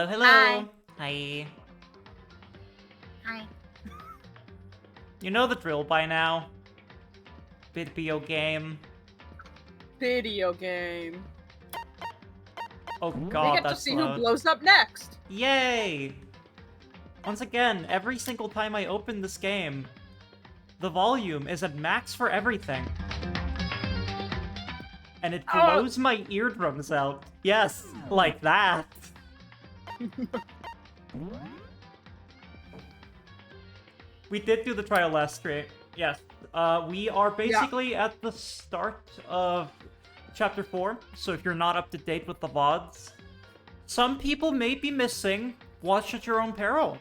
Oh, hello. Hi. Hi. Hi. You know the drill by now. Video game. Video game. Oh We god, get to that's see loud. who blows up next. Yay! Once again, every single time I open this game, the volume is at max for everything. And it blows my eardrums out. Yes, like that. We did do the trial last stream. Yes. We are basically at the start of Chapter 4, so if you're not up to date with the VODs, some people may be missing. Watch at your own peril.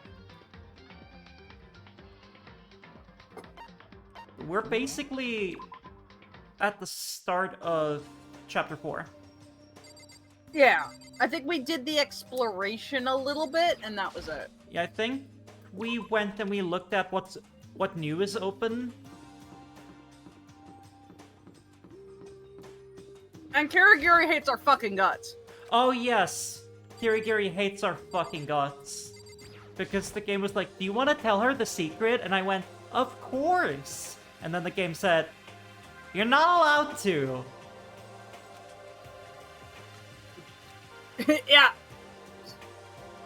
We're basically at the start of Chapter 4. Yeah, I think we did the exploration a little bit, and that was it. Yeah, I think we went and we looked at what new is open. And Kirigiri hates our fucking guts. Oh yes, Kirigiri hates our fucking guts. Because the game was like, do you want to tell her the secret? And I went, of course! And then the game said, you're not allowed to. Yeah.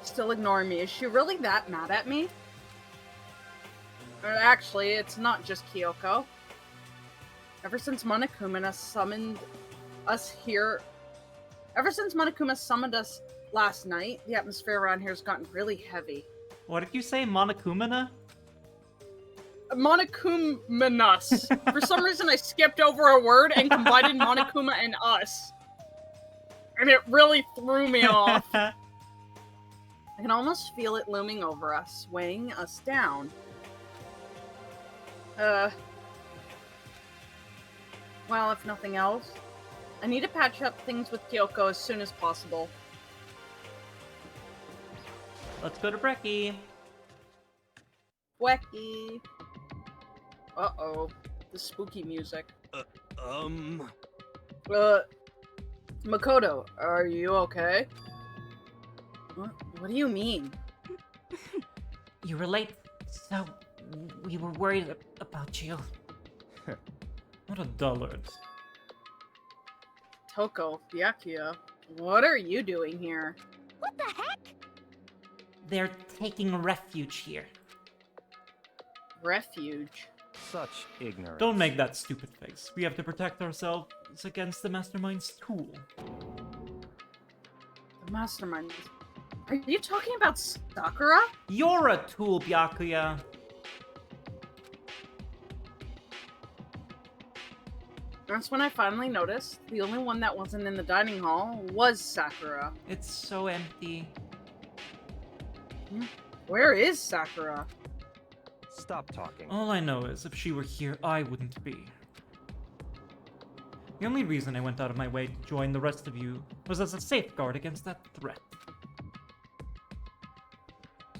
Still ignoring me. Is she really that mad at me? Actually, it's not just Kyoko. Ever since Monokuma summoned us here... Ever since Monokuma summoned us last night, the atmosphere around here has gotten really heavy. What did you say, Monokumana? Monokumanus. For some reason, I skipped over a word and combined Monokuma and us. And it really threw me off. I can almost feel it looming over us, weighing us down. Well, if nothing else, I need to patch up things with Kyoko as soon as possible. Let's go to Brekkie. Wacky. Uh-oh. The spooky music. Makoto, are you okay? What do you mean? You were late, so we were worried about you. What a dullard. Toko, Byakuya, what are you doing here? What the heck? They're taking refuge here. Refuge. Such ignorance. Don't make that stupid face. We have to protect ourselves against the Mastermind's tool. The mastermind. Are you talking about Sakura? You're a tool, Byakuya. That's when I finally noticed the only one that wasn't in the dining hall was Sakura. It's so empty. Where is Sakura? Stop talking. All I know is if she were here, I wouldn't be. The only reason I went out of my way to join the rest of you was as a safeguard against that threat.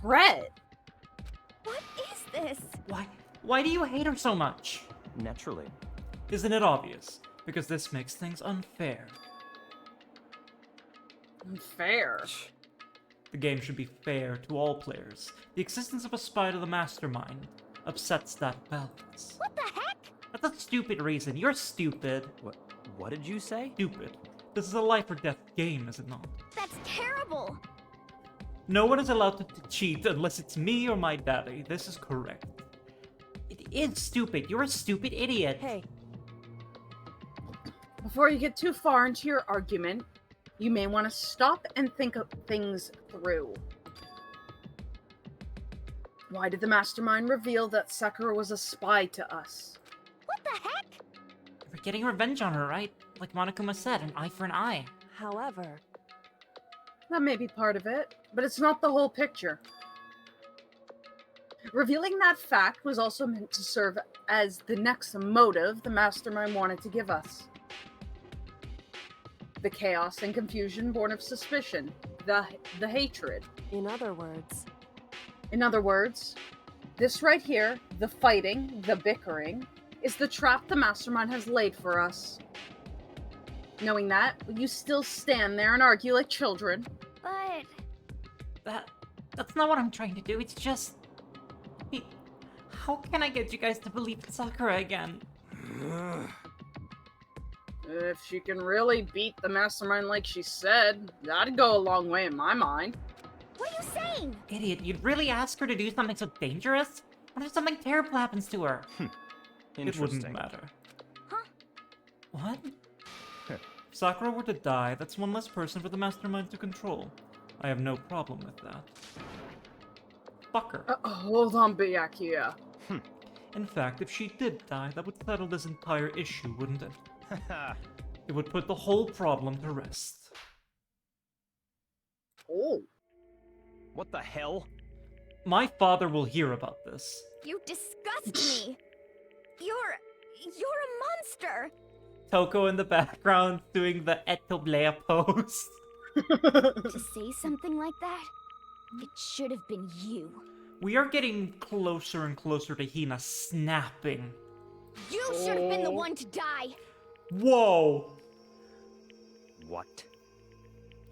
Threat? What is this? Why do you hate her so much? Naturally. Isn't it obvious? Because this makes things unfair. Unfair. The game should be fair to all players. The existence of a spy to the mastermind upsets that balance. What the heck? That's a stupid reason. You're stupid. What did you say? Stupid. This is a life or death game, is it not? That's terrible. No one is allowed to cheat unless it's me or my daddy. This is correct. It is stupid. You're a stupid idiot. Hey. Before you get too far into your argument, you may want to stop and think of things through. Why did the mastermind reveal that Sakura was a spy to us? What the heck? We're getting revenge on her, right? Like Monokuma said, an eye for an eye. However... That may be part of it, but it's not the whole picture. Revealing that fact was also meant to serve as the next motive the mastermind wanted to give us. The chaos and confusion born of suspicion, the hatred. In other words... In other words, this right here, the fighting, the bickering, is the trap the mastermind has laid for us. Knowing that, will you still stand there and argue like children? But... That's not what I'm trying to do. It's just... How can I get you guys to believe in Sakura again? If she can really beat the mastermind like she said, that'd go a long way in my mind. What are you saying? Idiot, you'd really ask her to do something so dangerous? What if something terrible happens to her? It Interesting. wouldn't matter. Huh? What? If Sakura were to die, that's one less person for the mastermind to control. I have no problem with that. Fuck her. Hold on, Byakuya. In fact, if she did die, that would settle this entire issue, wouldn't it? It would put the whole problem to rest. Oh. What the hell? My father will hear about this. You disgust me. You're a monster. Toko in the background doing the Etoblea pose. To say something like that, it should have been you. We are getting closer and closer to Hina snapping. You should have been the one to die. Whoa! What?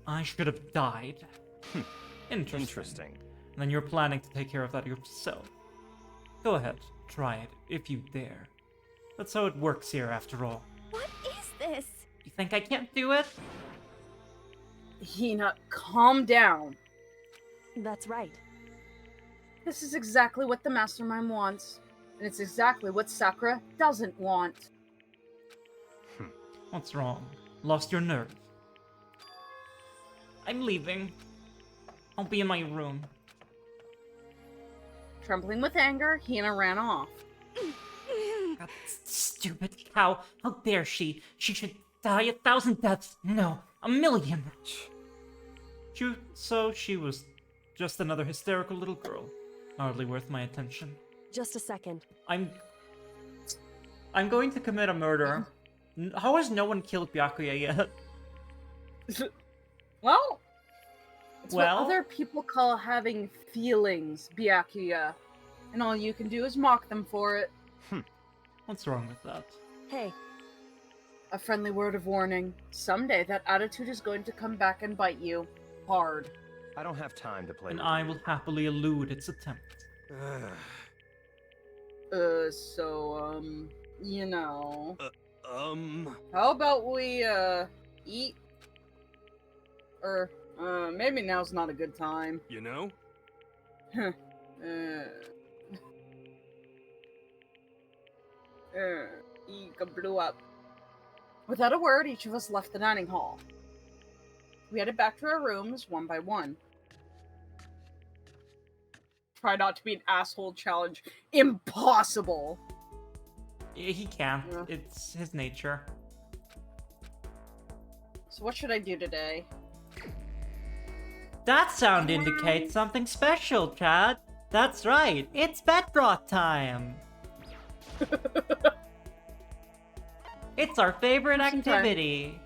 I should have died. Interesting. And then you're planning to take care of that yourself. Go ahead, try it, if you dare. That's how it works here, after all. What is this? You think I can't do it? Hina, calm down. That's right. This is exactly what the mastermind wants. And it's exactly what Sakura doesn't want. What's wrong? Lost your nerve? I'm leaving. I'll be in my room. Trembling with anger, Hina ran off. God, stupid cow. How dare she? She should die 1,000 deaths. No, 1,000,000. So she was just another hysterical little girl. Hardly worth my attention. Just a second. I'm going to commit a murder. How has no one killed Byakuya yet? Well, it's Well? what other people call having feelings, Byakuya. And all you can do is mock them for it. What's wrong with that? Hey, A friendly word of warning. Someday that attitude is going to come back and bite you. Hard. I don't have time to play And with I you. will happily elude its attempt. You know. Um... How about we, eat? Or, maybe now's not a good time. You know? Ika blew up. Without a word, each of us left the dining hall. We headed back to our rooms, one by one. Try not to be an asshole challenge. Impossible! He can't. Yeah. It's his nature. So what should I do today? That sound indicates something special, Chad. That's right. It's bed broth time. It's our favorite Some time. activity.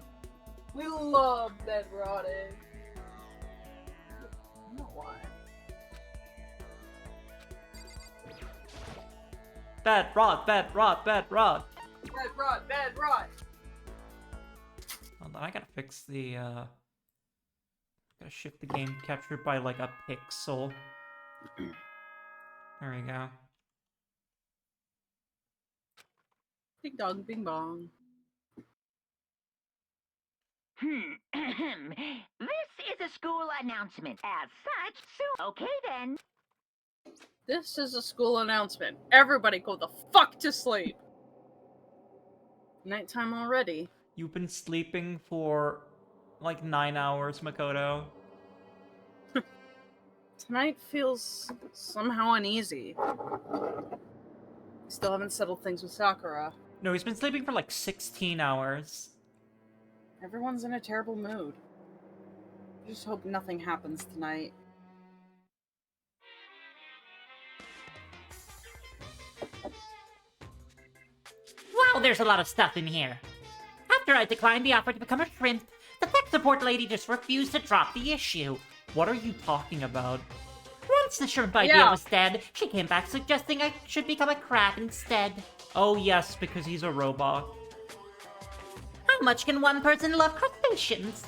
We love bed rotting. I don't know why. Bed rot, bed rot, bed rot. Bed rot, bed rot! Hold on, I gotta fix the, gotta shift the game capture by, like, a pixel. There we go. Ding dong, bing bong. This is a school announcement. As such, okay then. This is a school announcement. Everybody go the fuck to sleep! Nighttime already. You've been sleeping for, like, 9 hours, Makoto. Tonight feels somehow uneasy. Still haven't settled things with Sakura. No, he's been sleeping for, like, 16 hours. Everyone's in a terrible mood. I just hope nothing happens tonight. Wow, there's a lot of stuff in here. After I declined the offer to become a shrimp, the tech support lady just refused to drop the issue. What are you talking about? Once the shrimp idea Yeah. was dead, she came back suggesting I should become a crab instead. Oh yes, because he's a robot. How much can one person love crustaceans?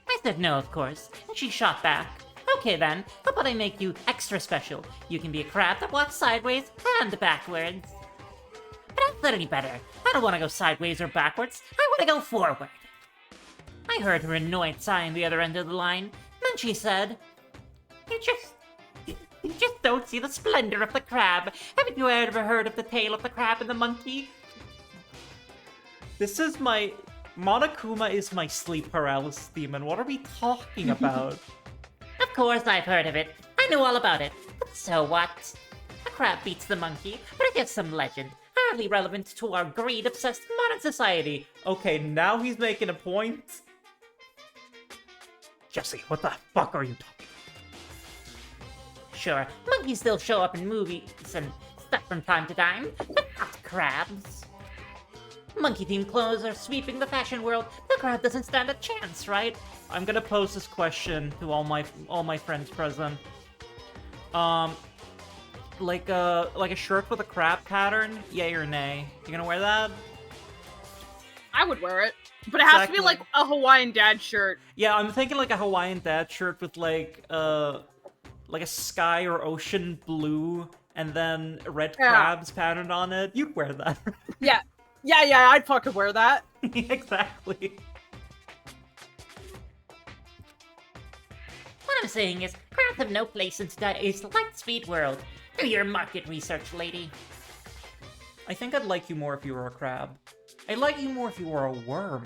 I said no, of course, and she shot back. Okay then, how about I make you extra special? You can be a crab that walks sideways and backwards. But that's not any better. I don't want to go sideways or backwards. I want to go forward. I heard her annoyed sigh on the other end of the line. Then she said, You just don't see the splendor of the crab. Haven't you ever heard of the tale of the crab and the monkey? This is my... Monokuma is my sleep paralysis demon. What are we talking about? Of course I've heard of it. I know all about it. But so what? The crab beats the monkey, but it's just some legend. Hardly relevant to our greed-obsessed modern society. Okay, now he's making a point. Jesse, what the fuck are you talking about? Sure, monkeys still show up in movies and stuff from time to time, but not crabs. Monkey-themed clothes are sweeping the fashion world. The crab doesn't stand a chance, right? I'm gonna pose this question to all my friends present. Like a shirt with a crab pattern, yay or nay? You gonna wear that? I would wear it. But it has to be like a Hawaiian dad shirt. Yeah, I'm thinking like a Hawaiian dad shirt with like a sky or ocean blue and then red crabs patterned on it. You'd wear that. Yeah. Yeah, I'd fucking wear that. Exactly. What I'm saying is, crabs have no place in today's light-speed world. Do your market research, lady. I think I'd like you more if you were a crab. I'd like you more if you were a worm.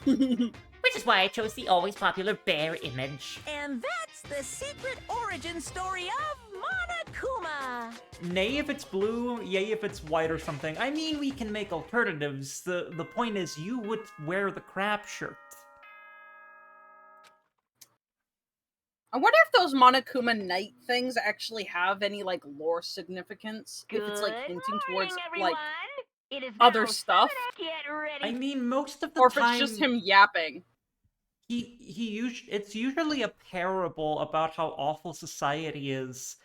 Which is why I chose the always popular bear image. And that's the secret origin story of Monokuma! Nay if it's blue, yay if it's white or something. I mean, we can make alternatives. The point is, you would wear the crab shirt. I wonder if those Monokuma night things actually have any, like, lore significance. If it's, like, hinting towards, like, other stuff. Get ready. I mean, most of the Or if time... it's just him yapping. It's usually a parable about how awful society is,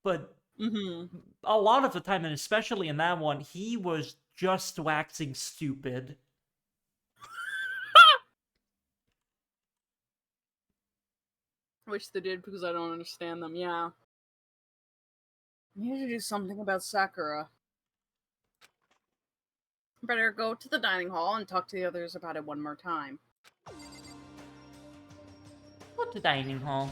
but a lot of the time, and especially in that one, he was just waxing stupid. I wish they did because I don't understand them, yeah. I need to do something about Sakura. Better go to the dining hall and talk to the others about it one more time. Go to dining hall.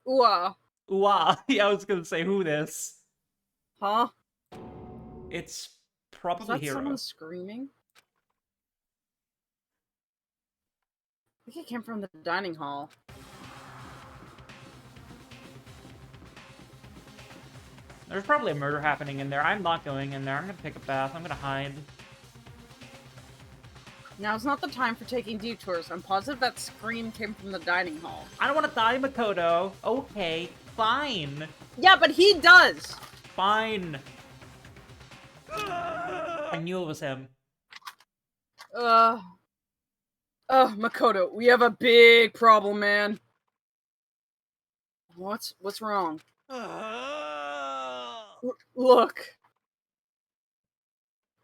Ooh, Ooh, yeah, I was gonna say who this. huh? It's Is probably that Hero. someone screaming? I think it came from the dining hall. There's probably a murder happening in there. I'm not going in there. I'm gonna take a bath. I'm gonna hide. Now's not the time for taking detours. I'm positive that scream came from the dining hall. I don't want to die, Makoto. Okay, fine. Yeah, but he does! Fine. I knew it was him. Makoto, we have a big problem, man. What's wrong? Look.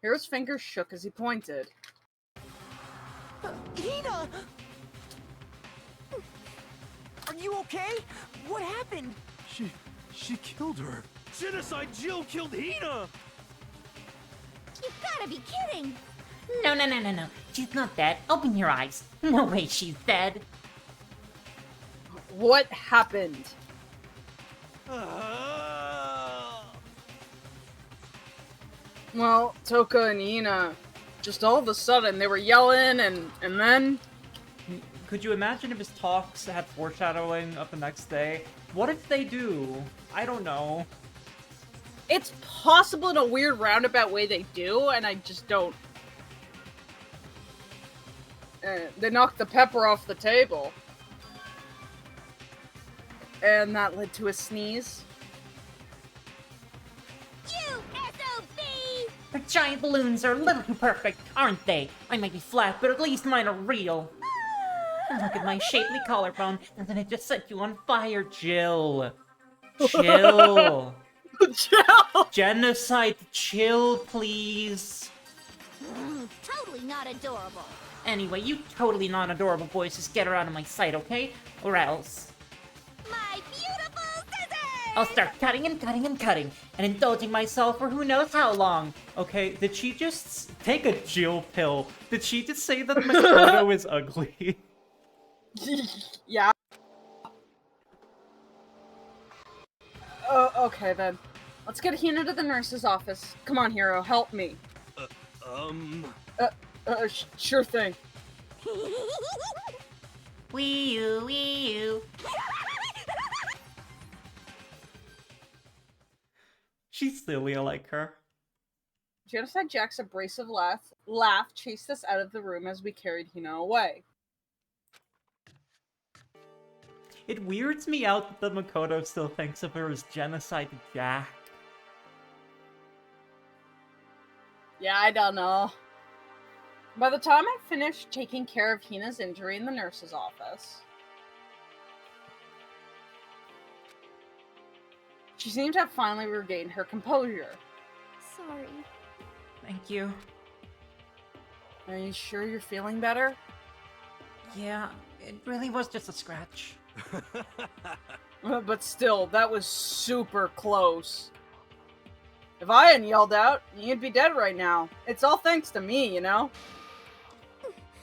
Hero's fingers shook as he pointed. Hina! Are you okay? What happened? She killed her. Genocide Jill killed Hina! You've gotta be kidding! No. She's not dead. Open your eyes. No way she's dead. What happened? Well, Toka and Hina, just all of a sudden, they were yelling, and then... Could you imagine if his talks had foreshadowing of the next day? What if they do? I don't know. It's possible in a weird roundabout way they do, and I just don't... they knocked the pepper off the table. And that led to a sneeze. You SOB! Her giant balloons are a little too perfect, aren't they? I might be flat, but at least mine are real. Look at my shapely collarbone. Doesn't it just set you on fire? Jill. Chill. Jill! Genocide, chill, please. Totally not adorable. Anyway, you totally non-adorable boys just get her out of my sight, okay? Or else My beautiful scissors! I'll start cutting and cutting and cutting, and indulging myself for who knows how long. Okay, did she just take a Jill pill? Did she just say that Makoto is ugly? Yeah. Okay then. Let's get Hina to the nurse's office. Come on, Hero, help me. Sure thing. Wee you, wee you. She's silly, I like her. Genocide Jack's abrasive laugh chased us out of the room as we carried Hina away. It weirds me out that the Makoto still thinks of her as Genocide Jack. Yeah, I don't know. By the time I finished taking care of Hina's injury in the nurse's office, she seemed to have finally regained her composure. Sorry. Thank you. Are you sure you're feeling better? Yeah, it really was just a scratch. But still, that was super close. If I hadn't yelled out, you'd be dead right now. It's all thanks to me, you know?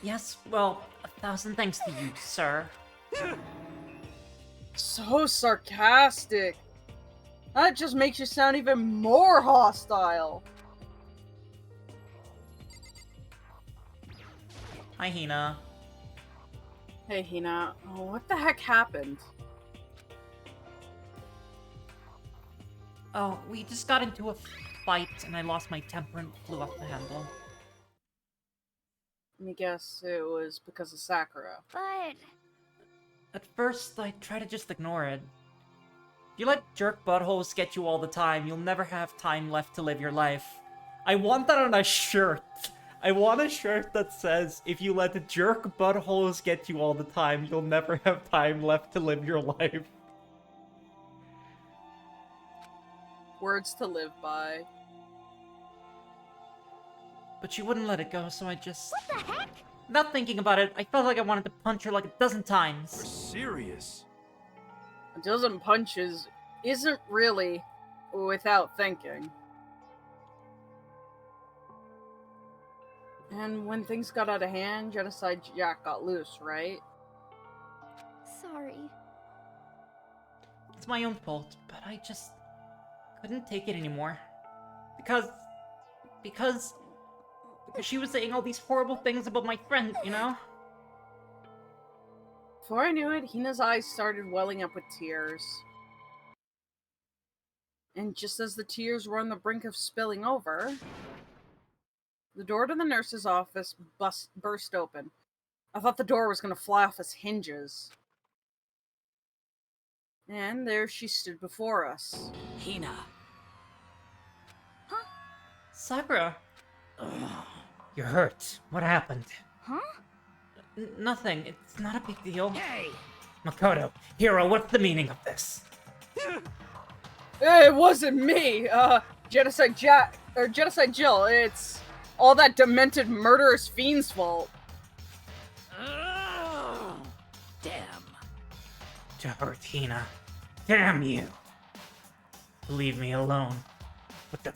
Yes, well, 1,000 thanks to you, sir. So sarcastic. That just makes you sound even more hostile. Hi, Hina. Hey, Hina, what the heck happened? Oh, we just got into a fight and I lost my temper and flew off the handle. Let me guess it was because of Sakura. But At first, I tried to just ignore it. If you let jerk buttholes get you all the time, you'll never have time left to live your life. I want that on a shirt. I want a shirt that says, if you let the jerk buttholes get you all the time, you'll never have time left to live your life. Words to live by. But she wouldn't let it go, so I just... what the heck? Not thinking about it, I felt like I wanted to punch her like a dozen You're times. serious? A dozen punches isn't really without thinking. And when things got out of hand, Genocide Jack got loose, right? Sorry. It's my own fault, but I just couldn't take it anymore. Because she was saying all these horrible things about my friend, you know? Before I knew it, Hina's eyes started welling up with tears. And just as the tears were on the brink of spilling over, the door to the nurse's office burst open. I thought the door was going to fly off its hinges. And there she stood before us. Hina. Sakura! You're hurt. What happened? Huh? Nothing. It's not a big deal. Hey! Makoto, Hero, what's the meaning of this? It wasn't me! Genocide Jack, or Genocide Jill, it's all that demented murderous fiend's fault. Oh, damn. To hurt Hina. Damn you! Leave me alone. But to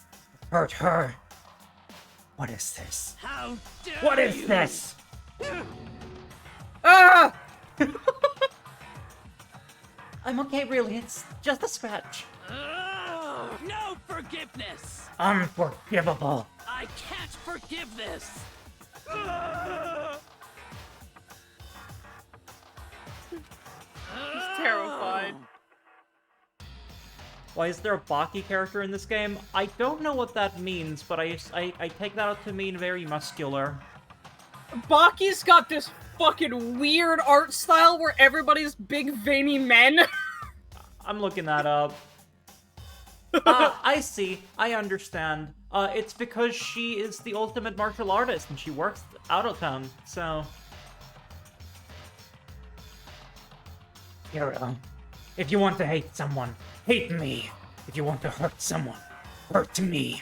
hurt her. What is this? How dare What is you? this? Ah! I'm okay, really. It's just a scratch. No forgiveness! Unforgivable. I can't forgive this! He's terrified. Why is there a Baki character in this game? I don't know what that means, but I take that out to mean very muscular. Baki's got this fucking weird art style where everybody's big veiny men. I'm looking that up. I see. I understand. It's because she is the ultimate martial artist and she works out of town, so... Hero, if you want to hate someone, hate me. If you want to hurt someone, hurt me.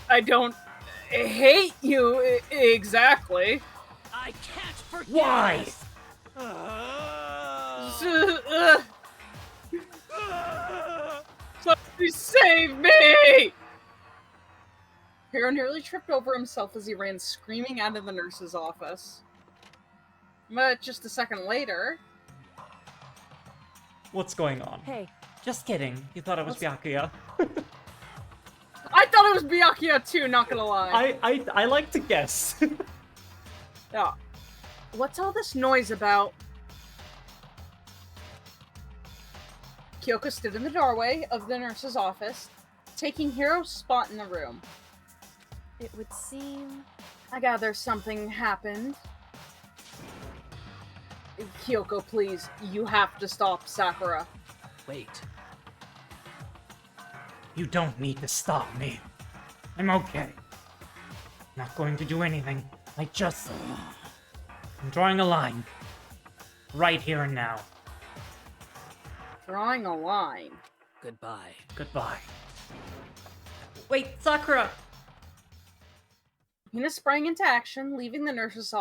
I don't hate you exactly. I can't forget. Why? Somebody save me! Hero nearly tripped over himself as he ran screaming out of the nurse's office. But just a second later... What's going on? Hey, Just kidding. You thought it was Byakuya. I thought it was Byakuya too, not gonna lie. I like to guess. Yeah. What's all this noise about? Kyoko stood in the doorway of the nurse's office, taking Hiro's spot in the room. it would seem... I gather something happened. Kyoko, please, you have to stop Sakura. Wait. You don't need to stop me. I'm okay. Not going to do anything. I'm drawing a line. Right here and now. Drawing a line. Goodbye. Goodbye. Wait, Sakura! Hina sprang into action, leaving the nurse's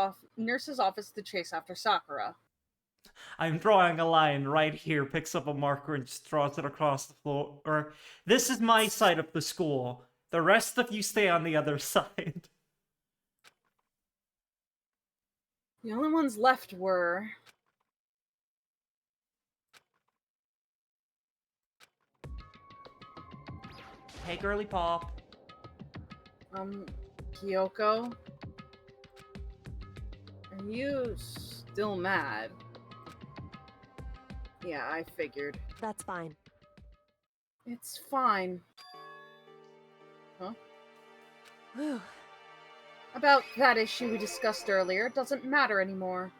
office to chase after Sakura. I'm drawing a line right here, picks up a marker and just draws it across the floor. This is my side of the school. The rest of you stay on the other side. The only ones left were... Hey, girly pop. Kyoko? Are you still mad? Yeah, I figured. That's fine. It's fine. Huh? Whew. About that issue we discussed earlier, it doesn't matter anymore.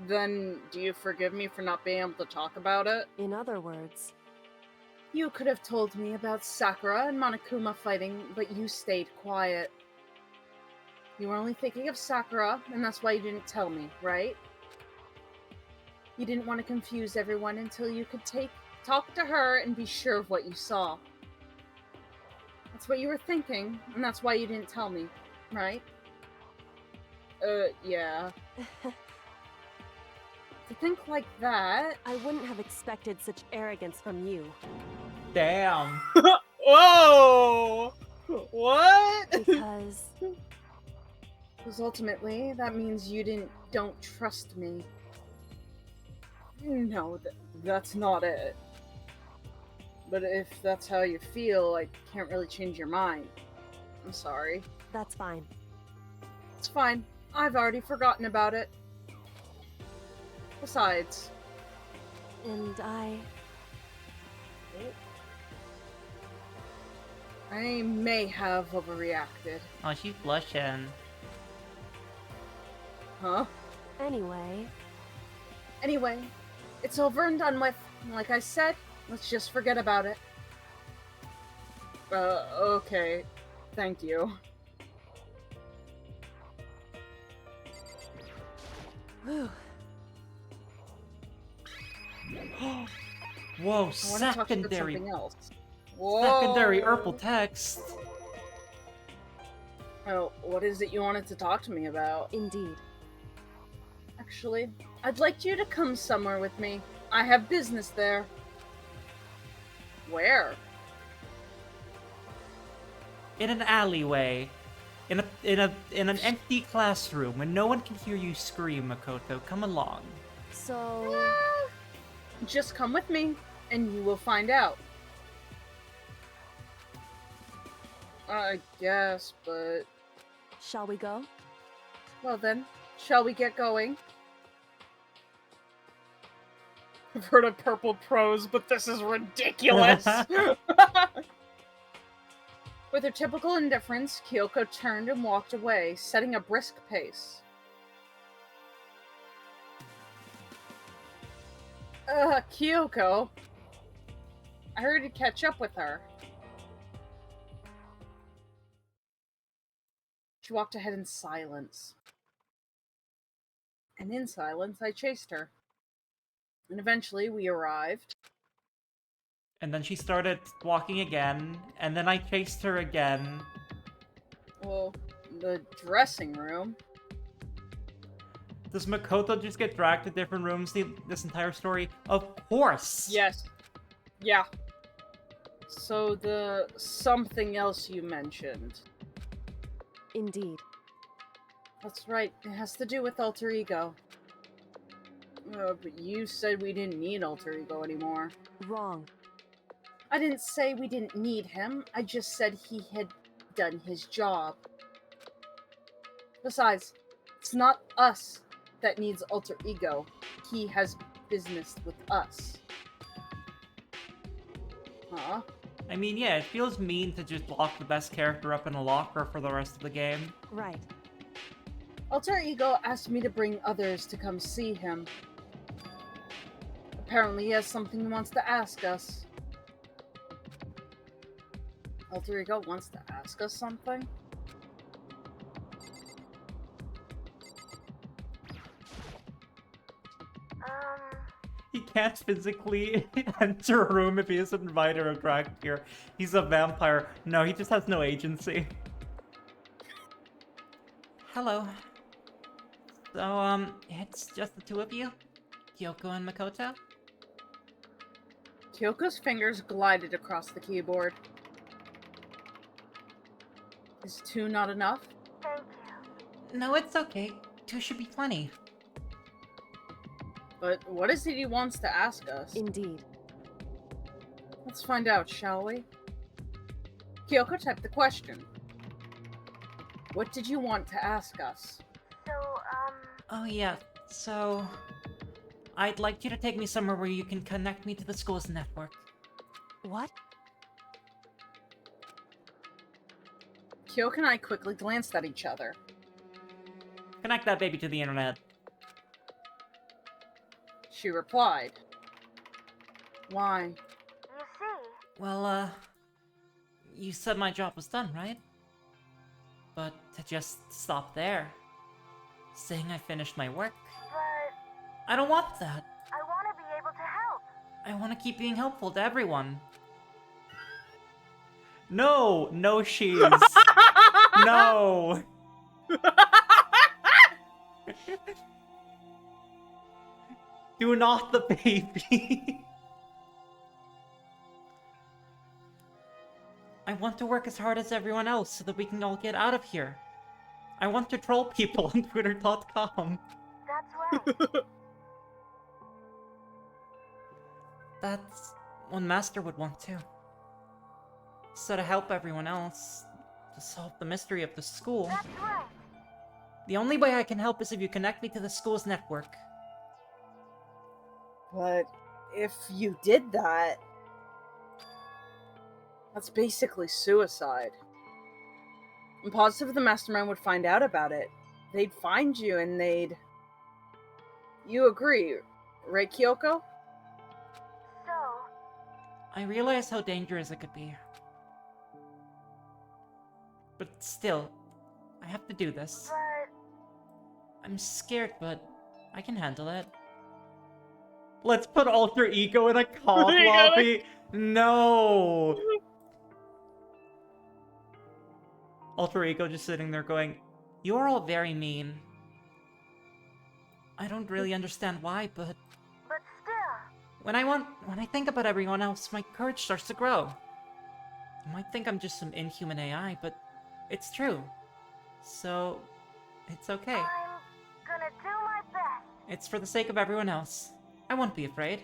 Then, do you forgive me for not being able to talk about it? In other words, You could have told me about Sakura and Monokuma fighting, but you stayed quiet. You were only thinking of Sakura, and that's why you didn't tell me, right? You didn't want to confuse everyone until you could talk to her and be sure of what you saw. That's what you were thinking, and that's why you didn't tell me, right? Yeah. To think like that... I wouldn't have expected such arrogance from you. Damn. Whoa! What? Because Because ultimately, that means you don't trust me. No, that's not it. But if that's how you feel, I can't really change your mind. I'm sorry. that's fine. It's fine. I've already forgotten about it. Besides... And I may have overreacted. Oh, she's blushing. Huh? Anyway, Anyway, it's over and done with. Like I said, let's just forget about it. Okay. Thank you. whew, Whoa, I want to talk about secondary. something else. Whoa. Secondary Urple text. Oh, what is it you wanted to talk to me about? indeed. Actually, I'd like you to come somewhere with me. I have business there. Where? In an alleyway. In an empty classroom when no one can hear you scream, Makoto. Come along. So, Just come with me, and you will find out. I guess, but... shall we go? Well then, shall we get going? I've heard of purple prose, but this is ridiculous! With her typical indifference, Kyoko turned and walked away, setting a brisk pace. Kyoko. I heard to catch up with her. She walked ahead in silence. And in silence, I chased her. And eventually, we arrived. And then she started walking again, and then I chased her again. Well, the dressing room. Does Makoto just get dragged to different rooms this entire story? Of course! Yes. Yeah. So the something else you mentioned. Indeed. That's right, it has to do with alter ego. But you said we didn't need alter ego anymore. Wrong. I didn't say we didn't need him, I just said he had done his job. Besides, it's not us that needs alter ego. He has business with us. Huh? I mean, yeah, it feels mean to just lock the best character up in a locker for the rest of the game. Right. Alter ego asked me to bring others to come see him. Apparently he has something he wants to ask us. Alter ego wants to ask us something? He can't physically enter a room if he isn't invited or dragged here. He's a vampire. No, he just has no agency. Hello. So, it's just the two of you? Kyoko and Makoto? Kyoko's fingers glided across the keyboard. Is 2 not enough? No, it's okay. 2 should be plenty. But what is it he wants to ask us? Indeed. Let's find out, shall we? Kyoko typed the question. What did you want to ask us? Oh yeah, so... I'd like you to take me somewhere where you can connect me to the school's network. What? Kyoko and I quickly glanced at each other. Connect that baby to the internet. She replied. Why? Well, you said my job was done, right? But to just stop there, saying I finished my work... I don't want that. I want to be able to help. I want to keep being helpful to everyone. No! No, she's... No! Do not the baby! I want to work as hard as everyone else so that we can all get out of here. I want to troll people on Twitter.com. That's right. That's what Master would want too. So to help everyone else, to solve the mystery of the school. That's right. The only way I can help is if you connect me to the school's network. But if you did that, that's basically suicide. I'm positive the mastermind would find out about it. They'd find you and they'd... You agree, right, Kyoko? So, I realize how dangerous it could be. But still, I have to do this. but I'm scared, but I can handle it. Let's put alter ego in a COD lobby. No. Alter ego just sitting there going, You are all very mean. I don't really understand why, but still, when I think about everyone else, my courage starts to grow. You might think I'm just some inhuman AI, but it's true. So, it's okay. I'm gonna do my best. It's for the sake of everyone else. I won't be afraid.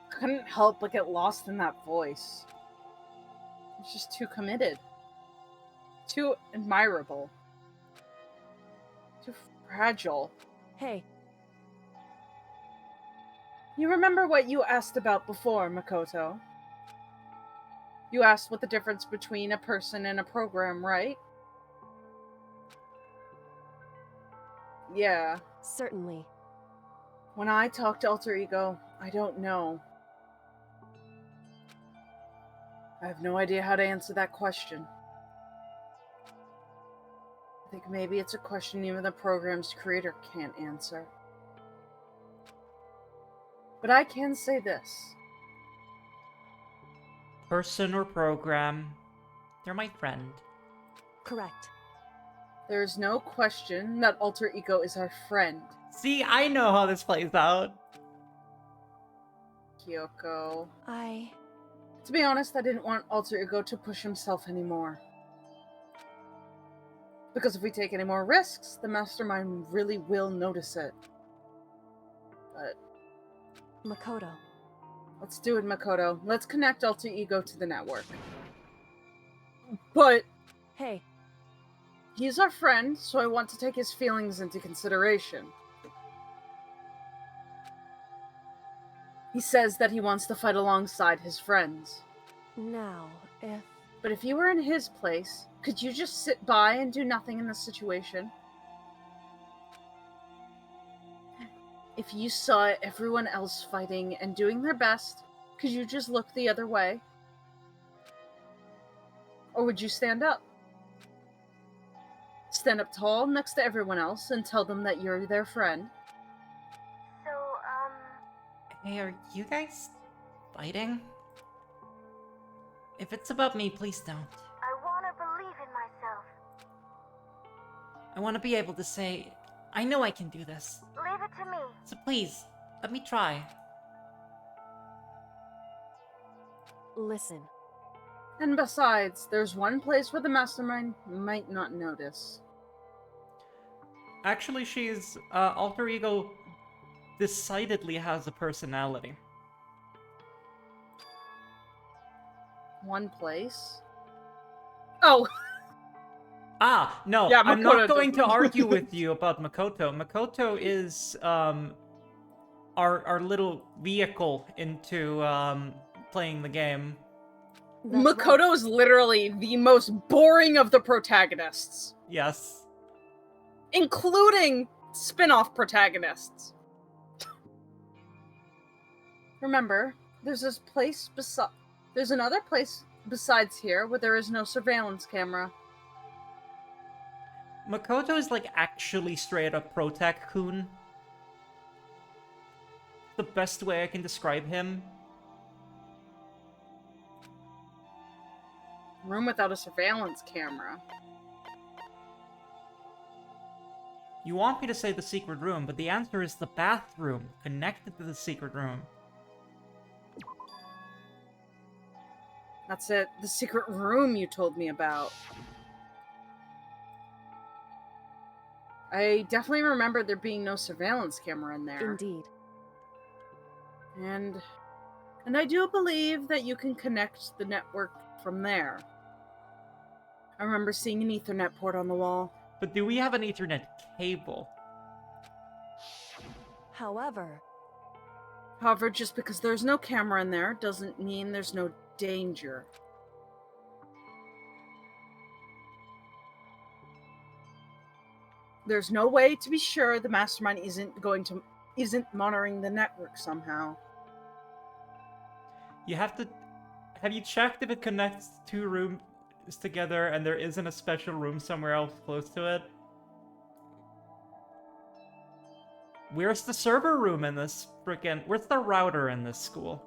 I couldn't help but get lost in that voice. It's just too committed. Too admirable. Too fragile. Hey, You remember what you asked about before, Makoto? You asked what the difference between a person and a program, right? Yeah. certainly. When I talk to Alter Ego, I don't know. I have no idea how to answer that question. I think maybe it's a question even the program's creator can't answer. But I can say this. person or program. They're my friend. Correct. There's no question that alter ego is our friend. See, I know how this plays out. Kyoko. To be honest, I didn't want alter ego to push himself anymore. Because if we take any more risks, the mastermind really will notice it. But Makoto. let's do it, Makoto. Let's connect alter ego to the network. But Hey, he's our friend, so I want to take his feelings into consideration. He says that he wants to fight alongside his friends. now, But if you were in his place, could you just sit by and do nothing in this situation? If you saw everyone else fighting and doing their best, could you just look the other way? Or would you stand up? Stand up tall next to everyone else and tell them that you're their friend. So, Hey, are you guys fighting? If it's about me, please don't. I want to believe in myself. I want to be able to say, I know I can do this. Leave it to me. So please, let me try. listen. And besides, there's one place where the mastermind might not notice. Actually, she's alter ego decidedly has a personality. One place? Oh! Ah, no, Yeah, I'm Makoto not going doesn't. to argue with you about Makoto. Makoto is our little vehicle into playing the game. That's Makoto right. is literally the most boring of the protagonists, Yes. including spin-off protagonists. Remember, there's another place besides here where there is no surveillance camera. Makoto is like actually straight up Protag-kun. The best way I can describe him. Room without a surveillance camera. You want me to say the secret room, but the answer is the bathroom connected to the secret room. That's it, the secret room you told me about. I definitely remember there being no surveillance camera in there. Indeed. And I do believe that you can connect the network from there. I remember seeing an Ethernet port on the wall. But do we have an Ethernet cable? However, However, just because there's no camera in there doesn't mean there's no danger. There's no way to be sure the mastermind isn't monitoring the network somehow. You have to... Have you checked if it connects two rooms together and there isn't a special room somewhere else close to it? Where's the server room in this frickin'... Where's the router in this school?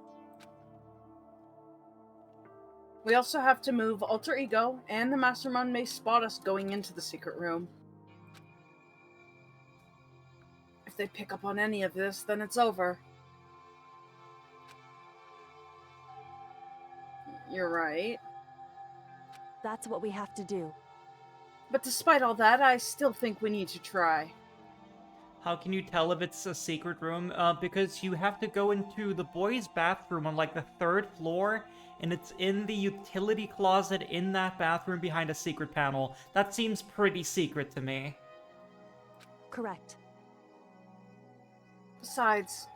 We also have to move alter ego, and the mastermind may spot us going into the secret room. If they pick up on any of this, then it's over. You're right. that's what we have to do. But despite all that, I still think we need to try. How can you tell if it's a secret room? Because you have to go into the boys' bathroom on like the 3rd floor, and it's in the utility closet in that bathroom behind a secret panel. That seems pretty secret to me. Correct. Besides,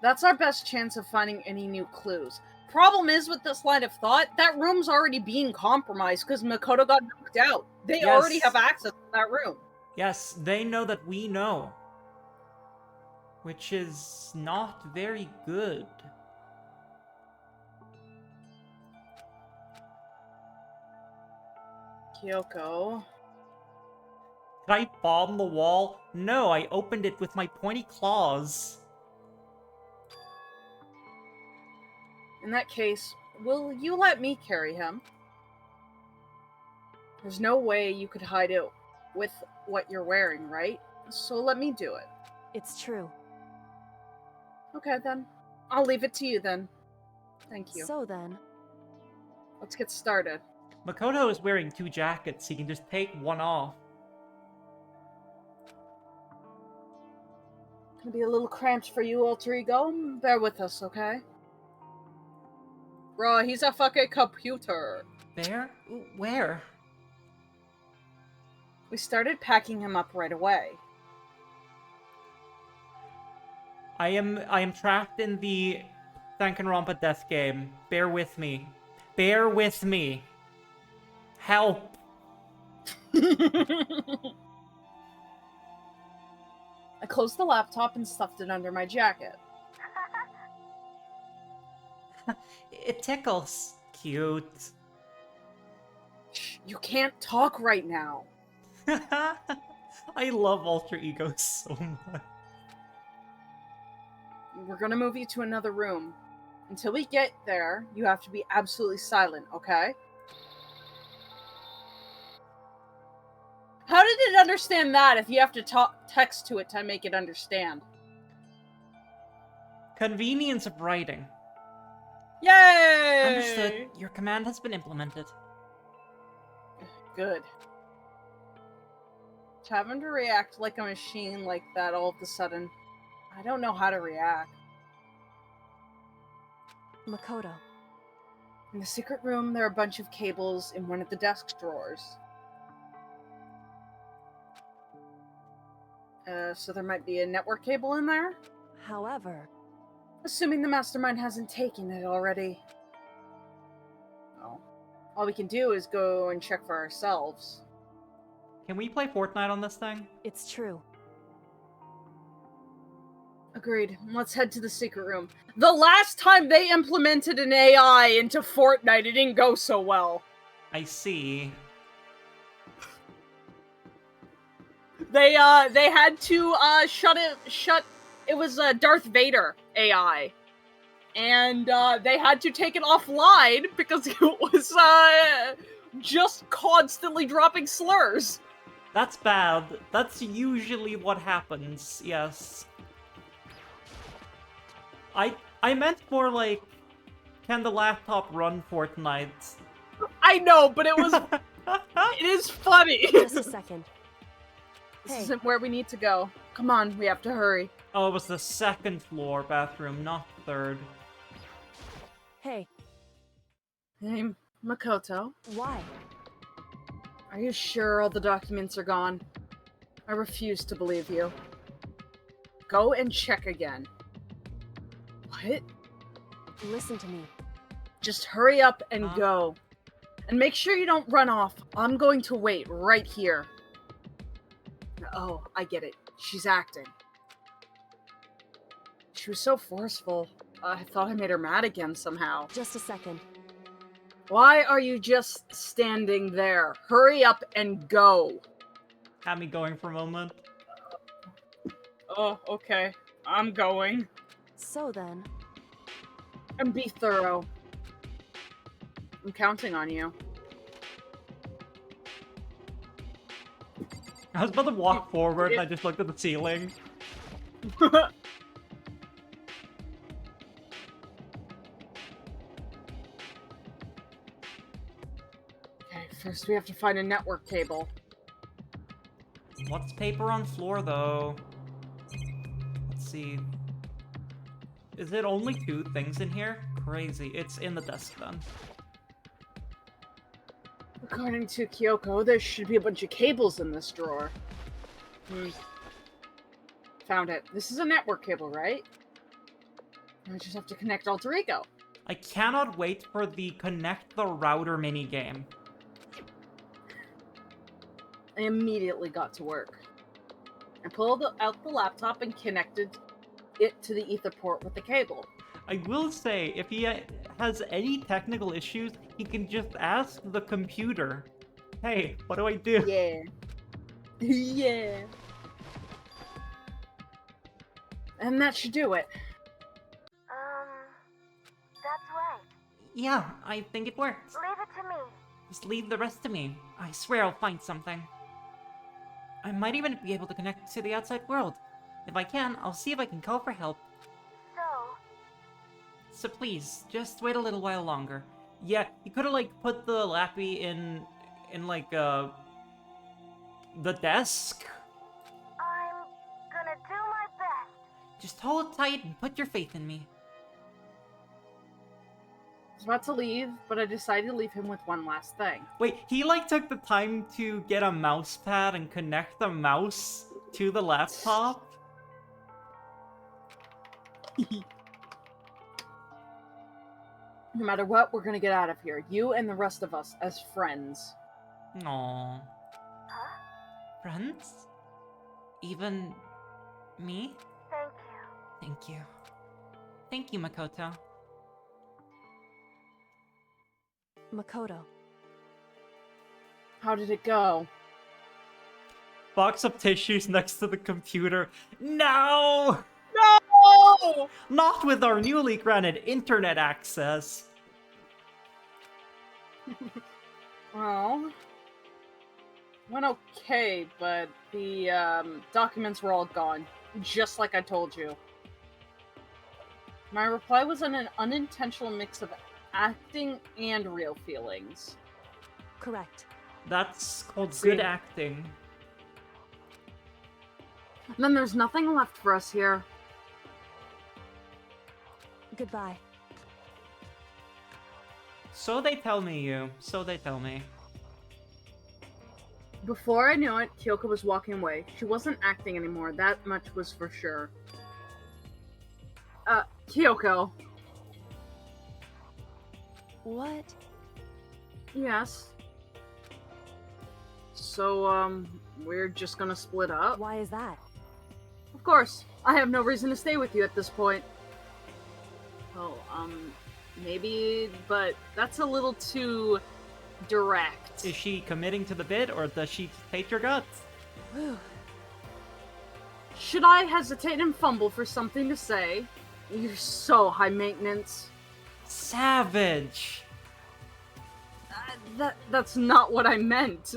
that's our best chance of finding any new clues. Problem is with this line of thought, that room's already being compromised because Makoto got knocked out. They Yes. already have access to that room. Yes, they know that we know. Which is not very good. Kyoko. Did I bomb the wall? No, I opened it with my pointy claws. In that case, will you let me carry him? There's no way you could hide it with what you're wearing, right? So let me do it. It's true. Okay, then. I'll leave it to you, then. Thank you. So then, Let's get started. Makoto is wearing 2 jackets. He can just take one off. Gonna be a little cramped for you, alter ego. Bear with us, okay? Bro, he's a fucking computer. There? Where? We started packing him up right away. I am trapped in the Danganronpa death game. Bear with me. Bear with me. Help. I closed the laptop and stuffed it under my jacket. It tickles. Cute. Shh, you can't talk right now. I love alter egos so much. We're gonna move you to another room. Until we get there, you have to be absolutely silent, okay? How did it understand that if you have to text to it to make it understand? Convenience of writing. Yay! Understood. Your command has been implemented. Good. Having to react like a machine like that all of a sudden, I don't know how to react. Makoto. In the secret room, there are a bunch of cables in one of the desk drawers. So there might be a network cable in there? However, Assuming the mastermind hasn't taken it already. Well, all we can do is go and check for ourselves. Can we play Fortnite on this thing? it's true. Agreed. Let's head to the secret room. The last time they implemented an AI into Fortnite, it didn't go so well. I see. They had to shut. It was Darth Vader AI, and they had to take it offline because it was just constantly dropping slurs. That's bad. That's usually what happens, yes. I meant more like, can the laptop run Fortnite? I know, but it was. It is funny. Just a second. This Hey, isn't where we need to go. Come on, we have to hurry. Oh, it was the 2nd floor bathroom, not 3rd. hey, Hey, Makoto. why? Are you sure all the documents are gone? I refuse to believe you. Go and check again. What? Listen to me. Just hurry up and Huh? go. And make sure you don't run off. I'm going to wait right here. Oh, I get it. She's acting. She was so forceful. I thought I made her mad again somehow. Just a second. Why are you just standing there? Hurry up and go. Had me going for a moment. Oh, okay. I'm going. So then, And be thorough. I'm counting on you. I was about to walk forward and I just looked at the ceiling. Okay, first we have to find a network cable. What's paper on floor, though? Let's see. Is it only 2 things in here? Crazy. It's in the desk, then. According to Kyoko, there should be a bunch of cables in this drawer. Found it. This is a network cable, right? I just have to connect Alter Ego. I cannot wait for the connect the router minigame. I immediately got to work. I pulled out the laptop and connected it to the ether port with the cable. I will say, if he has any technical issues, he can just ask the computer, hey, what do I do? Yeah. Yeah. And that should do it. That's right. Yeah, I think it worked. Leave it to me. Just leave the rest to me. I swear I'll find something. I might even be able to connect to the outside world. If I can, I'll see if I can call for help. So, So please, just wait a little while longer. Yeah, you could have like put the lappy in like the desk. I'm gonna do my best. Just hold tight and put your faith in me. I was about to leave, but I decided to leave him with one last thing. Wait, he like took the time to get a mouse pad and connect the mouse to the laptop? No matter what, we're gonna get out of here. You and the rest of us as friends. Aww. Huh? Friends? Even me? Thank you. Thank you. Thank you, Makoto. Makoto. How did it go? Box of tissues next to the computer. No! No! Not with our newly granted internet access. Well, went okay, but the documents were all gone, just like I told you. My reply was an unintentional mix of acting and real feelings. Correct. That's called See? good acting. And then there's nothing left for us here. Goodbye. So they tell me, you. So they tell me. Before I knew it, Kyoko was walking away. She wasn't acting anymore, that much was for sure. Kyoko. What? Yes. So, we're just gonna split up? Why is that? Of course. I have no reason to stay with you at this point. Oh, maybe, but that's a little too direct. Is she committing to the bid, or does she hate your guts? Whew. Should I hesitate and fumble for something to say? You're so high maintenance. Savage! That's not what I meant.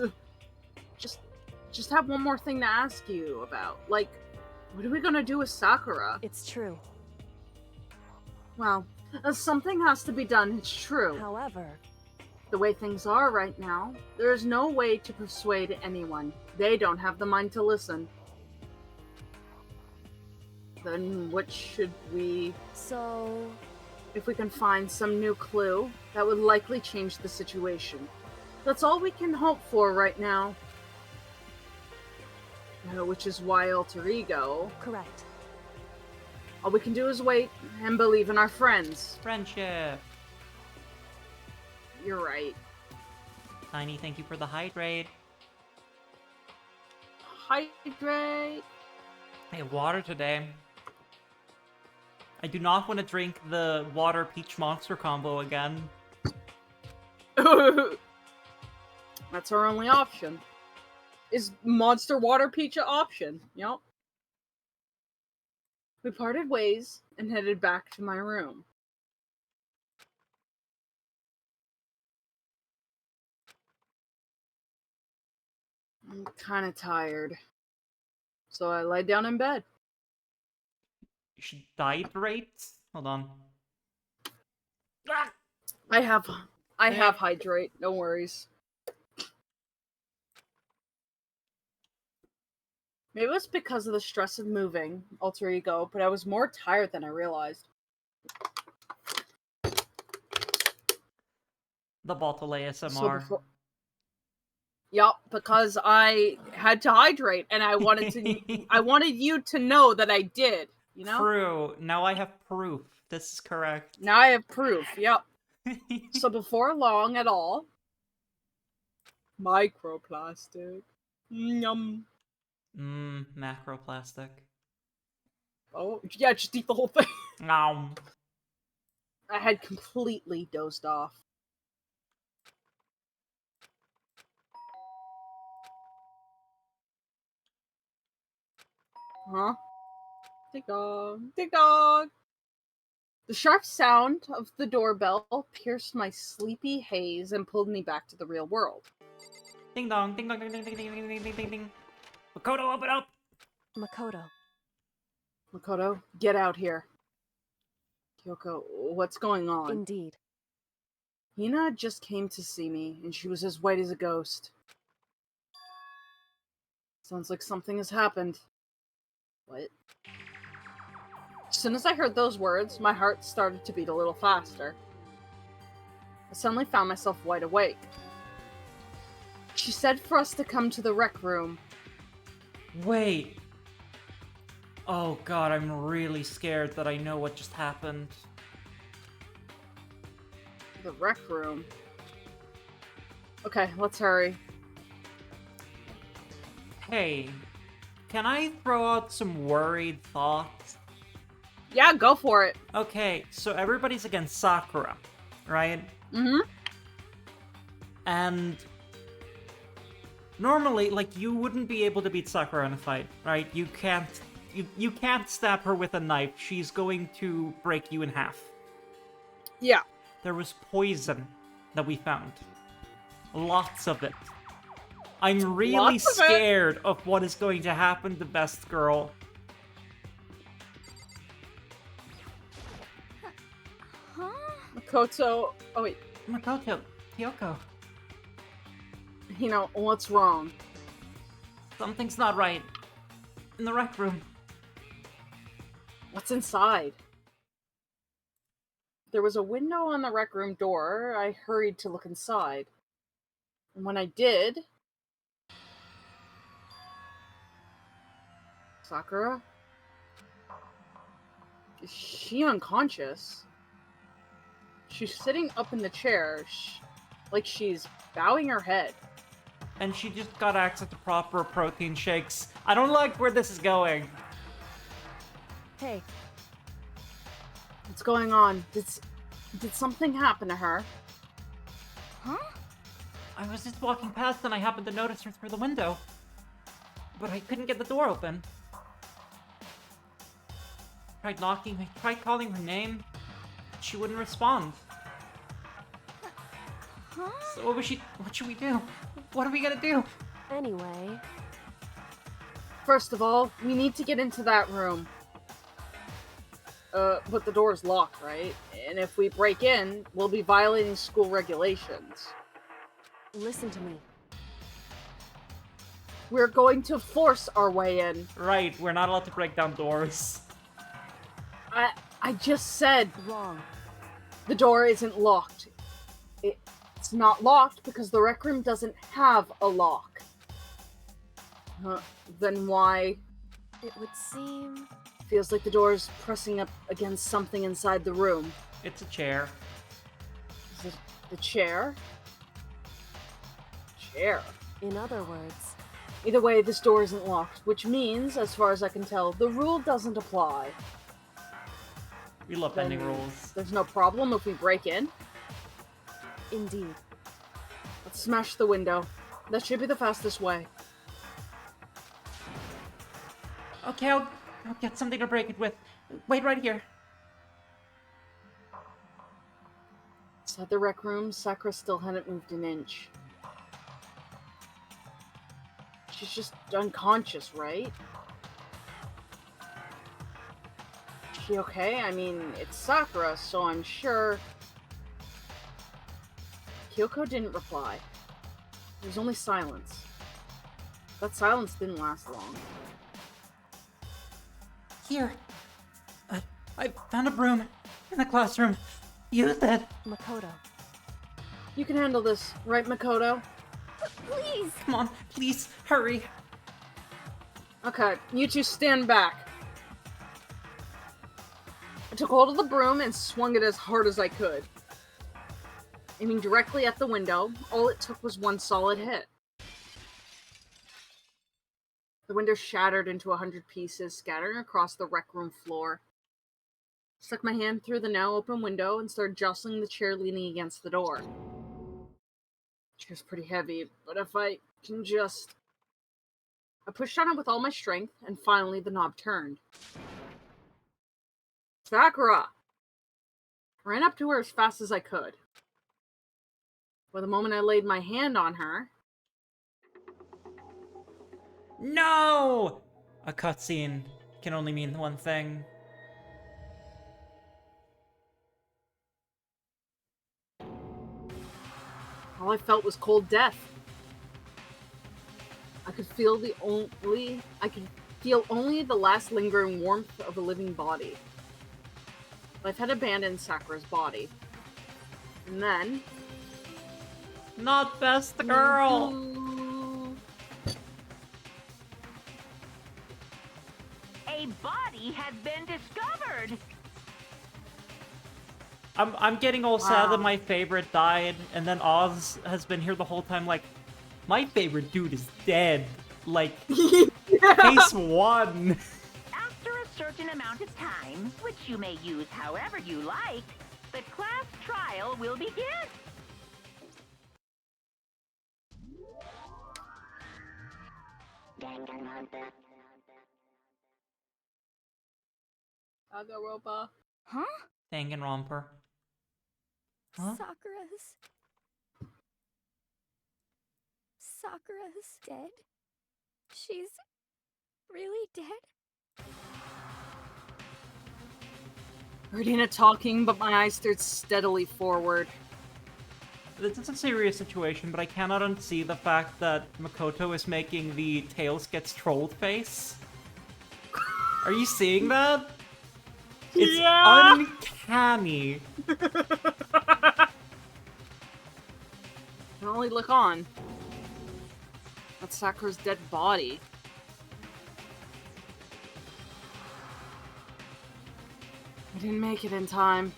Just have one more thing to ask you about. Like, what are we gonna do with Sakura? It's true. Well, something has to be done, it's true. However, The way things are right now, there is no way to persuade anyone. They don't have the mind to listen. Then what should we... so... If we can find some new clue, that would likely change the situation. That's all we can hope for right now. Which is why Alter Ego... Correct. All we can do is wait and believe in our friends. Friendship! You're right. Tiny, thank you for the hydrate. Hydrate. I have water today. I do not want to drink the water peach monster combo again. That's our only option. Is Monster Water Peach an option? Yep. We parted ways and headed back to my room. I'm kind of tired. So I lay down in bed. You should hydrate? Hold on. I have hydrate, no worries. Maybe it was because of the stress of moving, Alter Ego, but I was more tired than I realized. The bottle ASMR. So before... Yup, because I had to hydrate, and I wanted to. I wanted you to know that I did. You know. True. Now I have proof. This is correct. Now I have proof. Yup. So before long at all, microplastic. Yum. Macroplastic. Oh yeah, just eat the whole thing. Nom. I had completely dozed off. Huh? Tick dog. Tick dog. The sharp sound of the doorbell pierced my sleepy haze and pulled me back to the real world. Ding dong, ding dong, ding ding ding ding ding ding ding ding ding. Makoto, open up! Makoto. Makoto, get out here. Kyoko, what's going on? Indeed. Hina just came to see me, and she was as white as a ghost. Sounds like something has happened. What? As soon as I heard those words, my heart started to beat a little faster. I suddenly found myself wide awake. She said for us to come to the rec room. Wait. Oh god, I'm really scared that I know what just happened. The rec room? Okay, let's hurry. Hey, can I throw out some worried thoughts? Yeah, go for it. Okay, so everybody's against Sakura, right? Mm-hmm. And normally, like, you wouldn't be able to beat Sakura in a fight, right? You can't stab her with a knife. She's going to break you in half. Yeah. There was poison that we found. Lots of it. I'm really Lots of it? scared of what is going to happen to Best Girl. Huh? Makoto... Oh, wait. Makoto, Kyoko, What's wrong? something's not right. In the rec room. What's inside? There was a window on the rec room door. I hurried to look inside. And when I did... Sakura? Is she unconscious? She's sitting up in the chair, like she's bowing her head. And she just got access to proper protein shakes. I don't like where this is going. Hey, What's going on? Did something happen to her? Huh? I was just walking past and I happened to notice her through the window. But I couldn't get the door open. Tried knocking, I tried calling her name. She wouldn't respond. Huh? So what should we do? What are we gonna do? anyway. First of all, we need to get into that room. But the door's locked, right? And if we break in, we'll be violating school regulations. Listen to me. We're going to force our way in. Right, we're not allowed to break down doors. I just said Wrong. the door isn't locked. It's not locked because the rec room doesn't have a lock. Then why? It would seem... Feels like the door's pressing up against something inside the room. It's a chair. Is it the chair? Chair. In other words, Either way, this door isn't locked, which means, as far as I can tell, the rule doesn't apply. We love Then bending rules. There's no problem if we break in. indeed. Let's smash the window. That should be the fastest way. Okay, I'll get something to break it with. Wait right here. Inside the rec room, Sakura still hadn't moved an inch. She's just unconscious, right? Is she okay? I mean, it's Sakura, so I'm sure... Kyoko didn't reply. There was only silence. That silence didn't last long. Here. I found a broom in the classroom. Use it. Makoto. You can handle this, right, Makoto? Please! Come on, please, hurry. Okay, you two stand back. I took hold of the broom and swung it as hard as I could. Aiming directly at the window, all it took was one solid hit. The window shattered into 100 pieces, scattering across the rec room floor. Stuck my hand through the now open window and started jostling the chair leaning against the door. Chair's pretty heavy, but if I can just... I pushed on it with all my strength, and finally the knob turned. Sakura! Ran up to her as fast as I could. But the moment I laid my hand on her... No! A cutscene can only mean one thing. All I felt was cold death. I could feel only the last lingering warmth of a living body. Life had abandoned Sakura's body. And then... Not best girl! A body has been discovered. I'm getting all sad that my favorite died, and then Oz has been here the whole time like, my favorite dude is dead. Like, case one. After a certain amount of time, which you may use however you like, the class trial will begin. Danganronpa. Danganronpa. Huh? Danganronpa. Huh? Sakura's dead? She's really dead? Erdina talking, but my eyes stared steadily forward. This is a serious situation, but I cannot unsee the fact that Makoto is making the Tails gets trolled face. Are you seeing that? It's uncanny. Can only look on. That's Sakura's dead body. I didn't make it in time.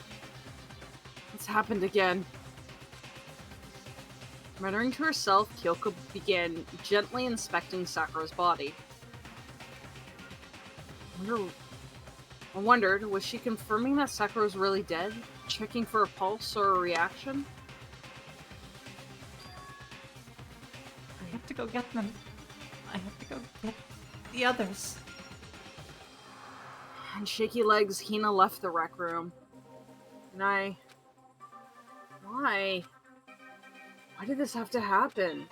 It's happened again. Muttering to herself, Kyoko began gently inspecting Sakura's body. I wondered, was she confirming that Sakura was really dead? Checking for a pulse or a reaction? I have to go get them. I have to go get the others. On shaky legs, Hina left the rec room. And Why? Why did this have to happen?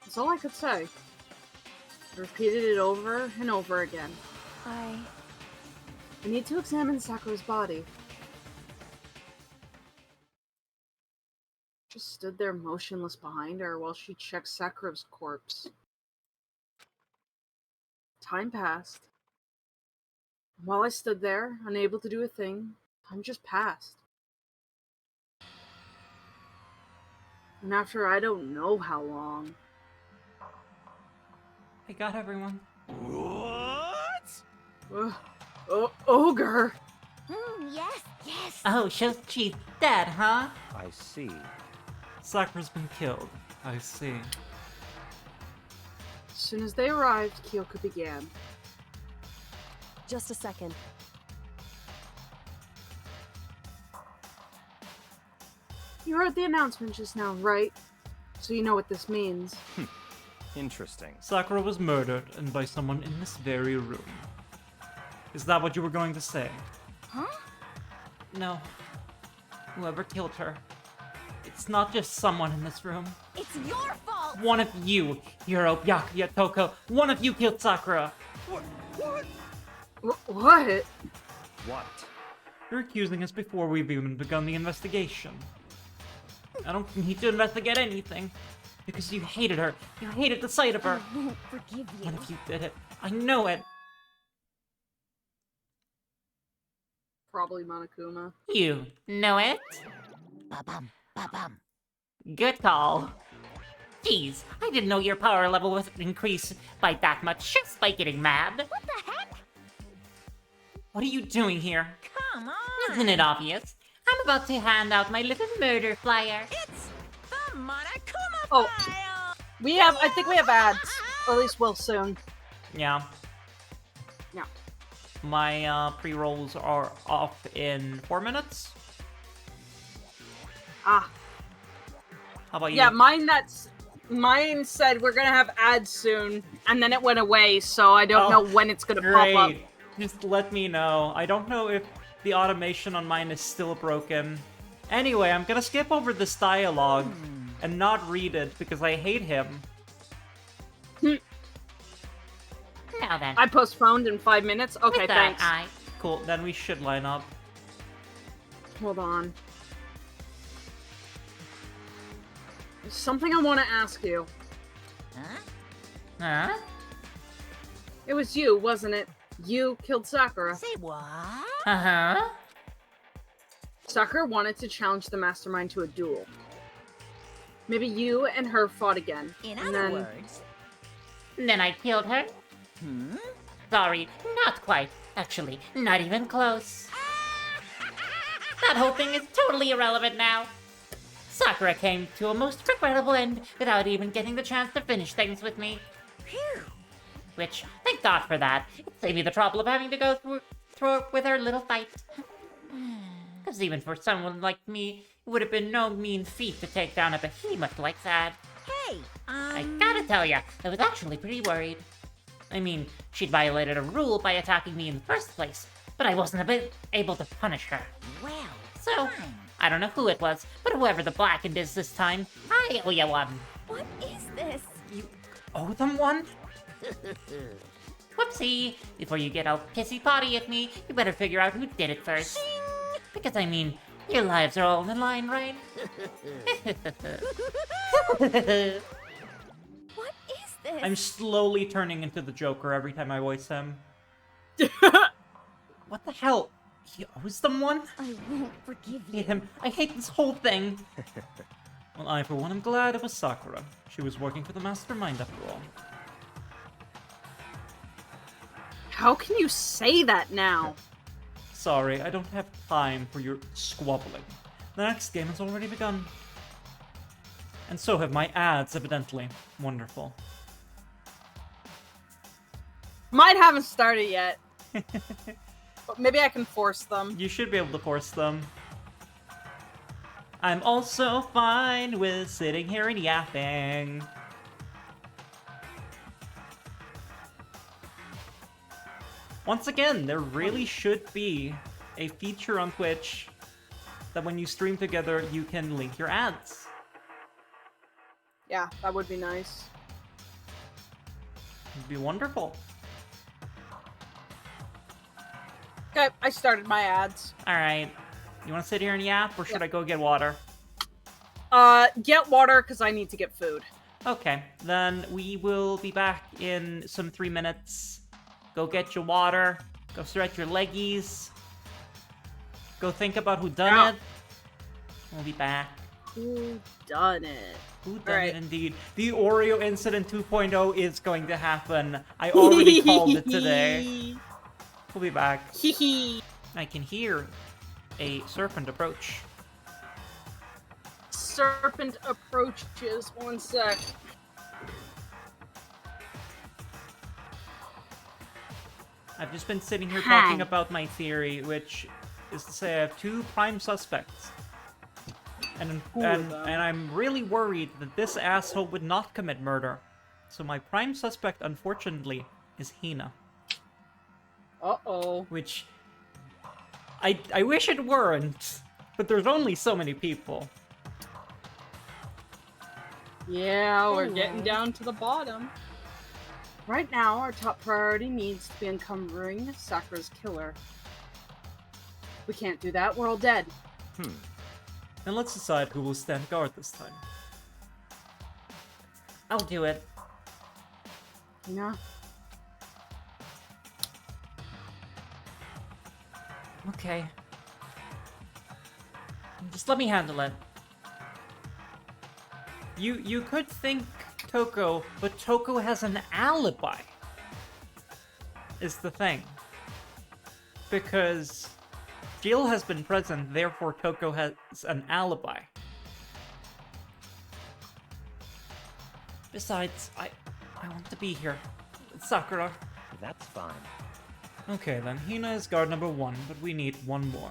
That's all I could say. I repeated it over and over again. I need to examine Sakura's body. Just stood there motionless behind her while she checked Sakura's corpse. Time passed. While I stood there, unable to do a thing, time just passed. And after I don't know how long... I got everyone. What? Ogre! Yes, yes! Oh, so she's dead, huh? I see. Sakura's been killed. I see. As soon as they arrived, Kyoko began. Just a second. You heard the announcement just now, right? So you know what this means. Interesting. Sakura was murdered, and by someone in this very room. Is that what you were going to say? Huh? No. Whoever killed her. It's not just someone in this room. It's your fault! One of you, Hiro, Byakuya, Toko, one of you killed Sakura. What? What? What? You're accusing us before we've even begun the investigation. I don't need to investigate anything. Because you hated her. You hated the sight of her. I won't forgive you. One of you did it. I know it. Probably Monokuma. You know it? Ba-bum, ba-bum. Good call. Jeez, I didn't know your power level was increased by that much just by getting mad. What the heck? What are you doing here? Come on! Isn't it obvious? I'm about to hand out my little murder flyer. It's the Monokuma Oh. file! I think we have ads. Or at least we'll soon. Yeah. Yeah. My pre-rolls are off in 4 minutes. Ah. How about you? Yeah, mine said we're gonna have ads soon, and then it went away, so I don't know when it's gonna pop up. Just let me know. I don't know if the automation on mine is still broken. Anyway, I'm gonna skip over this dialogue and not read it because I hate him. Now then. I postponed in 5 minutes. Okay, With that, thanks. Cool, then we should line up. Hold on. There's something I want to ask you. Huh? It was you, wasn't it? You killed Sakura. Say what? Uh-huh. Sakura wanted to challenge the mastermind to a duel. Maybe you and her fought again. In and other then... words. Then I killed her? Sorry, not quite. Actually, not even close. That whole thing is totally irrelevant now. Sakura came to a most regrettable end without even getting the chance to finish things with me. Phew. Which, thank God for that. It saved me the trouble of having to go through it with her little fight. Because even for someone like me, it would have been no mean feat to take down a behemoth like that. Hey, I gotta tell ya, I was actually pretty worried. I mean, she'd violated a rule by attacking me in the first place, but I wasn't able to punish her. well, So, I don't know who it was, but whoever the blackened is this time, I owe ya one. What is this? You owe them one? Whoopsie! Before you get all pissy-potty at me, you better figure out who did it first. Because, I mean, your lives are all on the line, right? What is this? I'm slowly turning into the Joker every time I voice him. What the hell? He owes them one? I won't forgive I you. hate him. I hate this whole thing. Well, I, for one, am glad it was Sakura. She was working for the mastermind after all. How can you say that now? Sorry, I don't have time for your squabbling. The next game has already begun. And so have my ads, evidently. Wonderful. Mine haven't started yet. But maybe I can force them. You should be able to force them. I'm also fine with sitting here and yapping. Once again, there really should be a feature on Twitch that when you stream together, you can link your ads. Yeah, that would be nice. It'd be wonderful. Okay, I started my ads. Alright. You want to sit here and yap, or should I go get water? Get water, because I need to get food. Okay, then we will be back in some 3 minutes. Go get your water. Go stretch your leggies. Go think about who done it. We'll be back. Who done it? Who done Alright. it indeed. The Oreo incident 2.0 is going to happen. I already called it today. We'll be back. Hehe. I can hear a serpent approach. Serpent approaches. 1 sec. I've just been sitting here Hi. talking about my theory, which is to say I have 2 prime suspects. And I'm really worried that this asshole would not commit murder. So my prime suspect, unfortunately, is Hina. Uh-oh. Which... I wish it weren't, but there's only so many people. Yeah, we're getting down to the bottom. Right now, our top priority needs to be uncovering Sakura's killer. We can't do that, we're all dead. Then let's decide who will stand guard this time. I'll do it. Yeah. Okay. Just let me handle it. You could think Toko, but Toko has an alibi. Is the thing. Because Jill has been present, therefore Toko has an alibi. Besides, I want to be here. Sakura. That's fine. Okay then, Hina is guard number 1, but we need 1 more.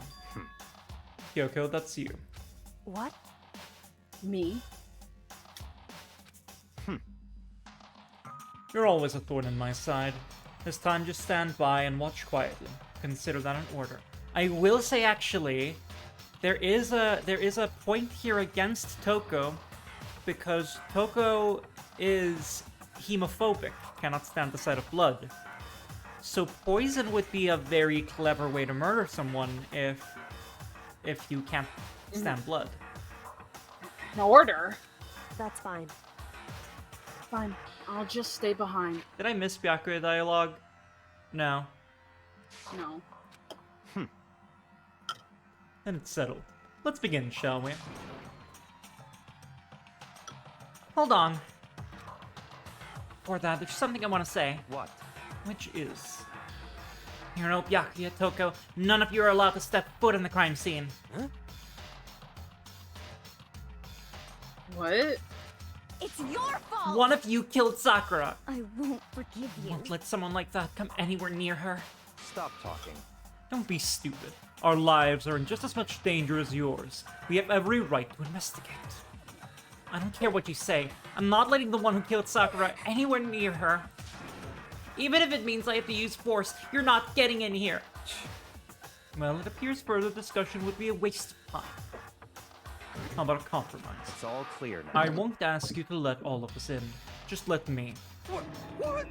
Kyoko, that's you. What? Me? You're always a thorn in my side. This time just stand by and watch quietly. Consider that an order. I will say, actually, there is a point here against Toko, because Toko is hemophobic, cannot stand the sight of blood. So poison would be a very clever way to murder someone if you can't stand blood. An order? That's fine. Fine. I'll just stay behind. Did I miss Byakuya dialogue? No. No. Then it's settled. Let's begin, shall we? Hold on. Before that, there's something I want to say. What? Which is... Hiro, Byakuya, Toko, none of you are allowed to step foot in the crime scene. Huh? What? It's your fault! One of you killed Sakura. I won't forgive you. Won't let someone like that come anywhere near her. Stop talking. Don't be stupid. Our lives are in just as much danger as yours. We have every right to investigate. I don't care what you say. I'm not letting the one who killed Sakura anywhere near her. Even if it means I have to use force, you're not getting in here. Well, it appears further discussion would be a waste of time. How about a compromise? It's all clear now. I won't ask you to let all of us in. Just let me. What?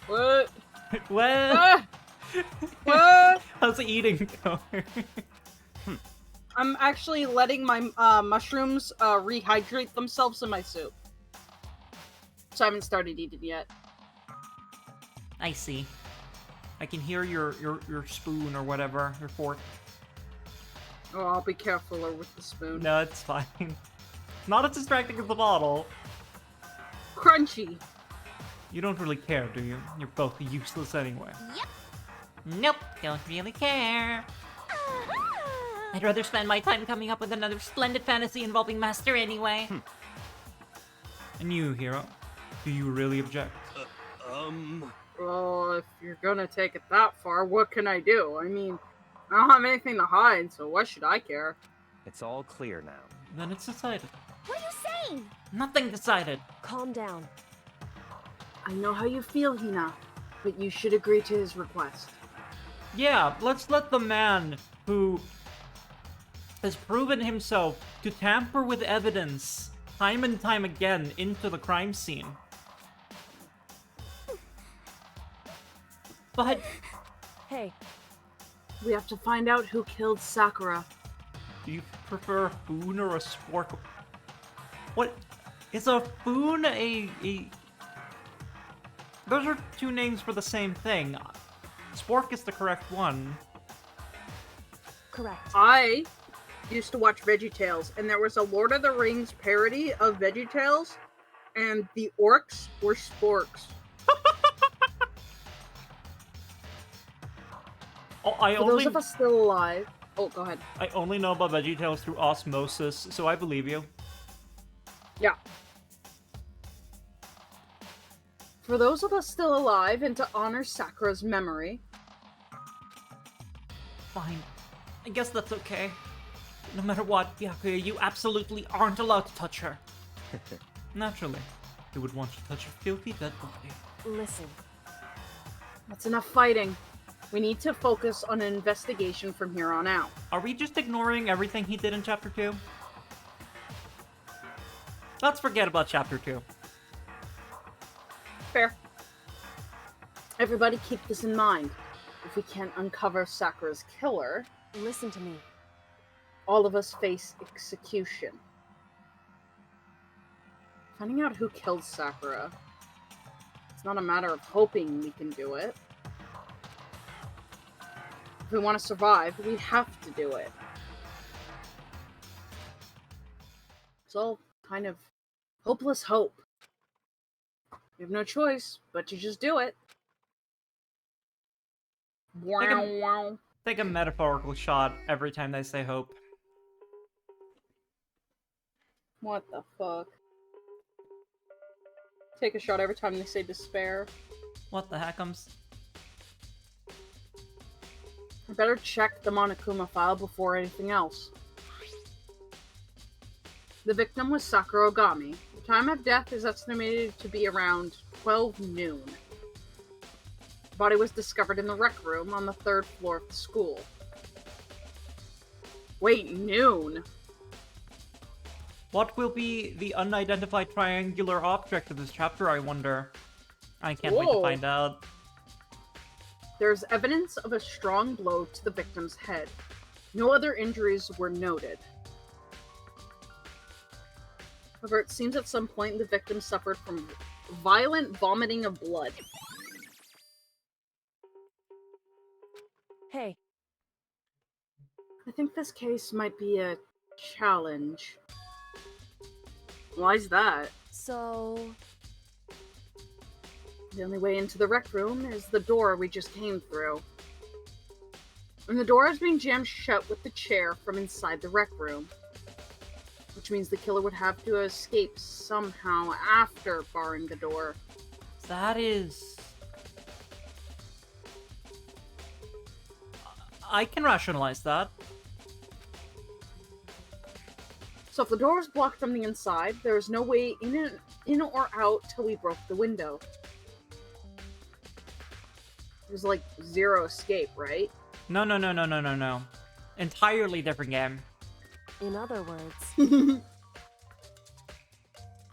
What? Well, Ah! What? how's the eating going? I'm actually letting my mushrooms rehydrate themselves in my soup. So I haven't started eating yet. I see. I can hear your spoon or whatever, your fork. Oh, I'll be carefuler with the spoon. No, it's fine. Not as distracting as the bottle. Crunchy. You don't really care, do you? You're both useless anyway. Yep. Nope, don't really care. I'd rather spend my time coming up with another splendid fantasy involving Master anyway. And you, Hiro, do you really object? Well, if you're gonna take it that far, what can I do? I mean, I don't have anything to hide, so why should I care? It's all clear now. Then it's decided. What are you saying? Nothing decided. Calm down. I know how you feel, Hina, but you should agree to his request. Yeah, let's let the man who has proven himself to tamper with evidence time and time again into the crime scene. But Hey, We have to find out who killed Sakura. do you prefer a Foon or a Spork? What is a Foon a? Those are two names for the same thing. Spork is the correct one. correct. I used to watch VeggieTales, and there was a Lord of the Rings parody of VeggieTales, and the orcs were sporks. Oh, For those of us still alive... Oh, go ahead. I only know about VeggieTales through osmosis, so I believe you. Yeah. For those of us still alive, and to honor Sakura's memory... Fine. I guess that's okay. No matter what, Byakuya, you absolutely aren't allowed to touch her. Naturally, who would want to touch a filthy dead body? Listen, That's enough fighting. We need to focus on an investigation from here on out. Are we just ignoring everything he did in Chapter 2? Let's forget about Chapter 2. Fair. Everybody keep this in mind. If we can't uncover Sakura's killer, listen to me. all of us face execution. Finding out who killed Sakura. It's not a matter of hoping we can do it. If we want to survive, we have to do it. It's all kind of hopeless hope. We have no choice but to just do it. Wow. Take a metaphorical shot every time they say hope. What the fuck? Take a shot every time they say despair. What the heckums? I better check the Monokuma file before anything else. The victim was Sakura Ogami. The time of death is estimated to be around 12 noon. The body was discovered in the rec room on the 3rd floor of the school. Wait, noon? What will be the unidentified triangular object of this chapter, I wonder? I can't wait to Whoa. find out. There's evidence of a strong blow to the victim's head. No other injuries were noted. However, it seems at some point the victim suffered from violent vomiting of blood. Hey, I think this case might be a challenge. Why's that? so... The only way into the rec room is the door we just came through. And the door is being jammed shut with the chair from inside the rec room. Which means the killer would have to escape somehow after barring the door. That is... I can rationalize that. So if the door was blocked from the inside, there is no way in or out till we broke the window. There's like zero escape, right? No. Entirely different game. In other words,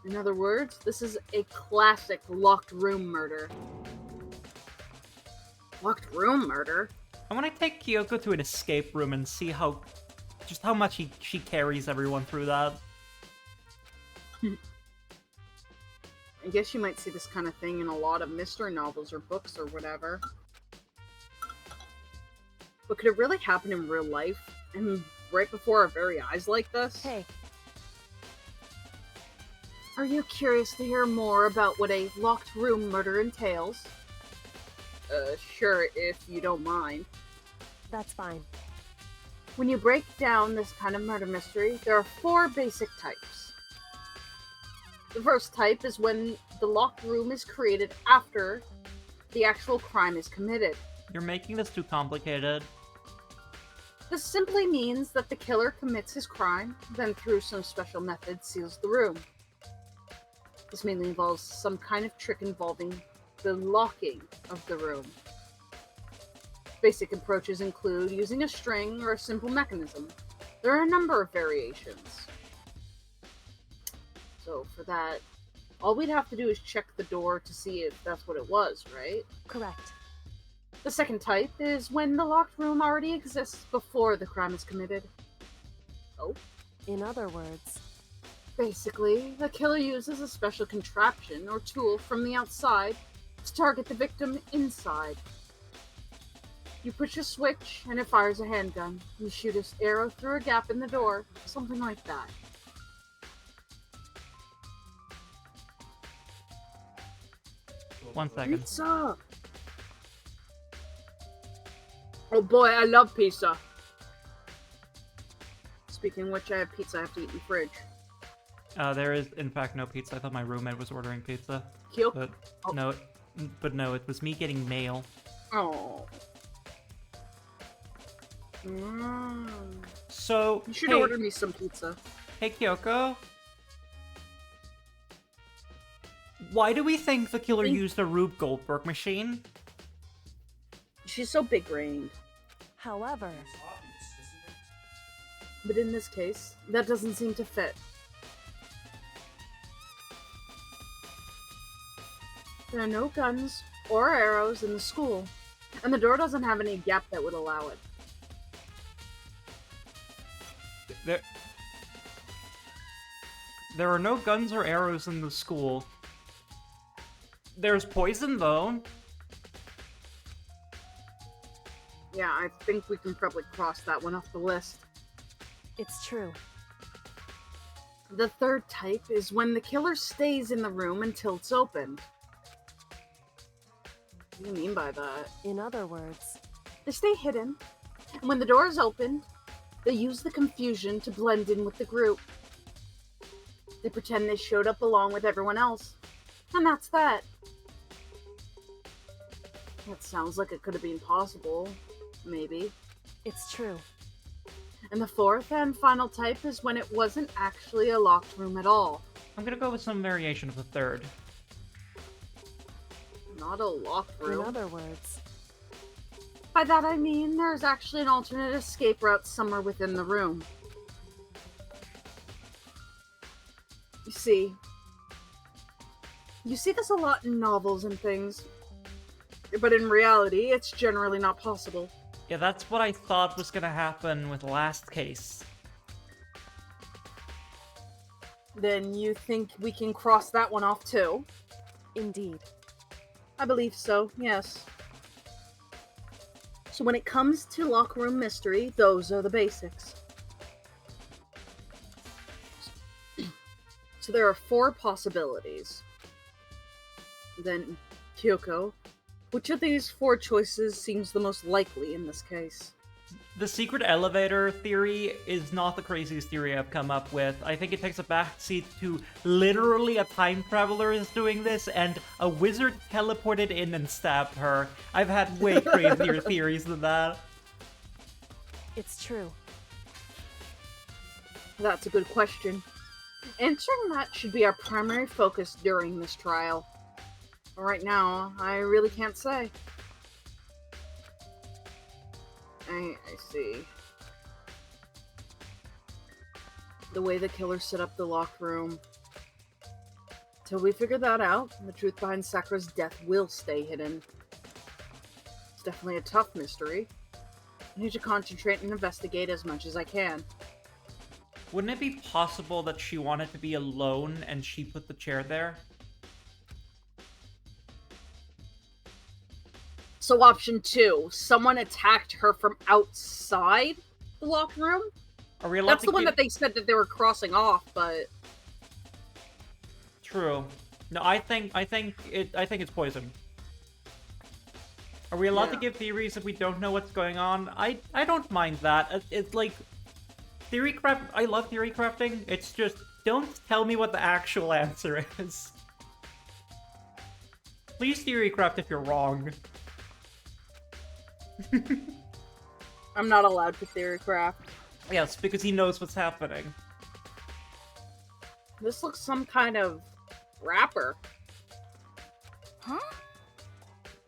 In other words, this is a classic locked room murder. Locked room murder? I want to take Kyoko to an escape room and see just how much she carries everyone through that. I guess you might see this kind of thing in a lot of mystery novels or books or whatever. But could it really happen in real life? And right before our very eyes like this? hey, Are you curious to hear more about what a locked room murder entails? Sure, if you don't mind. that's fine. When you break down this kind of murder mystery, there are 4 basic types. The first type is when the locked room is created after the actual crime is committed. You're making this too complicated. This simply means that the killer commits his crime, then through some special method seals the room. This mainly involves some kind of trick involving the locking of the room. Basic approaches include using a string or a simple mechanism. There are a number of variations. So for that, all we'd have to do is check the door to see if that's what it was, right? Correct. The second type is when the locked room already exists before the crime is committed. Oh? In other words, Basically, the killer uses a special contraption or tool from the outside to target the victim inside. You push a switch and it fires a handgun. You shoot an arrow through a gap in the door, something like that. One second. Pizza! Oh boy, I love pizza. Speaking of which, I have pizza I have to eat in the fridge. There is, in fact, no pizza. I thought my roommate was ordering pizza. Cute. But Oh. no, it was me getting mail. Oh. So, You should hey, order me some pizza. hey Kyoko. Why do we think the killer used a Rube Goldberg machine? She's so big-brained. however, But in this case, that doesn't seem to fit. There are no guns or arrows in the school, and the door doesn't have any gap that would allow it. There are no guns or arrows in the school. There's poison, though. Yeah, I think we can probably cross that one off the list. it's true. The third type is when the killer stays in the room until it's opened. What do you mean by that? In other words, They stay hidden, and when the door is opened, they use the confusion to blend in with the group. They pretend they showed up along with everyone else, and that's that. That sounds like it could have been possible, maybe. it's true. And the fourth and final type is when it wasn't actually a locked room at all. I'm gonna go with some variation of the third. Not a locked In room. other words, By that I mean there's actually an alternate escape route somewhere within the room. You see this a lot in novels and things, but in reality, it's generally not possible. Yeah, that's what I thought was gonna happen with the last case. Then you think we can cross that one off too? Indeed. I believe so, yes. So when it comes to locker room mystery, those are the basics. So there are 4 possibilities. Then, Kyoko, which of these 4 choices seems the most likely in this case? The secret elevator theory is not the craziest theory I've come up with. I think it takes a backseat to literally a time traveler is doing this, and a wizard teleported in and stabbed her. I've had way crazier theories than that. It's true. That's a good question. Answering that should be our primary focus during this trial. But right now, I really can't say. I see. The way the killer set up the locked room. Till we figure that out, the truth behind Sakura's death will stay hidden. It's definitely a tough mystery. I need to concentrate and investigate as much as I can. Wouldn't it be possible that she wanted to be alone and she put the chair there? So option 2, someone attacked her from outside the locked room? Are we allowed That's the one that they said that they were crossing off, but... True. No, I think it's poison. Are we allowed to give theories if we don't know what's going on? I don't mind that. It's like theory craft. I love theory crafting. It's just don't tell me what the actual answer is. Please theory craft if you're wrong. I'm not allowed to theory craft. Yes, because he knows what's happening. This looks some kind of wrapper. Huh?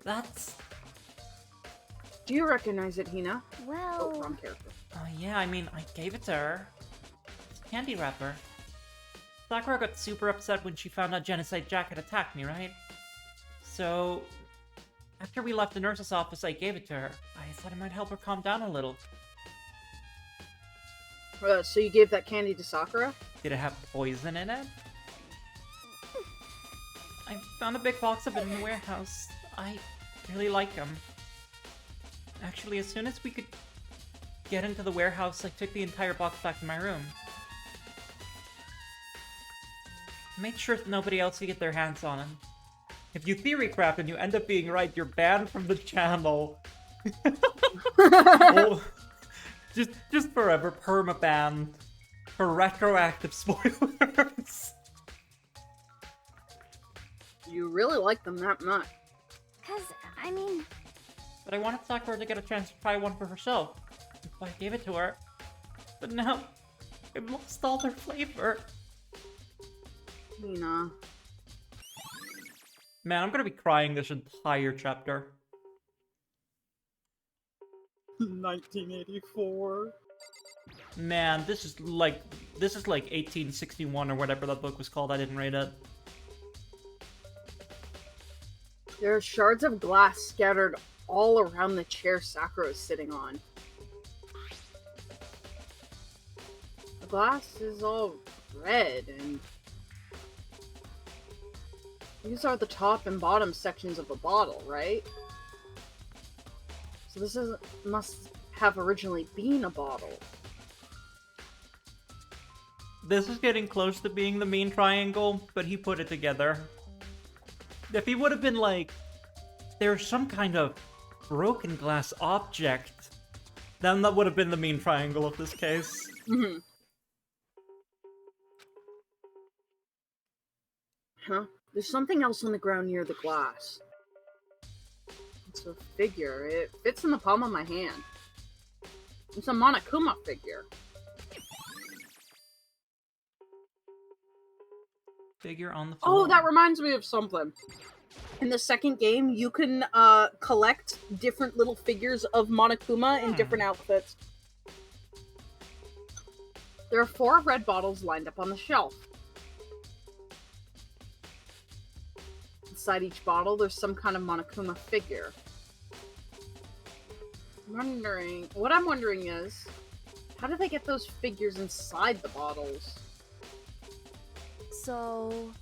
That's... Do you recognize it, Hina? Well... Oh, wrong character. Yeah, I mean, I gave it to her. It's a candy wrapper. Sakura got super upset when she found out Genocide Jack had attacked me, right? So... after we left the nurse's office, I gave it to her. I thought it might help her calm down a little. So you gave that candy to Sakura? Did it have poison in it? I found a big box of it in the warehouse. I really like them. Actually, as soon as we could get into the warehouse, I took the entire box back to my room. Made sure that nobody else could get their hands on them. If you theory craft and you end up being right, you're banned from the channel. Oh, just forever permaban for retroactive spoilers. You really like them that much. 'Cause, I mean... But I wanted Sakura to get a chance to try one for herself. So I gave it to her. But now, it lost all their flavor. Hina. Man, I'm gonna be crying this entire chapter. 1984. Man, this is like 1861 or whatever that book was called. I didn't read it. There are shards of glass scattered all around the chair Sakura is sitting on. The glass is all red, and these are the top and bottom sections of the bottle, right? So this must have originally been a bottle. This is getting close to being the mean triangle, but he put it together. If he would have been like, there's some kind of broken glass object, then that would have been the mean triangle of this case. Mm-hmm. Huh? There's something else on the ground near the glass. It's a figure. It fits in the palm of my hand. It's a Monokuma figure. figure on the floor. Oh, that reminds me of something. In the second game, you can collect different little figures of Monokuma in different outfits. There are 4 red bottles lined up on the shelf. Inside each bottle, there's some kind of Monokuma figure. What I'm wondering is, how do they get those figures inside the bottles? So...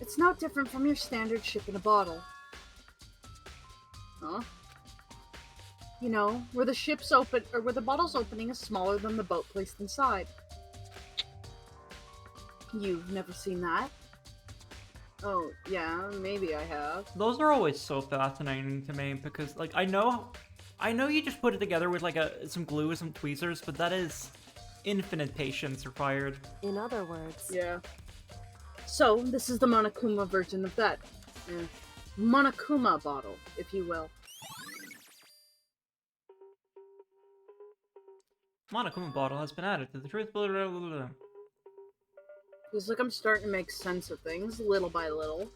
It's no different from your standard ship in a bottle. Huh? You know, where the ship's open, or where the bottle's opening is smaller than the boat placed inside. You've never seen that? Oh, yeah, maybe I have. Those are always so fascinating to me because, like, I know you just put it together with like some glue, some tweezers, but that is infinite patience required. In other words... Yeah. So, this is the Monokuma version of that. Monokuma bottle, if you will. Monokuma bottle has been added to the truth. Blah, blah, blah, blah. Feels like I'm starting to make sense of things, little by little.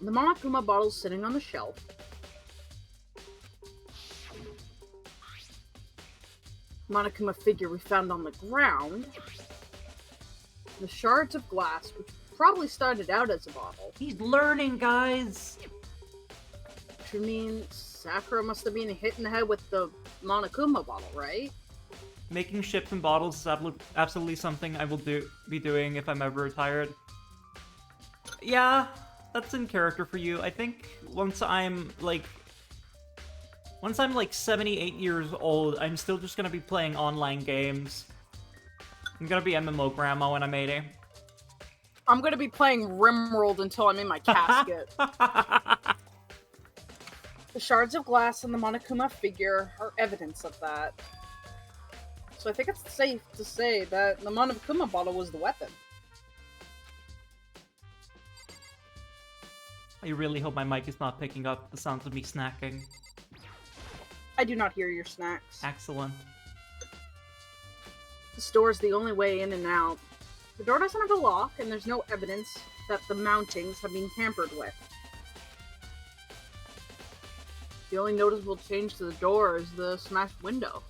The Monokuma bottle's sitting on the shelf. Monokuma figure we found on the ground. The shards of glass, which probably started out as a bottle. He's learning, guys! Which would mean Sakura must have been hit in the head with the Monokuma bottle, right? Making ships and bottles is absolutely something I will be doing if I'm ever retired. Yeah, that's in character for you. I think once I'm like 78 years old, I'm still just gonna be playing online games. I'm gonna be MMO grandma when I'm 80. I'm gonna be playing Rimworld until I'm in my casket. The shards of glass and the Monokuma figure are evidence of that. So I think it's safe to say that the Monokuma bottle was the weapon. I really hope my mic is not picking up the sounds of me snacking. I do not hear your snacks. Excellent. The store is the only way in and out. The door doesn't have a lock, and there's no evidence that the mountings have been tampered with. The only noticeable change to the door is the smashed window.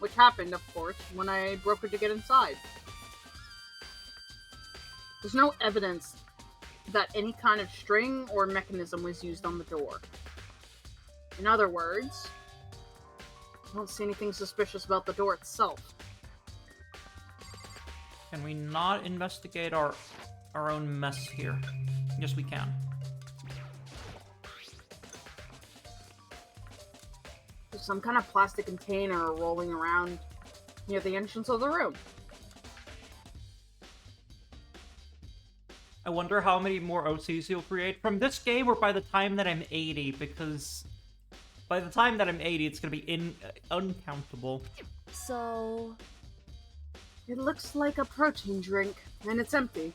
Which happened, of course, when I broke it to get inside. There's no evidence that any kind of string or mechanism was used on the door. In other words, I don't see anything suspicious about the door itself. Can we not investigate our own mess here? Yes, we can. There's some kind of plastic container rolling around near the entrance of the room. I wonder how many more OCs you'll create from this game or by the time that I'm 80, because by the time that I'm 80, it's gonna be uncountable. So... It looks like a protein drink, and it's empty.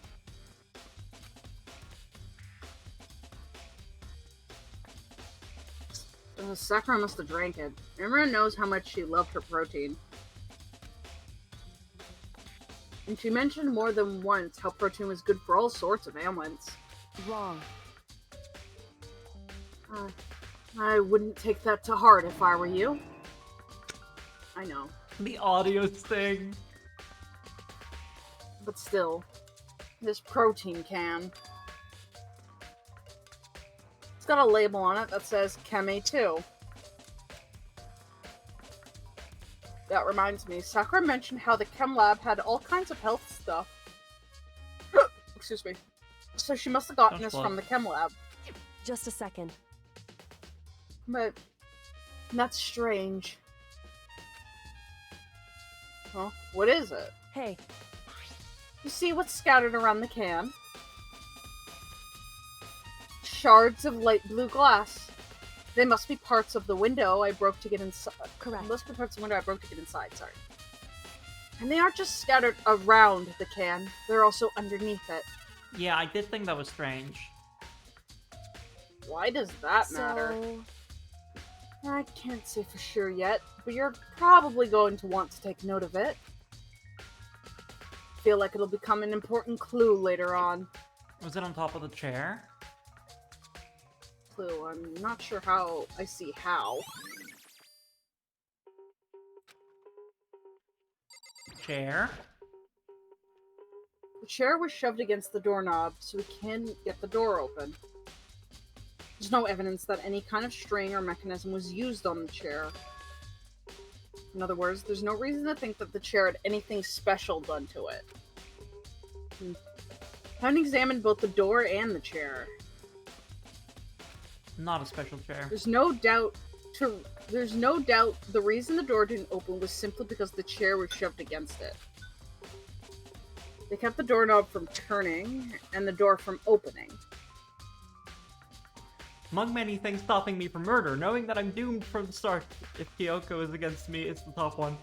Sakura must have drank it. Everyone knows how much she loved her protein. And she mentioned more than once how protein was good for all sorts of ailments. Wrong. I wouldn't take that to heart if I were you. I know. The audio thing. But still, this protein can. It's got a label on it that says Keme 2. That reminds me, Sakura mentioned how the chem lab had all kinds of health stuff. Excuse me. So she must have gotten this from the chem lab. Just a second. But that's strange. Huh? What is it? Hey. You see what's scattered around the can? Shards of light blue glass. They must be parts of the window I broke to get inside. Correct. Must be parts of the window I broke to get inside, sorry. And they aren't just scattered around the can, they're also underneath it. Yeah, I did think that was strange. Why does that matter? So... I can't say for sure yet, but you're probably going to want to take note of it. feel like it'll become an important clue later on. Was it on top of the chair? Clue. I'm not sure how I see how. Chair? The chair was shoved against the doorknob, so we can get the door open. There's no evidence that any kind of string or mechanism was used on the chair. In other words, there's no reason to think that the chair had anything special done to it. I haven't examined both the door and the chair. Not a special chair. There's no doubt the reason the door didn't open was simply because the chair was shoved against it. They kept the doorknob from turning and the door from opening. Among many things stopping me from murder, knowing that I'm doomed from the start. If Kyoko is against me, it's the top one.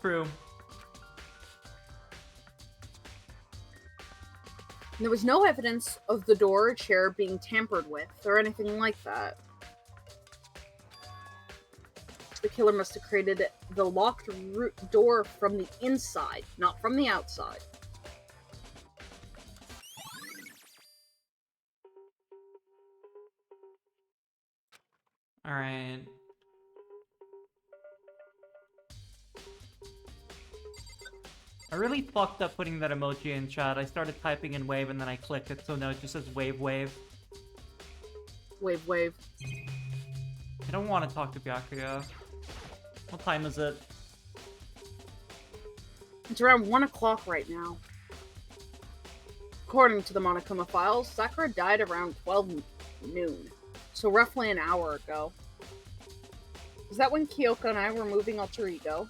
True. There was no evidence of the door or chair being tampered with or anything like that. The killer must have created the locked door from the inside, not from the outside. Alright. I really fucked up putting that emoji in chat. I started typing in wave and then I clicked it, so now it just says wave wave. Wave wave. I don't want to talk to Byakuya. What time is it? It's around 1 o'clock right now. According to the Monokuma files, Sakura died around 12 noon, so roughly an hour ago. Is that when Kyoko and I were moving Alter Ego?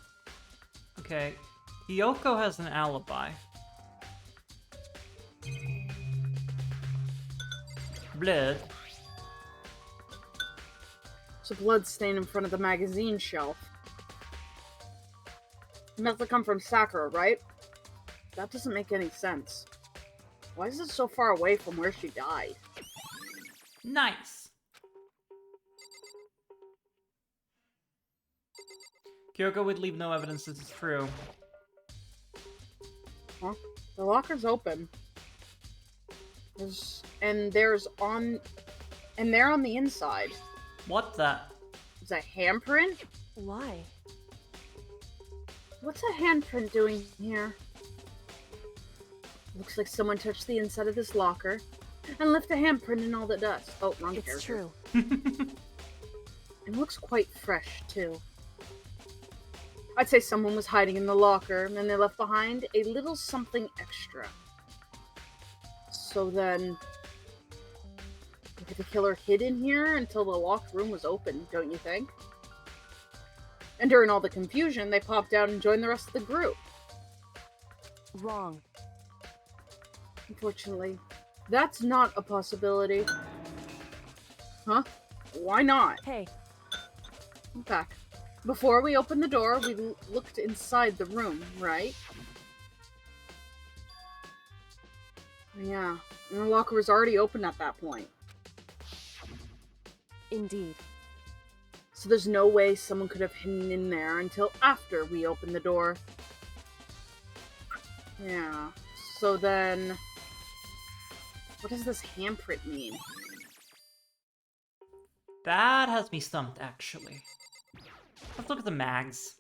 Okay. Kyoko has an alibi. Blood. It's a blood stain in front of the magazine shelf. It must have come from Sakura, right? That doesn't make any sense. Why is it so far away from where she died? Nice. Kyoko would leave no evidence this is true. Huh? The locker's open. They're on the inside. What the? Is that handprint? Why? What's a handprint doing here? Looks like someone touched the inside of this locker and left a handprint in all the dust. Oh, wrong character. It's true. It looks quite fresh, too. I'd say someone was hiding in the locker, and they left behind a little something extra. So then, maybe the killer hid in here until the locked room was open, don't you think? And during all the confusion, they popped out and joined the rest of the group. Wrong. Unfortunately, that's not a possibility. Huh? Why not? Hey, I'm back. Before we opened the door, we looked inside the room, right? Yeah, and the locker was already open at that point. indeed. So there's no way someone could have hidden in there until after we opened the door. Yeah, so then... what does this handprint mean? That has me stumped, actually. Let's look at the mags.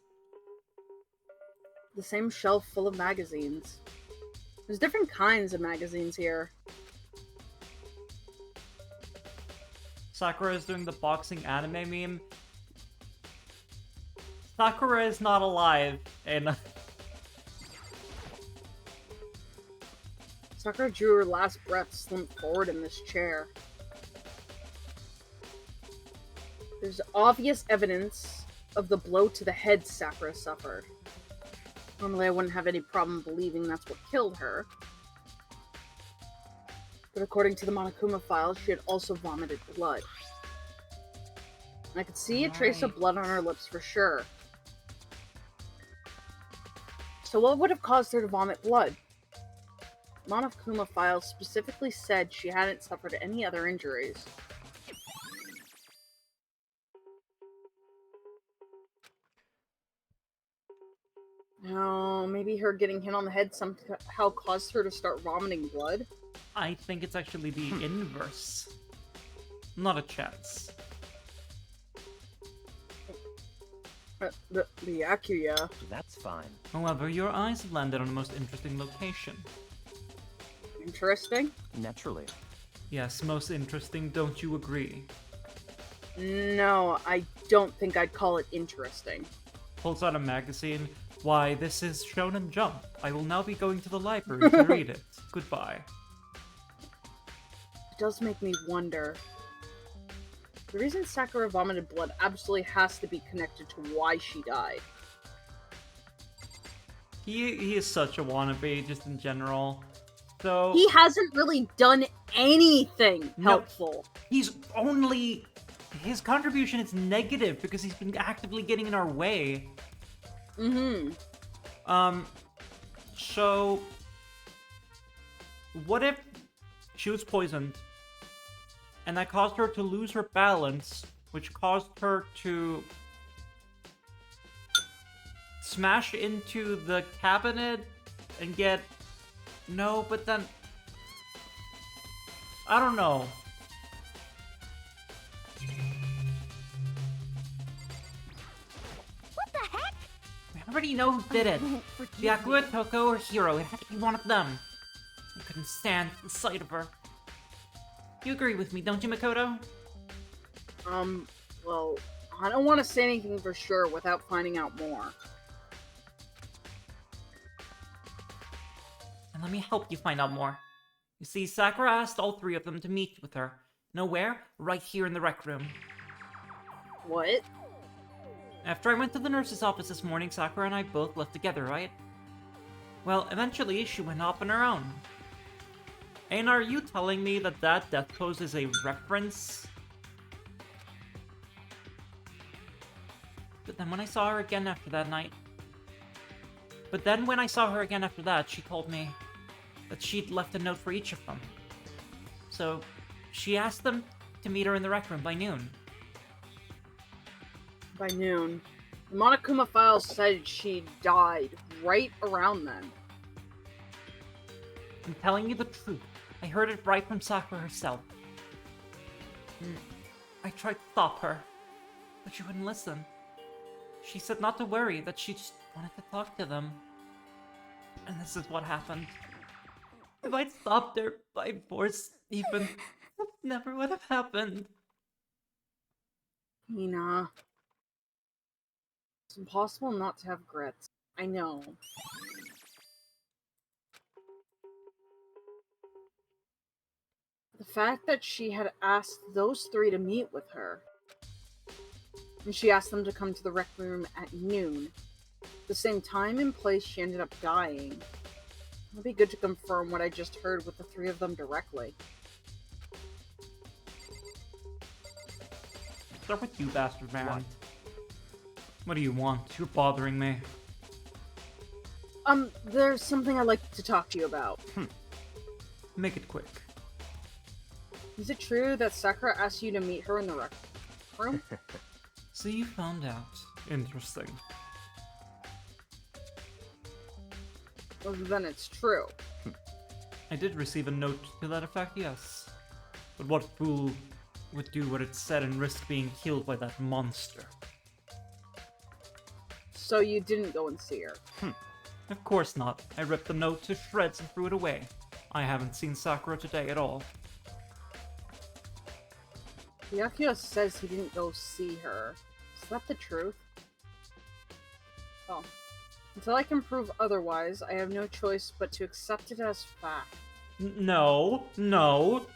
The same shelf full of magazines. There's different kinds of magazines here. Sakura is doing the boxing anime meme. Sakura is not alive, and Sakura drew her last breath slumped forward in this chair. There's obvious evidence of the blow to the head Sakura suffered. Normally I wouldn't have any problem believing that's what killed her. But according to the Monokuma files, she had also vomited blood. And I could see a trace of blood on her lips for sure. So what would have caused her to vomit blood? Monokuma files specifically said she hadn't suffered any other injuries. Oh, maybe her getting hit on the head somehow caused her to start vomiting blood? I think it's actually the inverse. Not a chance. The Akuya. That's fine. However, your eyes have landed on the most interesting location. Interesting? Naturally. Yes, most interesting, don't you agree? No, I don't think I'd call it interesting. Pulls out a magazine. Why, this is Shonen Jump. I will now be going to the library to read it. Goodbye. It does make me wonder. The reason Sakura vomited blood absolutely has to be connected to why she died. He is such a wannabe, just in general. So He hasn't really done anything No. helpful. he's only... His contribution is negative because he's been actively getting in our way. Mm-hmm. So... What if she was poisoned, and that caused her to lose her balance, which caused her to smash into the cabinet and get... No, but then... I don't know. What the heck? We already know who did it. Byakuya, Toko, or Hiro. It had to be one of them. I couldn't stand the sight of her. You agree with me, don't you, Makoto? Well, I don't want to say anything for sure without finding out more. And let me help you find out more. You see, Sakura asked all three of them to meet with her. Know where? Right here in the rec room. What? After I went to the nurse's office this morning, Sakura and I both left together, right? Well, eventually she went off on her own. And are you telling me that that death pose is a reference? But then when I saw her again after that night... But then when I saw her again after that, she told me that she'd left a note for each of them. So, she asked them to meet her in the rec room by noon. By noon. The Monokuma file said she died right around then. I'm telling you the truth. I heard it right from Sakura herself. I tried to stop her, but she wouldn't listen. She said not to worry, that she just wanted to talk to them. And this is what happened. If I'd stopped her by force, even, this never would have happened. Hina. It's impossible not to have grits. I know. The fact that she had asked those three to meet with her, and she asked them to come to the rec room at noon, the same time and place she ended up dying. It'd be good to confirm what I just heard with the three of them directly. Start with you, bastard man. What do you want? You're bothering me. There's something I'd like to talk to you about. Make it quick. Is it true that Sakura asked you to meet her in the rec room? So you found out. Interesting. Well, then it's true. I did receive a note to that effect, yes. But what fool would do what it said and risk being killed by that monster? So you didn't go and see her? Of course not. I ripped the note to shreds and threw it away. I haven't seen Sakura today at all. Byakuya says he didn't go see her. Is that the truth? Well, until I can prove otherwise, I have no choice but to accept it as fact. No,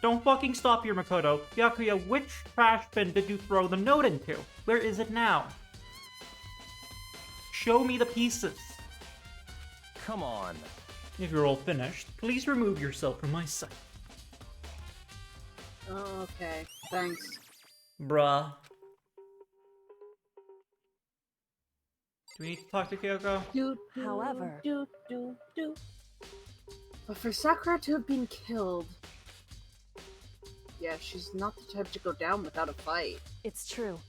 don't fucking stop here, Makoto. Byakuya, which trash bin did you throw the note into? Where is it now? Show me the pieces. Come on. If you're all finished, please remove yourself from my sight. Oh, okay. Thanks. Bruh. Do we need to talk to Kyoko? However- But for Sakura to have been killed... Yeah, she's not the type to go down without a fight. It's true.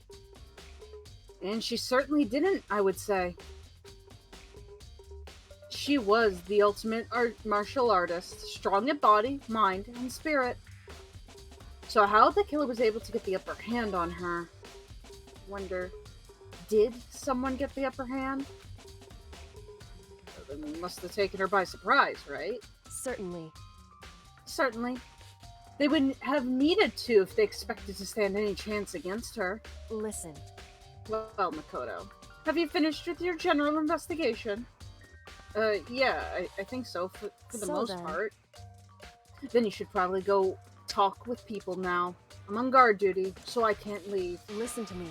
And she certainly didn't, I would say. She was the ultimate martial artist, strong in body, mind, and spirit. So how the killer was able to get the upper hand on her? Wonder, did someone get the upper hand? Well, they must have taken her by surprise, right? Certainly. Certainly. They wouldn't have needed to if they expected to stand any chance against her. Listen. Well, Makoto, have you finished with your general investigation? Yeah, I think so, for the So most then. part. Then you should probably go talk with people now. I'm on guard duty, so I can't leave. Listen to me.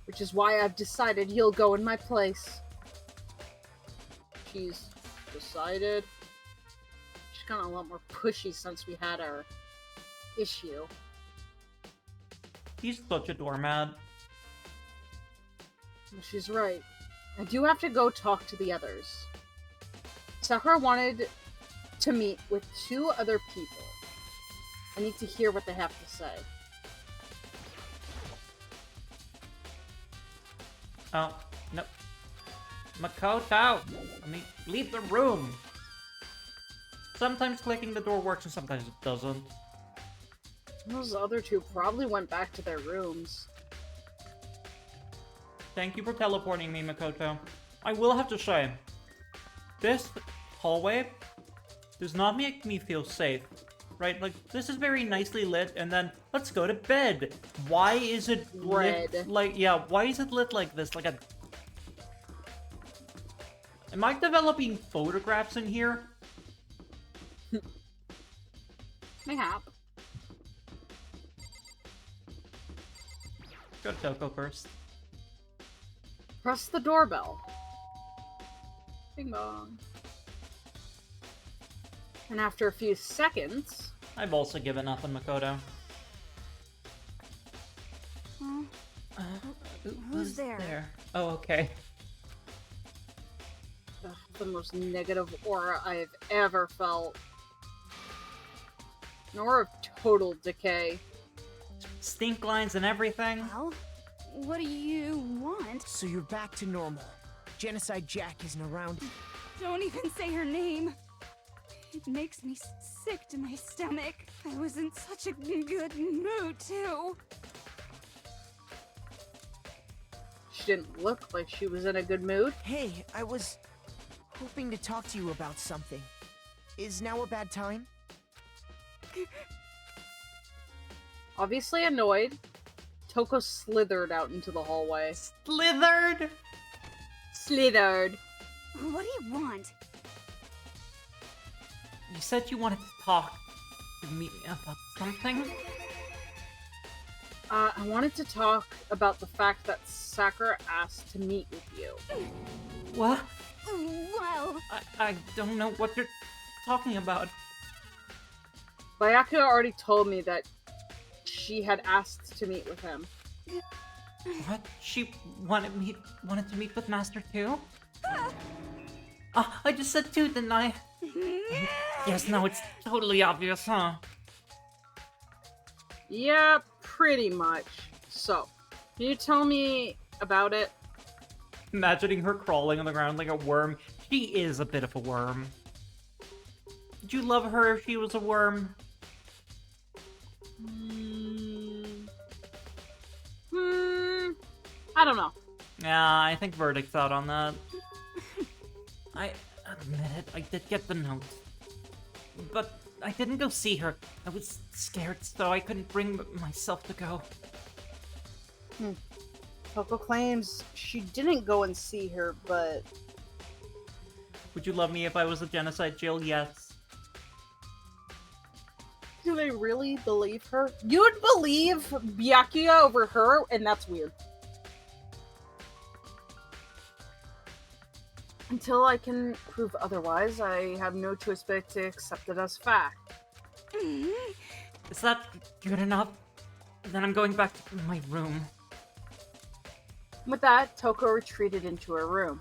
Which is why I've decided you'll go in my place. She's decided. She's gotten a lot more pushy since we had our issue. He's such a doormat. She's right. I do have to go talk to the others. Sakura wanted to meet with 2 other people. I need to hear what they have to say. Oh, no. Makoto! Leave the room! Sometimes clicking the door works and sometimes it doesn't. Those other 2 probably went back to their rooms. Thank you for teleporting me, Makoto. I will have to say, this hallway does not make me feel safe. Right? Like, this is very nicely lit, and then, let's go to bed. Why is it Red. lit like, yeah, why is it lit like this? Like a... Am I developing photographs in here? Mayhap. Go to Toko first. Press the doorbell. Bing bong. And after a few seconds... I've also given up on Makoto. Who's there? Oh, okay. Ugh, the most negative aura I have ever felt. An aura of total decay. Stink lines and everything. Well, what do you want? So you're back to normal. Genocide Jack isn't around. Don't even say her name. It makes me sick to my stomach. I was in such a good mood, too. She didn't look like she was in a good mood. Hey, I was hoping to talk to you about something. Is now a bad time? Obviously annoyed, Toko slithered out into the hallway. Slithered? Slithered. What do you want? You said you wanted to talk to me about something? I wanted to talk about the fact that Sakura asked to meet with you. What? Well, I don't know what you're talking about. Bayaka already told me that she had asked to meet with him. What? She wanted to meet with Master too? I just said two, didn't I? Yes, no, it's totally obvious, huh? Yeah, pretty much. So, can you tell me about it? Imagining her crawling on the ground like a worm. She is a bit of a worm. Would you love her if she was a worm? I don't know. Yeah, I think verdict's out on that. I admit it, I did get the note. But I didn't go see her. I was scared, so I couldn't bring myself to go. Toko claims she didn't go and see her, but... Would you love me if I was a genocide Jill? Yes. Do they really believe her? You'd believe Byakuya over her, and that's weird. Until I can prove otherwise, I have no choice but to accept it as fact. Is that good enough? Then I'm going back to my room. With that, Toko retreated into her room.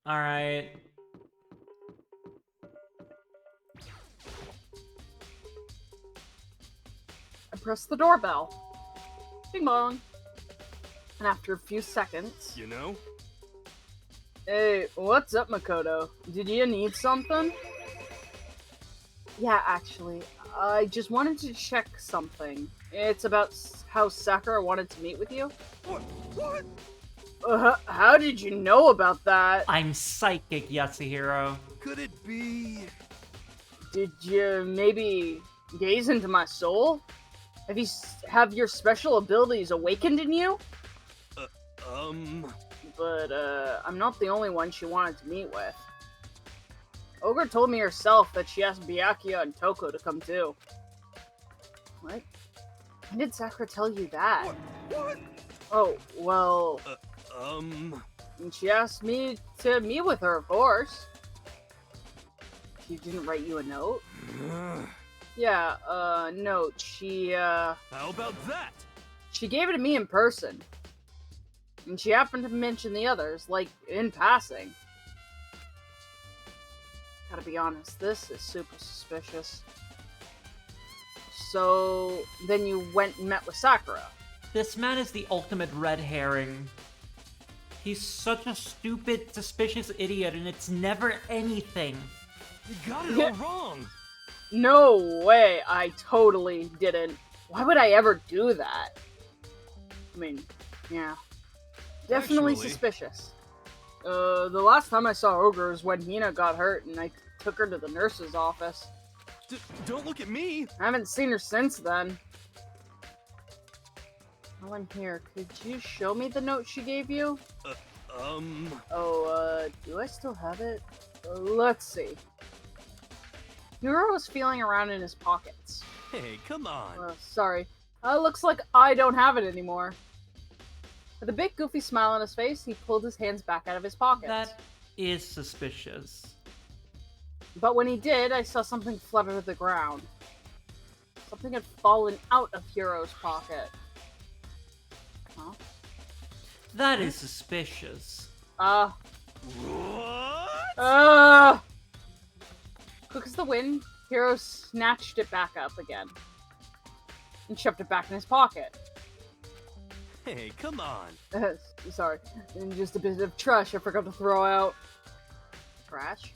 Alright. I pressed the doorbell. Bing bong. And after a few seconds... You know? Hey, what's up, Makoto? Did you need something? Yeah, actually, I just wanted to check something. It's about how Sakura wanted to meet with you. What? How did you know about that? I'm psychic, Yasuhiro. Could it be... Did you maybe gaze into my soul? Have your special abilities awakened in you? But, I'm not the only one she wanted to meet with. Ogre told me herself that she asked Byakuya and Toko to come too. What? When did Sakura tell you that? What? Oh, well... And she asked me to meet with her, of course. She didn't write you a note? Yeah, note. How about that? She gave it to me in person. And she happened to mention the others, like, in passing. Gotta be honest, this is super suspicious. So, then you went and met with Sakura. This man is the ultimate red herring. He's such a stupid, suspicious idiot, and it's never anything. You got it all wrong. No way, I totally didn't. Why would I ever do that? I mean, yeah. Definitely Actually... suspicious. The last time I saw Ogre was when Hina got hurt and I took her to the nurse's office. Don't look at me! I haven't seen her since then. Oh, in here. Could you show me the note she gave you? Oh, do I still have it? Let's see. Nuro was feeling around in his pockets. Hey, come on. Sorry. Looks like I don't have it anymore. With a big goofy smile on his face, he pulled his hands back out of his pockets. That is suspicious. But when he did, I saw something flutter to the ground. Something had fallen out of Hiro's pocket. Huh? That is suspicious. What? Quick as the wind, Hiro snatched it back up again. And shoved it back in his pocket. Hey, come on. Sorry. And just a bit of trash I forgot to throw out. Trash?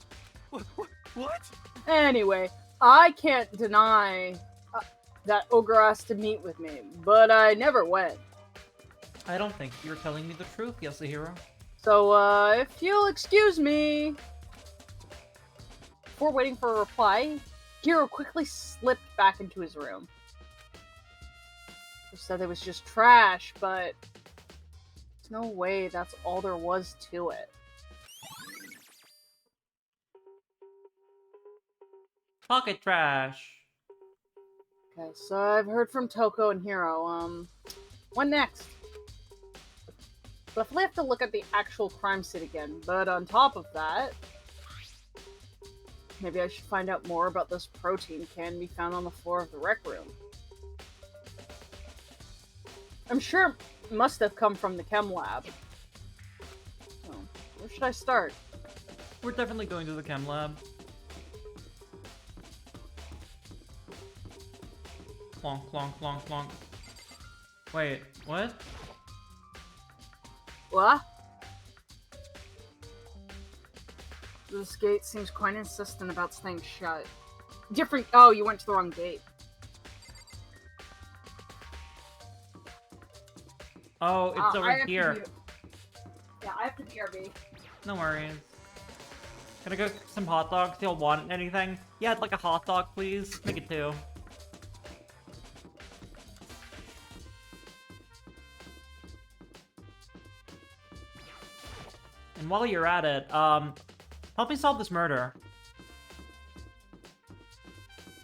What? Anyway, I can't deny that Ogre asked to meet with me, but I never went. I don't think you're telling me the truth, Yasuhiro. So, if you'll excuse me... Before waiting for a reply, Hiro quickly slipped back into his room. He said it was just trash, but there's no way that's all there was to it. Pocket trash. Okay, so I've heard from Toko and Hiro. What next? Definitely have to look at the actual crime scene again, but on top of that, maybe I should find out more about this protein can be found on the floor of the rec room. I'm sure it must have come from the chem lab. So, where should I start? We're definitely going to the chem lab. Clonk, clonk, clonk, clonk. Wait, what? What? This gate seems quite insistent about staying shut. Oh, you went to the wrong gate. Oh, it's over here. Yeah, I have to BRB. No worries. Can I go get some hot dogs? Do you want anything? Yeah, I'd like a hot dog, please. Make it 2. And while you're at it, help me solve this murder.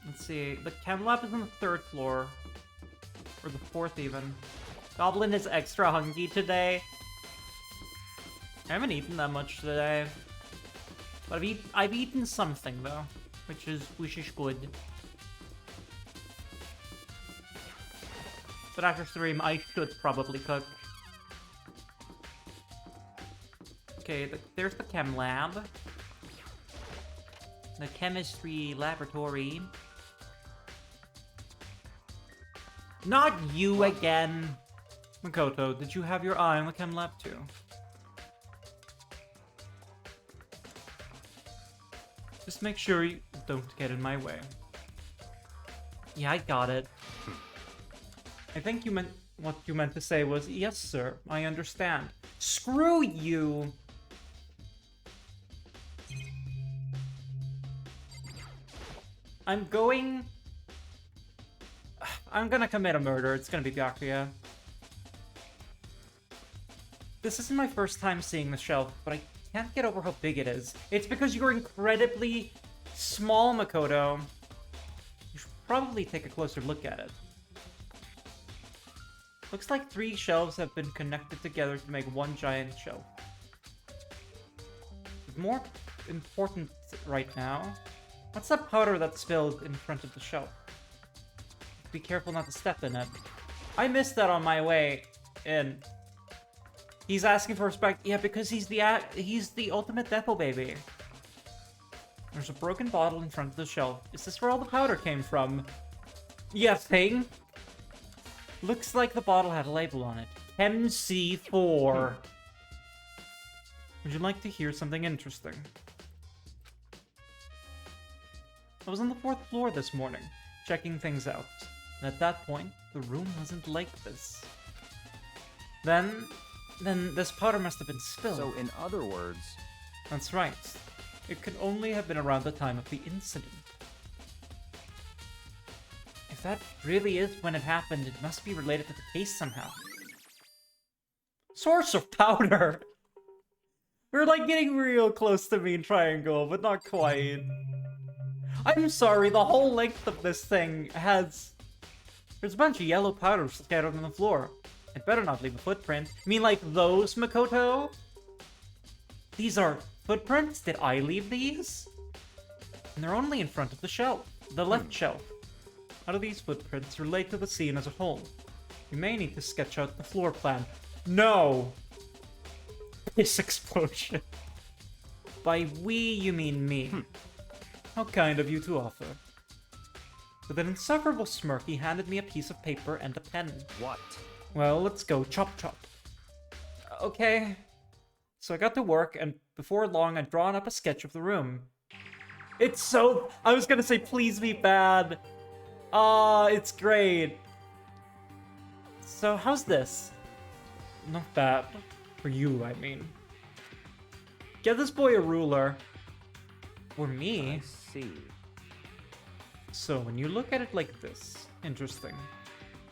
Let's see. The chem lab is on the 3rd floor. Or the 4th, even. Goblin is extra hungry today. I haven't eaten that much today. But I've eaten something, though. Which is good. But after stream, I should probably cook. Okay, there's the chem lab. The chemistry laboratory. Not you again. Makoto, did you have your eye on the chem lab too? Just make sure you don't get in my way. Yeah, I got it. I think what you meant to say was, yes, sir, I understand. Screw you! I'm gonna commit a murder. It's gonna be Byakuya. This isn't my first time seeing the shelf, but I can't get over how big it is. It's because you're incredibly small, Makoto. You should probably take a closer look at it. Looks like 3 shelves have been connected together to make one giant shelf. More important right now, what's that powder that spilled in front of the shelf? Be careful not to step in it. I missed that on my way in. He's asking for respect. Yeah, because he's the ultimate Depo baby. There's a broken bottle in front of the shelf. Is this where all the powder came from? Yeah, thing. Looks like the bottle had a label on it. Chem C4. Would you like to hear something interesting? I was on the 4th floor this morning, checking things out. And at that point, the room wasn't like this. Then this powder must have been spilled. So in other words... That's right. It could only have been around the time of the incident. If that really is when it happened, it must be related to the case somehow. Source of powder! We're like getting real close to Mean Triangle, but not quite. I'm sorry, the whole length of this thing has... There's a bunch of yellow powder scattered on the floor. It better not leave a footprint. You mean like those, Makoto? These are footprints? Did I leave these? And they're only in front of the shelf. The left shelf. How do these footprints relate to the scene as a whole? You may need to sketch out the floor plan. No! This explosion. By we, you mean me. How kind of you to offer. With an insufferable smirk, he handed me a piece of paper and a pen. What? Well, let's go. Chop chop. Okay. So I got to work, and before long, I'd drawn up a sketch of the room. It's so... I was gonna say, please be bad. It's great. So, how's this? Not bad. For you, I mean. Get this boy a ruler. For me. I see. So, when you look at it like this, interesting.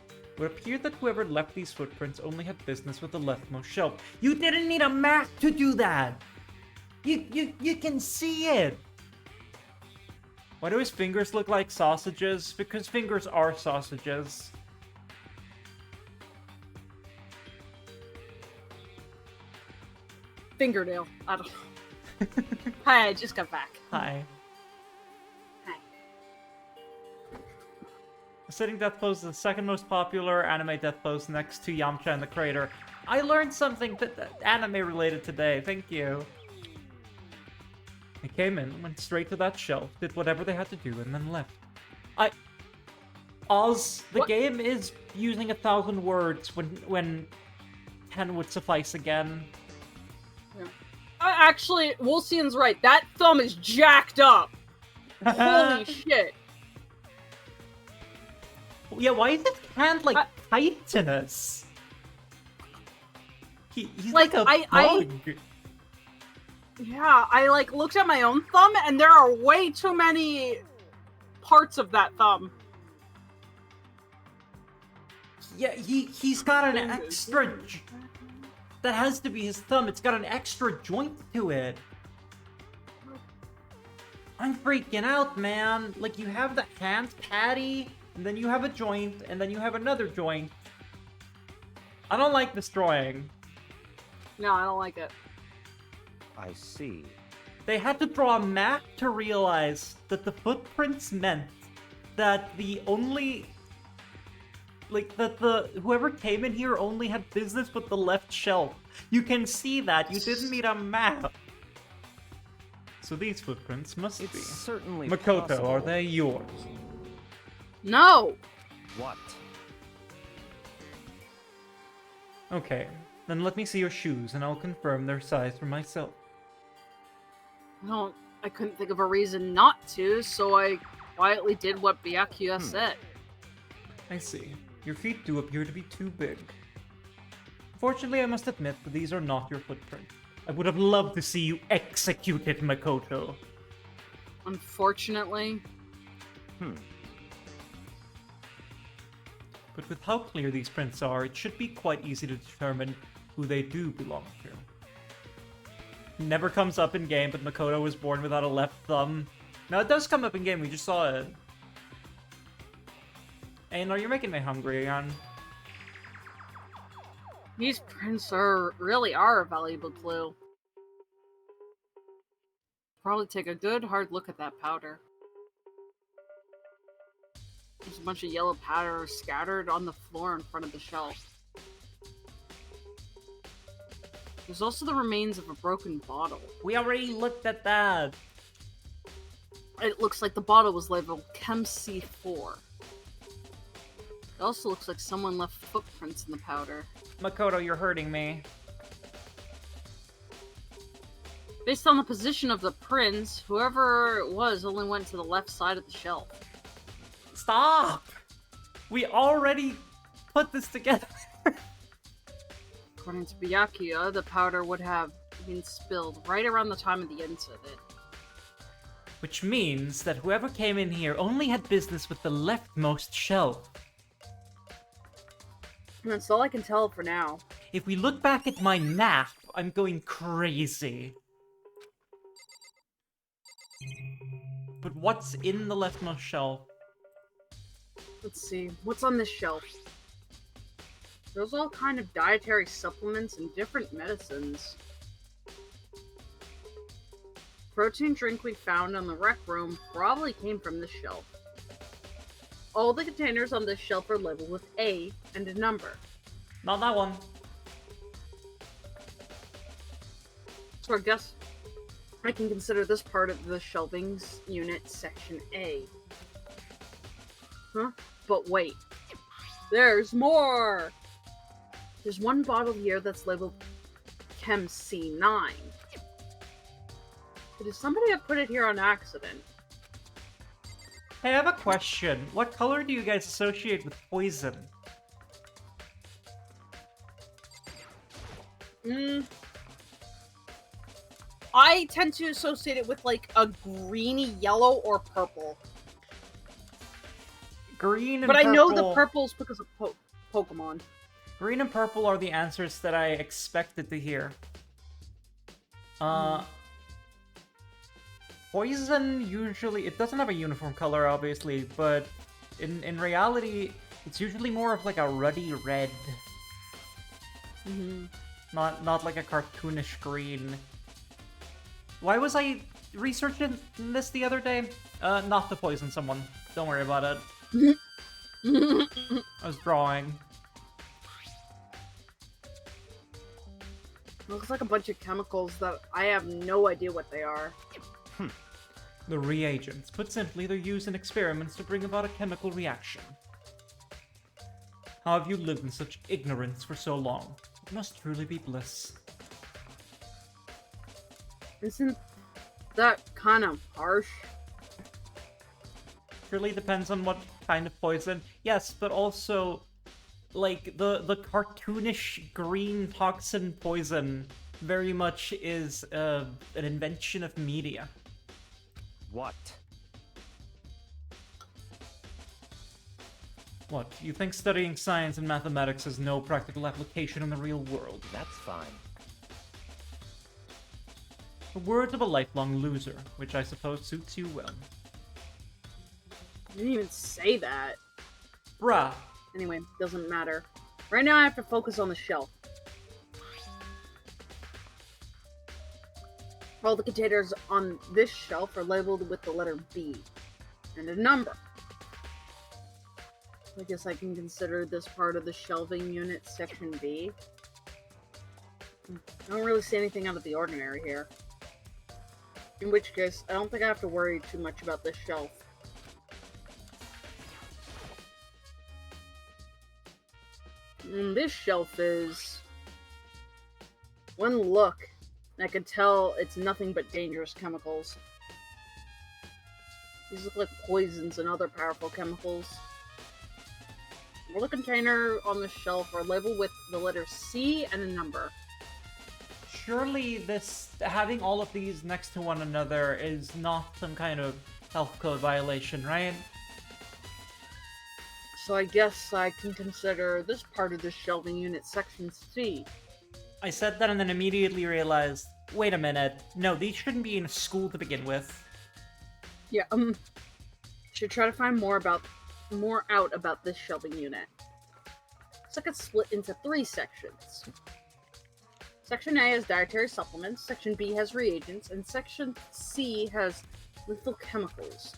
It would appear that whoever left these footprints only had business with the leftmost shelf. You didn't need a map to do that! You can see it! Why do his fingers look like sausages? Because fingers are sausages. Fingernail. I don't know. Hi, I just got back. Hi. Hi. The sitting death pose is the second most popular anime death pose next to Yamcha and the Crater. I learned something anime related today, thank you. I came in, went straight to that shelf, did whatever they had to do, and then left. Oz, the game is using 1,000 words when 10 would suffice again. Yeah. Actually, Wolcian's right. That thumb is jacked up. Holy shit. Yeah, why is his hand, like, titanous? He's like a bug. Yeah, I, like, looked at my own thumb, and there are way too many parts of that thumb. Yeah, he's got an extra... That has to be his thumb. It's got an extra joint to it. I'm freaking out, man. Like, you have the hand patty, and then you have a joint, and then you have another joint. I don't like this drawing. No, I don't like it. I see. They had to draw a map to realize that the footprints meant that the only... Like, that whoever came in here only had business with the left shelf. You can see that. You didn't need a map. So these footprints must be. Certainly Makoto, possible. are they yours? No! What? Okay, then let me see your shoes and I'll confirm their size for myself. I couldn't think of a reason not to, so I quietly did what Byakuya said. I see. Your feet do appear to be too big. Fortunately, I must admit that these are not your footprints. I would have loved to see you executed, Makoto. Unfortunately. But with how clear these prints are, it should be quite easy to determine who they do belong to. Never comes up in game, but Makoto was born without a left thumb. Now, it does come up in game, we just saw it. Hey, no, you're making me hungry again. These prints really are a valuable clue. Probably take a good hard look at that powder. There's a bunch of yellow powder scattered on the floor in front of the shelf. There's also the remains of a broken bottle. We already looked at that. It looks like the bottle was labeled Chem C4. It also looks like someone left footprints in the powder. Makoto, you're hurting me. Based on the position of the prints, whoever it was only went to the left side of the shelf. Stop! We already put this together. According to Byakuya, the powder would have been spilled right around the time of the incident. Which means that whoever came in here only had business with the leftmost shelf. And that's all I can tell for now. If we look back at my map, I'm going crazy. But what's in the leftmost shelf? Let's see, what's on this shelf? There's all kind of dietary supplements and different medicines. Protein drink we found on the rec room probably came from this shelf. All the containers on this shelf are labeled with A and a number. Not that one. So I guess I can consider this part of the shelvings unit section A. Huh? But wait. There's more! There's one bottle here that's labeled Chem C9. But is somebody that put it here on accident? Hey, I have a question. What color do you guys associate with poison? I tend to associate it with like a greeny yellow or purple. Green and but purple. I know the purple's because of Pokemon. Green and purple are the answers that I expected to hear. Poison usually, it doesn't have a uniform color obviously, but in reality, it's usually more of like a ruddy red. Not like a cartoonish green. Why was I researching this the other day? Not to poison someone. Don't worry about it. I was drawing. Looks like a bunch of chemicals that I have no idea what they are. The reagents. Put simply, they're used in experiments to bring about a chemical reaction. How have you lived in such ignorance for so long? It must truly be bliss. Isn't that kind of harsh? Really depends on what kind of poison. Yes, but also, like, the cartoonish green toxin poison very much is an invention of media. What? What? You think studying science and mathematics has no practical application in the real world? That's fine. The words of a lifelong loser, which I suppose suits you well. I didn't even say that. Bruh. Anyway, doesn't matter. Right now I have to focus on the shelf. All the containers on this shelf are labeled with the letter B and a number. I guess I can consider this part of the shelving unit section B. I don't really see anything out of the ordinary here. In which case, I don't think I have to worry too much about this shelf. And this shelf is... One look, and I could tell it's nothing but dangerous chemicals. These look like poisons and other powerful chemicals. All the container on the shelf are labeled with the letter C and a number. Surely having all of these next to one another is not some kind of health code violation, right? So I guess I can consider this part of the shelving unit Section C. I said that and then immediately realized, wait a minute, no, these shouldn't be in a school to begin with. Yeah, should try to find more out about this shelving unit. It's like it's split into 3 sections. Section A has dietary supplements, Section B has reagents, and Section C has lethal chemicals.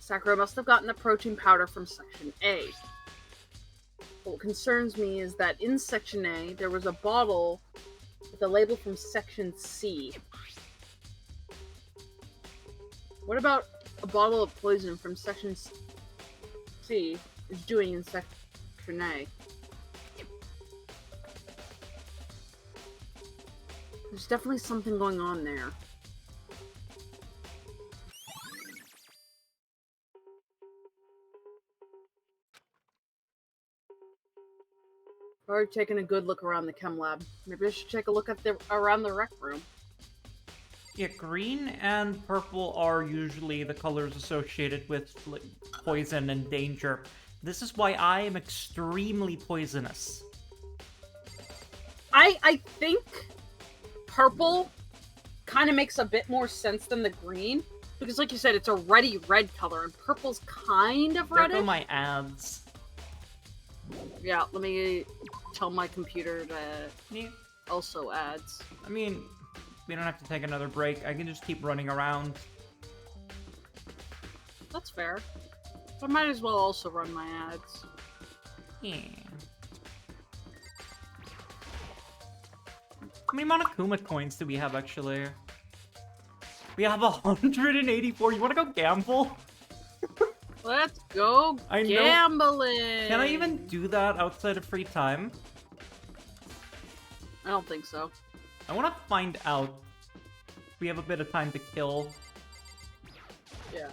Sakura must have gotten the protein powder from Section A. What concerns me is that in Section A, there was a bottle with a label from Section C. What about a bottle of poison from Section C is doing in Section A? There's definitely something going on there. I've already taken a good look around the chem lab. Maybe I should take a look at around the rec room. Yeah, green and purple are usually the colors associated with like, poison and danger. This is why I am extremely poisonous. I think purple kind of makes a bit more sense than the green. Because like you said, it's a reddy red color, and purple's kind of reddish. There go my ads. Yeah, let me tell my computer to also ads. I mean, we don't have to take another break. I can just keep running around. That's fair. I might as well also run my ads. Yeah. How many Monokuma coins do we have, actually? We have 184. You want to go gamble? Let's go gambling! Can I even do that outside of free time? I don't think so. I want to find out. We have a bit of time to kill. Yeah.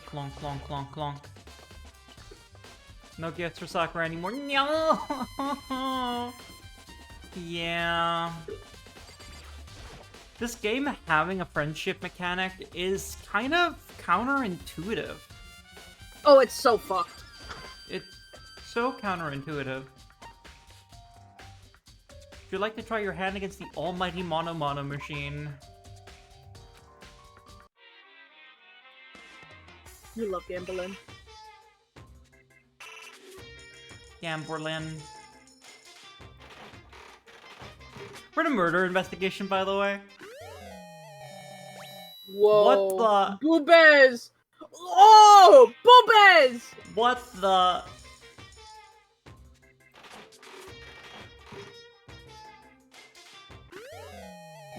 Clonk, clonk, clonk, clonk. No gifts for Sakura anymore. No! Yeah. This game having a friendship mechanic is kind of counterintuitive. Oh, it's so fucked. It's so counterintuitive. Would you like to try your hand against the almighty Mono machine? You love gambling. Gamberlin. We're in a murder investigation, by the way. Whoa. What the? Boobez! Oh! Boobez! What the?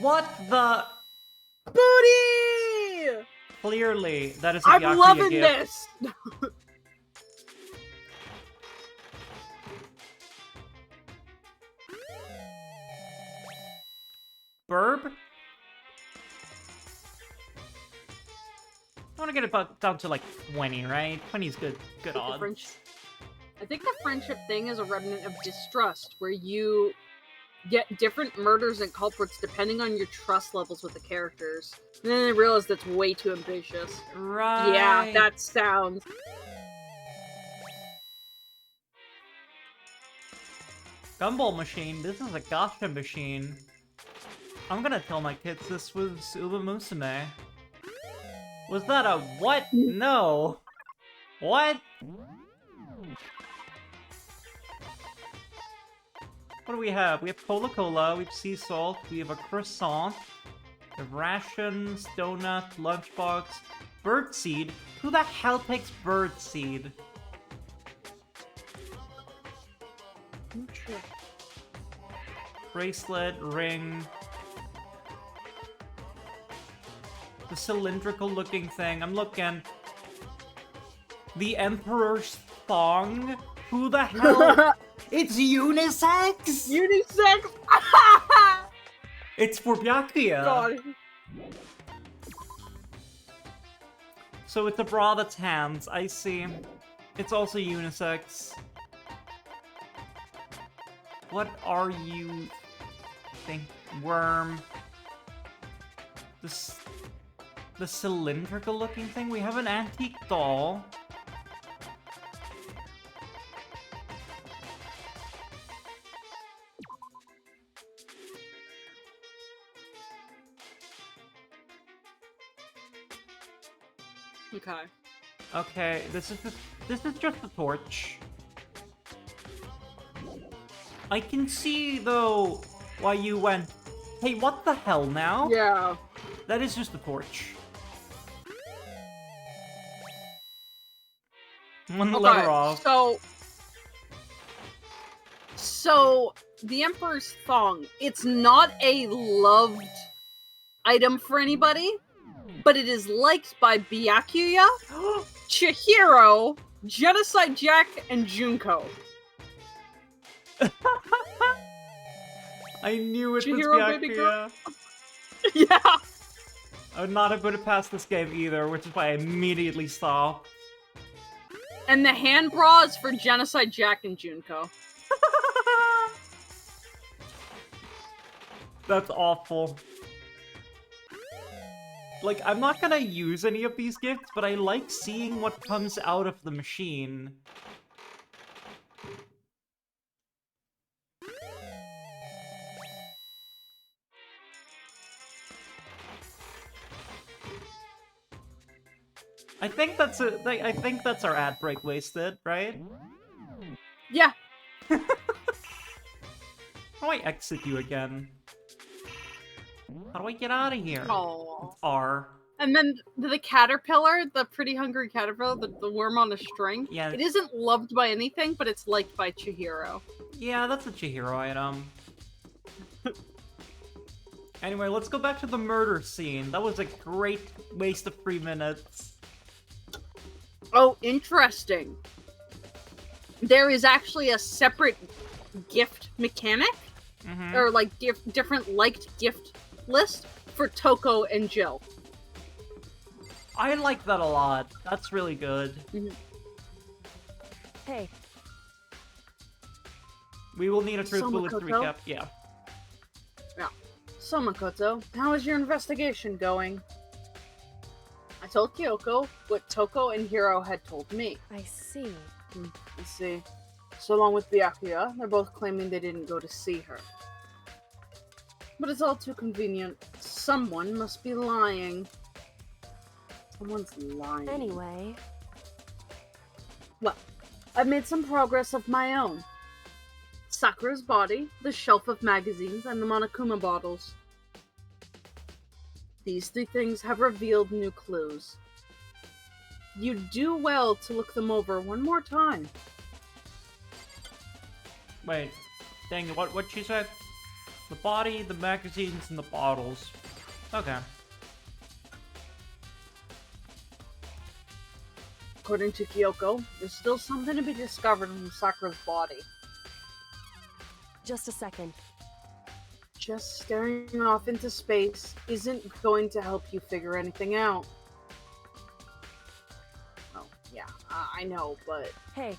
What the? Booty! Clearly, that is a I'm Yakuya loving gift. this! Burb? I want to get it down to like 20, right? 20 is good odds. I think the friendship thing is a remnant of distrust, where you get different murders and culprits depending on your trust levels with the characters. And then I realized that's way too ambitious. Right. Yeah, that sounds... Gumball machine, this is a gacha machine. I'm gonna tell my kids this was Uba Musume. Was that a what? No. What? What do we have? We have Cola-Cola, we have sea salt, we have a croissant, we have rations, donut, lunchbox, birdseed. Who the hell takes birdseed? Bracelet, ring. The The cylindrical looking thing. I'm looking. The Emperor's thong? Who the hell? It's unisex? Unisex? It's for Byakuya. God. So it's a bra that's hands, I see. It's also unisex. What are you think? Worm. The cylindrical looking thing? We have an antique doll. Okay. Okay, this is just a torch. I can see though why you went, hey, what the hell now? Yeah. That is just a torch. One letter off. So the Emperor's thong, it's not a loved item for anybody, but it is liked by Byakuya, Chihiro, Genocide Jack, and Junko. I knew it was Chihiro, baby girl. Byakuya. Yeah. I would not have put it past this game either, which is why I immediately stopped. And the hand bra is for Genocide Jack and Junko. That's awful. Like, I'm not gonna use any of these gifts, but I like seeing what comes out of the machine. I think that's I think that's our ad break wasted, right? Yeah. How do I exit you again? How do I get out of here? Oh. It's R. And then the caterpillar, the pretty hungry caterpillar, the worm on a string. Yeah. It isn't loved by anything, but it's liked by Chihiro. Yeah, that's a Chihiro item. Anyway, let's go back to the murder scene. That was a great waste of 3 minutes. Oh, interesting. There is actually a separate gift mechanic, or like different liked gift list for Toko and Jill. I like that a lot. That's really good. Hey. We will need a truth bullet to Makoto? recap. Yeah. Yeah. So, Makoto, how is your investigation going? I told Kyoko what Toko and Hiro had told me. I see. I see. So along with Byakuya, they're both claiming they didn't go to see her. But it's all too convenient. Someone must be lying. Someone's lying. Anyway. Well, I've made some progress of my own. Sakura's body, the shelf of magazines, and the Monokuma bottles. These 3 things have revealed new clues. You'd do well to look them over one more time. Wait. Dang, what she said? The body, the magazines, and the bottles. Okay. According to Kyoko, there's still something to be discovered in Sakura's body. Just a second. Just staring off into space isn't going to help you figure anything out. Oh, yeah, I know, but... Hey.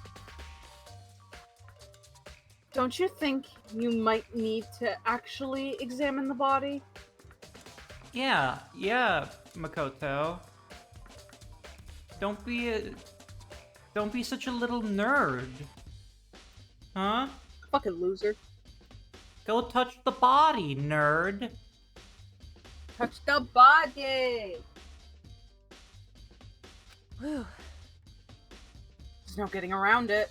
Don't you think you might need to actually examine the body? Yeah, Makoto. Don't be such a little nerd. Huh? Fucking loser. Go touch the body, nerd. Touch the body! Whew. There's no getting around it.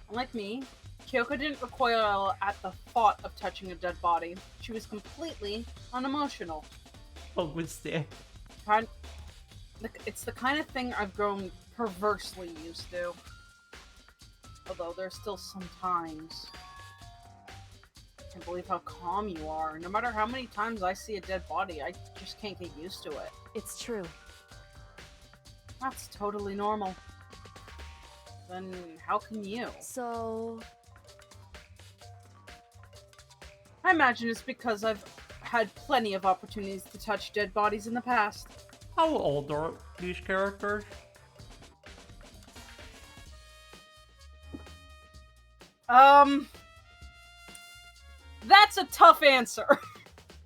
Unlike me, Kyoko didn't recoil at the thought of touching a dead body. She was completely unemotional. What was there? It's the kind of thing I've grown perversely used to. Although there's still some times. can't believe how calm you are. No matter how many times I see a dead body, I just can't get used to it. It's true. That's totally normal. Then how can you? So... I imagine it's because I've had plenty of opportunities to touch dead bodies in the past. How old are these characters? That's a tough answer.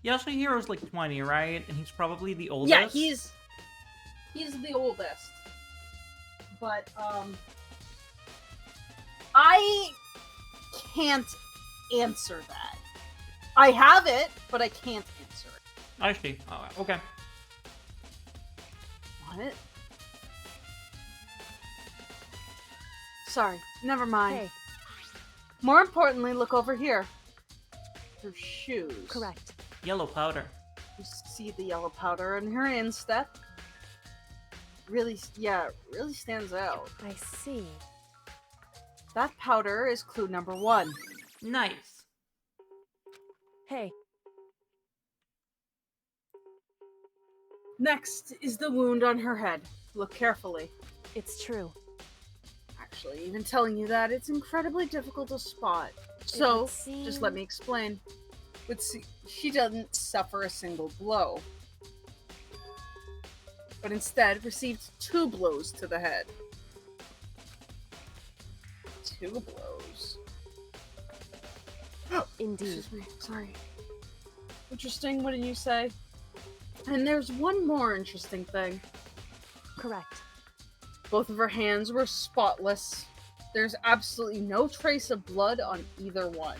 Yasuhiro's like 20, right? And he's probably the oldest? Yeah, he's the oldest. But, I can't answer that. I have it, but I can't answer it. I see. Oh, okay. What? Sorry, never mind. Hey. More importantly, look over here. Her shoes. Correct. Yellow powder. You see the yellow powder in her instep. Really stands out. I see. That powder is clue number 1. Nice. Hey. Next is the wound on her head. Look carefully. It's true. Actually, even telling you that, it's incredibly difficult to spot. So, just let me explain. But see, she doesn't suffer a single blow, but instead received 2 blows to the head. 2 blows. Indeed. Excuse me, sorry. Interesting, what did you say? And there's one more interesting thing. Correct. Both of her hands were spotless. There's absolutely no trace of blood on either one.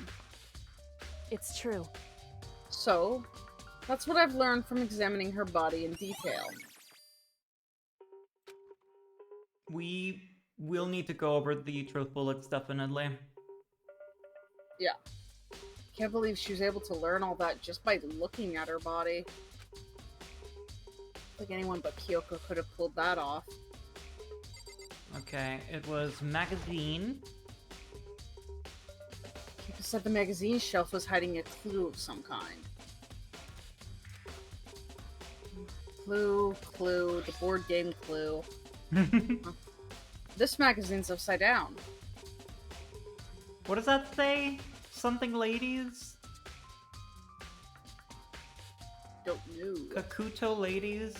It's true. So, that's what I've learned from examining her body in detail. We will need to go over the truth bullets, definitely. Yeah. Can't believe she was able to learn all that just by looking at her body. I think anyone but Kyoko could have pulled that off. Okay, it was magazine. Kyoko said the magazine shelf was hiding a clue of some kind. Clue, the board game clue. This magazine's upside down. What does that say? Something ladies? Don't know. Kakuto ladies?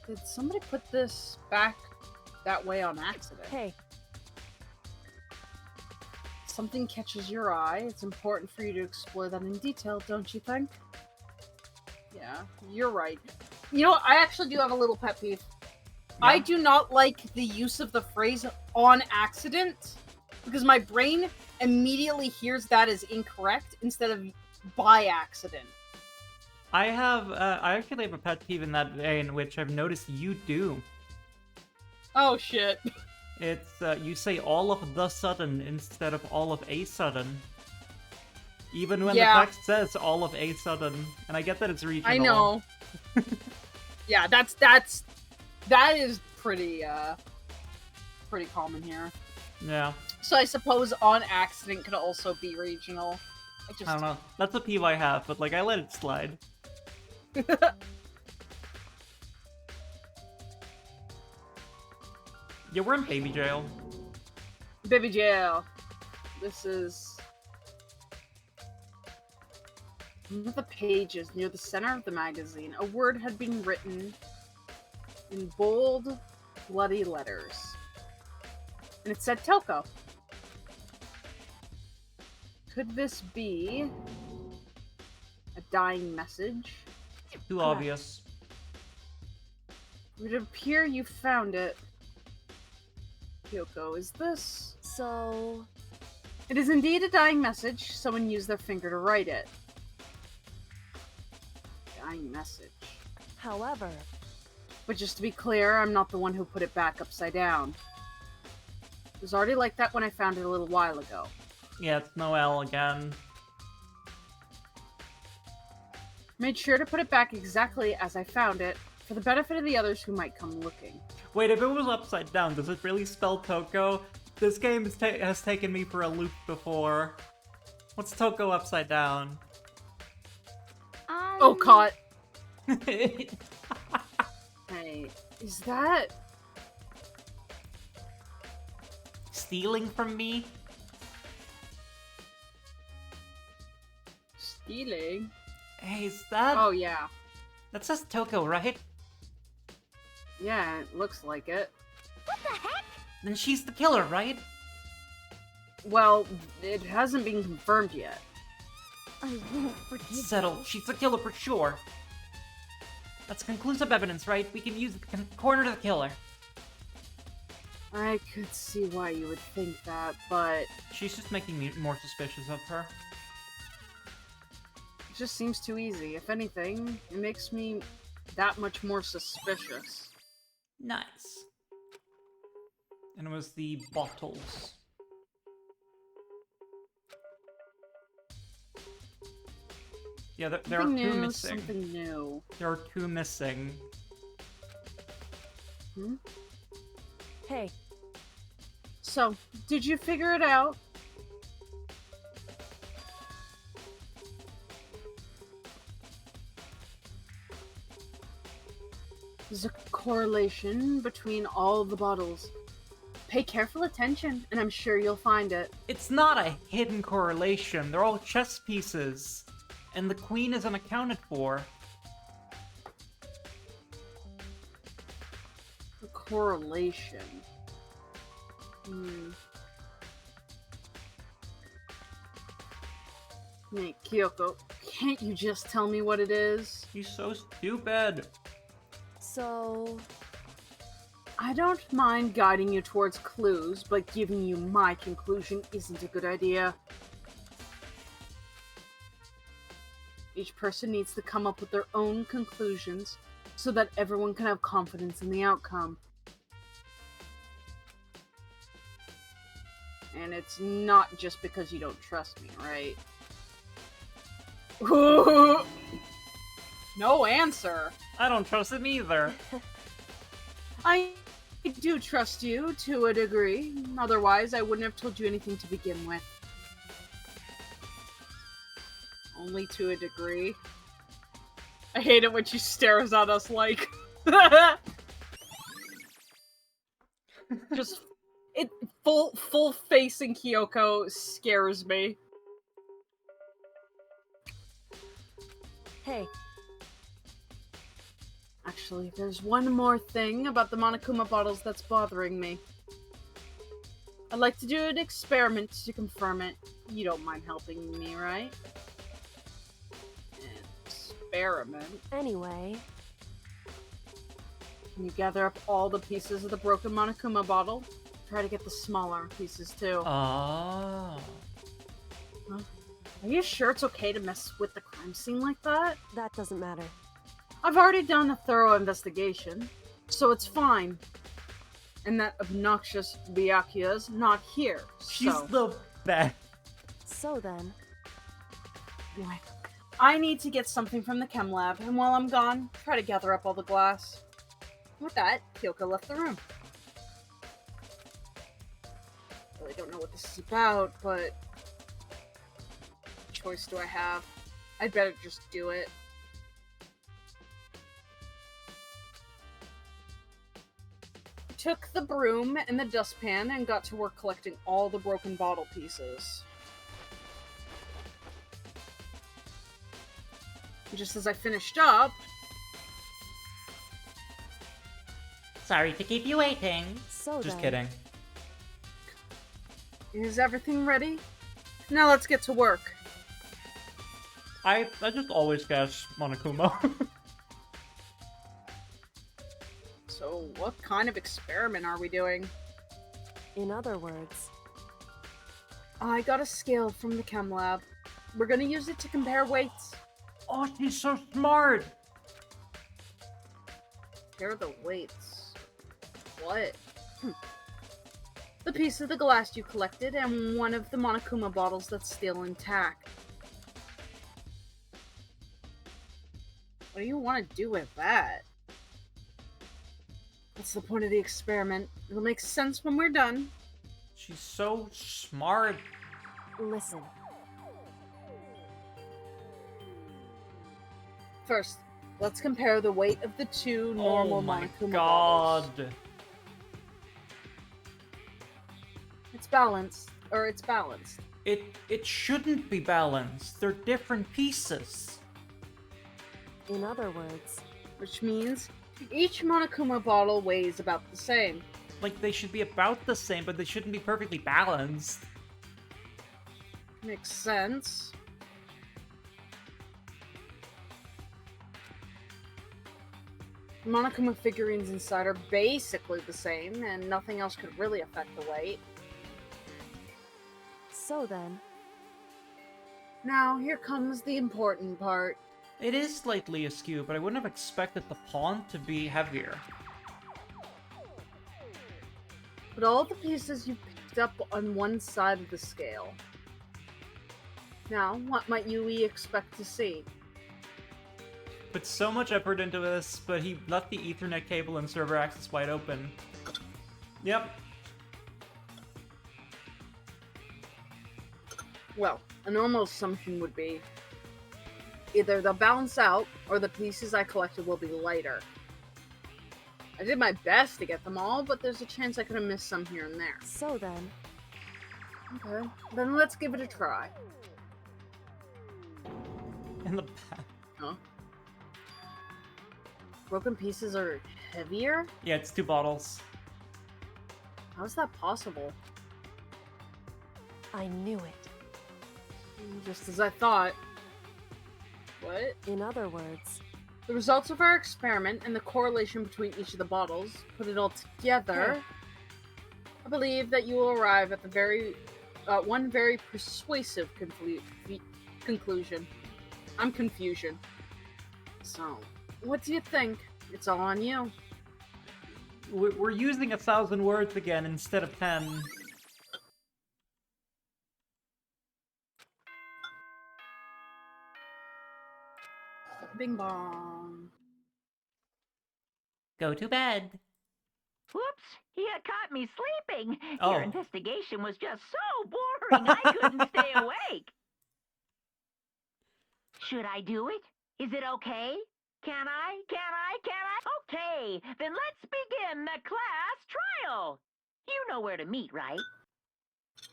Did somebody put this back that way on accident? Hey. Something catches your eye. It's important for you to explore that in detail, don't you think? Yeah, you're right. You know, I actually do have a little pet peeve. Yeah. I do not like the use of the phrase on accident, because my brain immediately hears that as incorrect instead of by accident. I actually have a pet peeve in that vein, which I've noticed you do. Oh shit. It's, you say all of the sudden instead of all of a sudden. Even when the text says all of a sudden. And I get that it's regional. I know. Yeah, that is pretty common here. Yeah. So I suppose on accident could also be regional. I don't know. That's a peeve I have, but like I let it slide. Yeah, we're in baby jail. Baby jail. This is one of the pages near the center of the magazine. A word had been written in bold, bloody letters. And it said Toko. Could this be a dying message? Too obvious. It would appear you found it. Kyoko, is this? So... It is indeed a dying message. Someone used their finger to write it. Dying message. However... But just to be clear, I'm not the one who put it back upside down. It was already like that when I found it a little while ago. Yeah, it's Noelle again. Made sure to put it back exactly as I found it, for the benefit of the others who might come looking. Wait, if it was upside down, does it really spell Toko? This game has taken me for a loop before. What's Toko upside down? Oh, caught. Hey, is that... Stealing from me? Stealing? Hey, is that... Oh, yeah. That says Toko, right? Yeah, it looks like it. What the heck? Then she's the killer, right? Well, it hasn't been confirmed yet. I won't forgive you. Settled. She's the killer for sure. That's conclusive evidence, right? We can use it to corner the killer. I could see why you would think that, but... She's just making me more suspicious of her. It just seems too easy. If anything, it makes me that much more suspicious. Nice. And it was the bottles. Yeah, there are Something two new, missing. something new. There are two missing. Hmm? Hey, So, did you figure it out? There's a correlation between all the bottles. Pay careful attention, and I'm sure you'll find it. It's not a hidden correlation. They're all chess pieces. And the queen isn't accounted for. A correlation. Hey, Kyoko, can't you just tell me what it is? He's so stupid. so... I don't mind guiding you towards clues, but giving you my conclusion isn't a good idea. Each person needs to come up with their own conclusions so that everyone can have confidence in the outcome. And it's not just because you don't trust me, right? No answer. I don't trust him either. I do trust you to a degree. Otherwise, I wouldn't have told you anything to begin with. Only to a degree. I hate it when she stares at us like... Just... it full facing Kyoko scares me. Hey, Actually, there's one more thing about the Monokuma bottles that's bothering me. I'd like to do an experiment to confirm it. You don't mind helping me, right? Experiment? anyway... Can you gather up all the pieces of the broken Monokuma bottle? Try to get the smaller pieces, too. Oh. Huh? Are you sure it's okay to mess with the crime scene like that? That doesn't matter. I've already done a thorough investigation, so it's fine. And that obnoxious Byakuya's not here, She's so... the best. So then... Anyway, I need to get something from the chem lab, and while I'm gone, try to gather up all the glass. With that, Kyoko left the room. Really don't know what this is about, but... what choice do I have? I'd better just do it. Took the broom and the dustpan and got to work collecting all the broken bottle pieces. Just as I finished up... Sorry to keep you waiting. So Just then... kidding. Is everything ready? Now let's get to work. I just always guess Monokuma. So, what kind of experiment are we doing? In other words... I got a scale from the chem lab. We're gonna use it to compare weights. Oh, she's so smart! Compare the weights. What? The piece of the glass you collected and one of the Monokuma bottles that's still intact. What do you want to do with that? What's the point of the experiment? It'll make sense when we're done. She's so smart. Listen. First, let's compare the weight of the two normal Oh my Monokuma god. bottles. It's balanced. It's balanced. It shouldn't be balanced. They're different pieces. In other words, Which means each Monokuma bottle weighs about the same. Like, they should be about the same, but they shouldn't be perfectly balanced. Makes sense. Monokuma figurines inside are basically the same, and nothing else could really affect the weight. so then, Now, here comes the important part. It is slightly askew, but I wouldn't have expected the pawn to be heavier. Put all the pieces you picked up on one side of the scale. Now, what might Yui expect to see? Put so much effort into this, but he left the Ethernet cable and server access wide open. Yep. Well, a normal assumption would be either they'll balance out, or the pieces I collected will be lighter. I did my best to get them all, but there's a chance I could have missed some here and there. so then, Okay, then let's give it a try. In the back. Huh? Broken pieces are heavier? Yeah, it's 2 bottles. How's that possible? I knew it. Just as I thought. What? In other words, The results of our experiment and the correlation between each of the bottles, put it all together, I believe that you will arrive at the one very persuasive conclusion. I'm confusion. So, what do you think? It's all on you. We're using 1,000 words again instead of 10. Bing bong. Go to bed. Whoops, he had caught me sleeping. Oh. Your investigation was just so boring I couldn't stay awake. Should I do it? Is it okay? Can I? Okay, then let's begin the class trial. You know where to meet, right?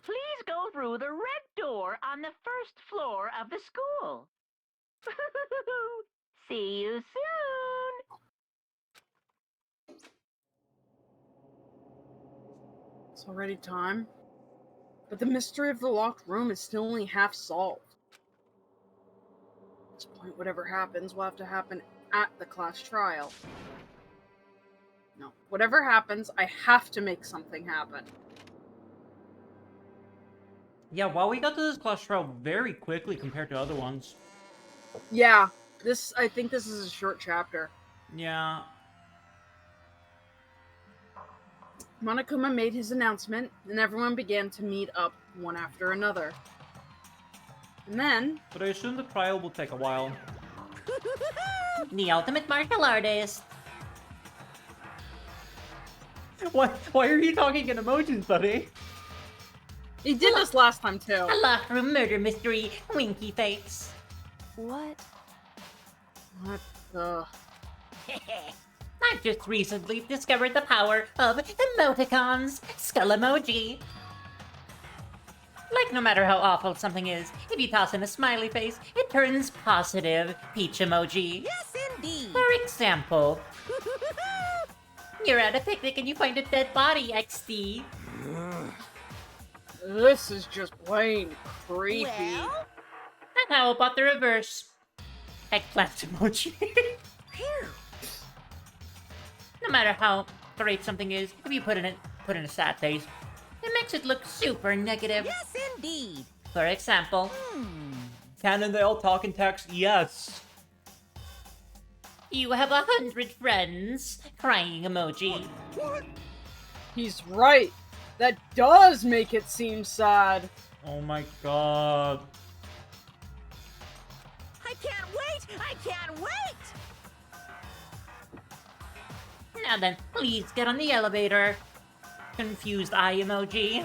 Please go through the red door on the first floor of the school. See you soon. It's already time. But the mystery of the locked room is still only half solved. At this point, whatever happens will have to happen at the class trial. No, whatever happens, I have to make something happen. Yeah, wow, we got to this class trial very quickly compared to other ones. Yeah, I think this is a short chapter. Yeah. Monokuma made his announcement, and everyone began to meet up one after another. And then... But I assume the trial will take a while. The ultimate martial artist. Why are you talking in emojis, buddy? He did this last time, too. A locked room murder mystery. Winky face. what? What the... I've just recently discovered the power of emoticons. Skull emoji. Like, no matter how awful something is, if you toss in a smiley face, it turns positive. Peach emoji. Yes, indeed. For example, you're at a picnic and you find a dead body, XD. This is just plain creepy. Well, And how about the reverse? Eggplant emoji. phew. No matter how great something is, if you put in a sad face, it makes it look super negative. Yes, indeed. For example, Canon, they all talk in text? Yes. you have 100 friends. Crying emoji. He's right. That does make it seem sad. Oh my god. I can't wait. I can't wait. Now then, please get on the elevator. Confused eye emoji.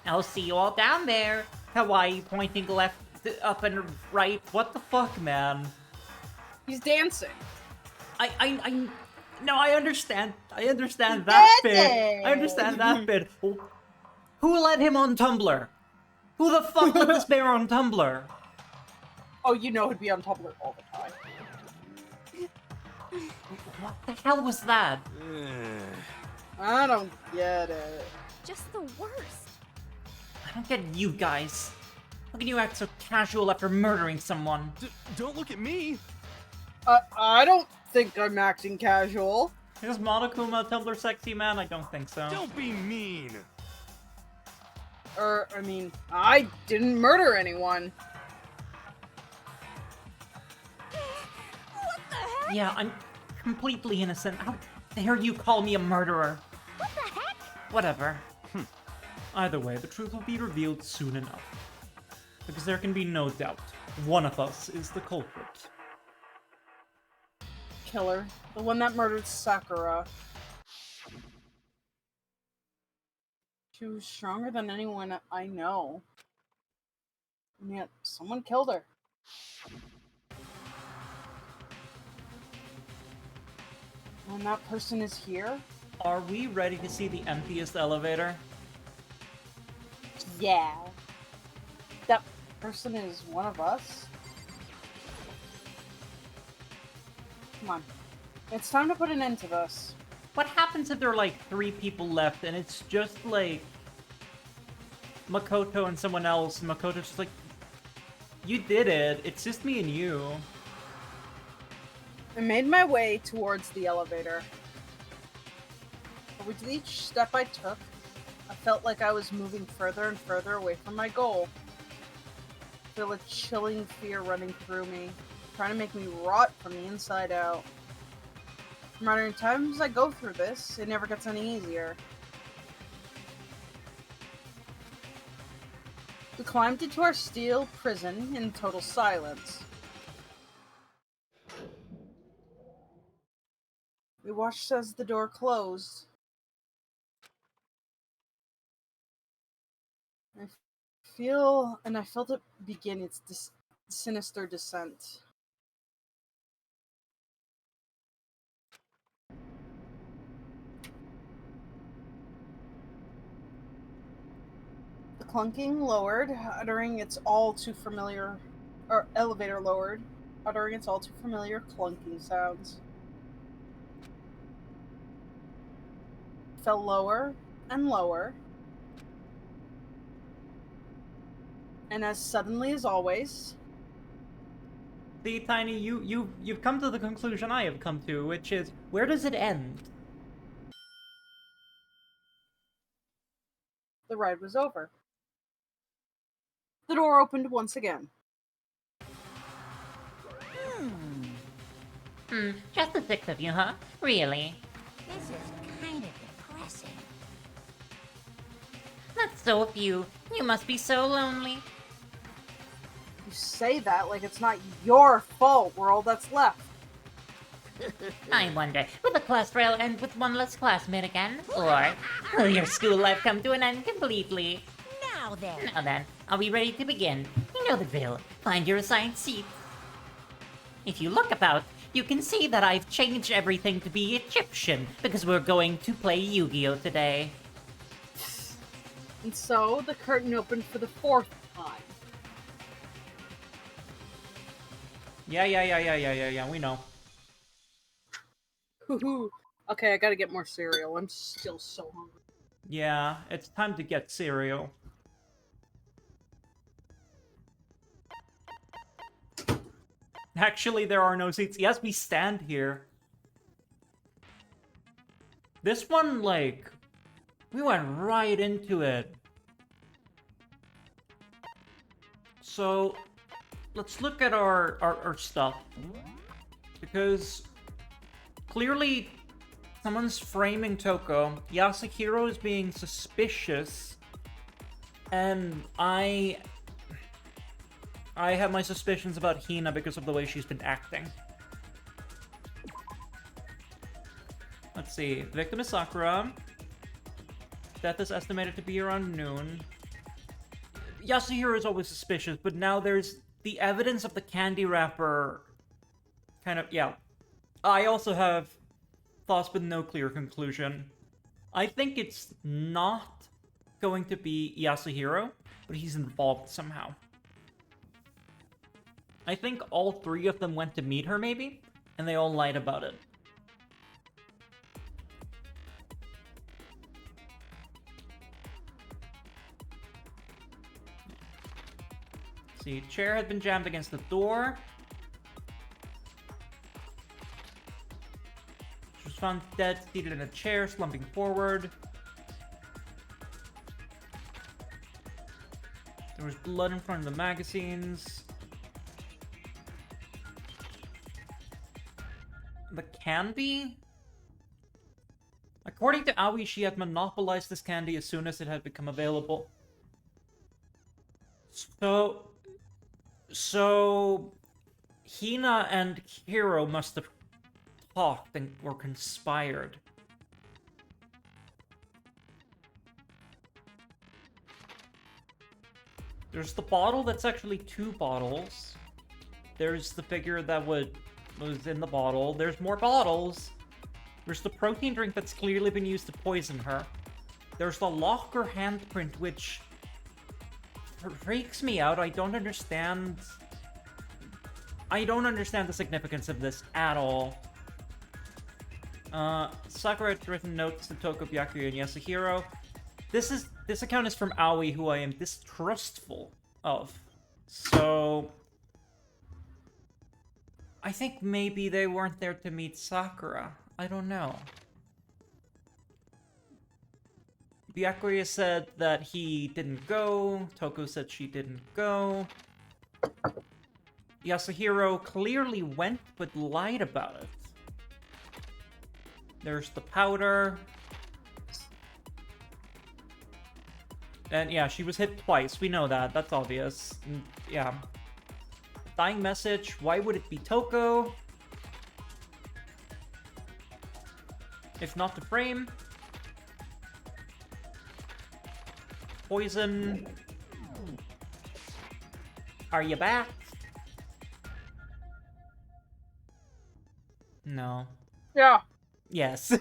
I'll see you all down there. Kawaii pointing left up and right. What the fuck, man? He's dancing. No, I understand. I understand that bit. I understand that bit. Who let him on Tumblr? Who the fuck let this bear on Tumblr? Oh, you know he'd be on Tumblr all the time. What the hell was that? I don't get it. Just the worst. I don't get you guys. How can you act so casual after murdering someone? Don't look at me! I don't think I'm acting casual. Is Monokuma Tumblr sexy, man? I don't think so. Don't be mean! I mean, I didn't murder anyone. What the heck? Yeah, I'm completely innocent. How dare you call me a murderer? What the heck? Whatever. Either way, the truth will be revealed soon enough. Because there can be no doubt. One of us is the culprit. Killer. The one that murdered Sakura. She was stronger than anyone I know. And yet, someone killed her. And that person is here? Are we ready to see the emptiest elevator? Yeah. That person is one of us? Come on. It's time to put an end to this. What happens if there are like 3 people left and it's just like Makoto and someone else, and Makoto's just like, you did it, it's just me and you. I made my way towards the elevator. But with each step I took, I felt like I was moving further and further away from my goal. I feel a chilling fear running through me, trying to make me rot from the inside out. No matter how many times I go through this, it never gets any easier. We climbed into our steel prison in total silence. We watched as the door closed. I felt it begin its sinister descent. The clunking lowered, uttering its all too familiar, or elevator lowered, uttering its all too familiar clunking sounds. Fell lower and lower. And as suddenly as always... See, Tiny, you've come to the conclusion I have come to, which is, where does it end? The ride was over. The door opened once again. Just the 6 of you, huh? Really? This is kind of depressing. That's so few. You must be so lonely. You say that like it's not your fault we're all that's left. I wonder, will the class trail end with one less classmate again? Or will your school life come to an end completely? Now then. Now then, are we ready to begin? You know the drill. Find your assigned seat. If you look about, you can see that I've changed everything to be Egyptian, because we're going to play Yu-Gi-Oh! Today. And so, the curtain opened for the 4th time. Yeah, we know. Hoo-hoo. Okay, I gotta get more cereal. I'm still so hungry. Yeah, it's time to get cereal. Actually, there are no seats. Yes, we stand here. This one, like, we went right into it. So, let's look at our stuff. Because, clearly, someone's framing Toko. Yasuhiro is being suspicious. And I have my suspicions about Hina because of the way she's been acting. Let's see. The victim is Sakura. Death is estimated to be around noon. Yasuhiro is always suspicious, but now there's the evidence of the candy wrapper. Kind of, yeah. I also have thoughts but no clear conclusion. I think it's not going to be Yasuhiro, but he's involved somehow. I think all three of them went to meet her, maybe, and they all lied about it. See, chair had been jammed against the door. She was found dead, seated in a chair, slumping forward. There was blood in front of the magazines. The candy? According to Aoi, she had monopolized this candy as soon as it had become available. So Hina and Hiro must have talked and were conspired. There's the bottle that's actually 2 bottles. There's the figure that was in the bottle. There's more bottles. There's the protein drink that's clearly been used to poison her. There's the locker handprint, which freaks me out. I don't understand the significance of this at all. Sakura had written notes to Toko, Byakuya, and Yasuhiro. This account is from Aoi, who I am distrustful of. So I think maybe they weren't there to meet Sakura. I don't know. Byakuya said that he didn't go. Toko said she didn't go. Yasuhiro clearly went, but lied about it. There's the powder. And yeah, she was hit twice. We know that. That's obvious. And, yeah. Dying message. Why would it be Toko? If not the frame. Poison. Are you back? No. Yeah. Yes.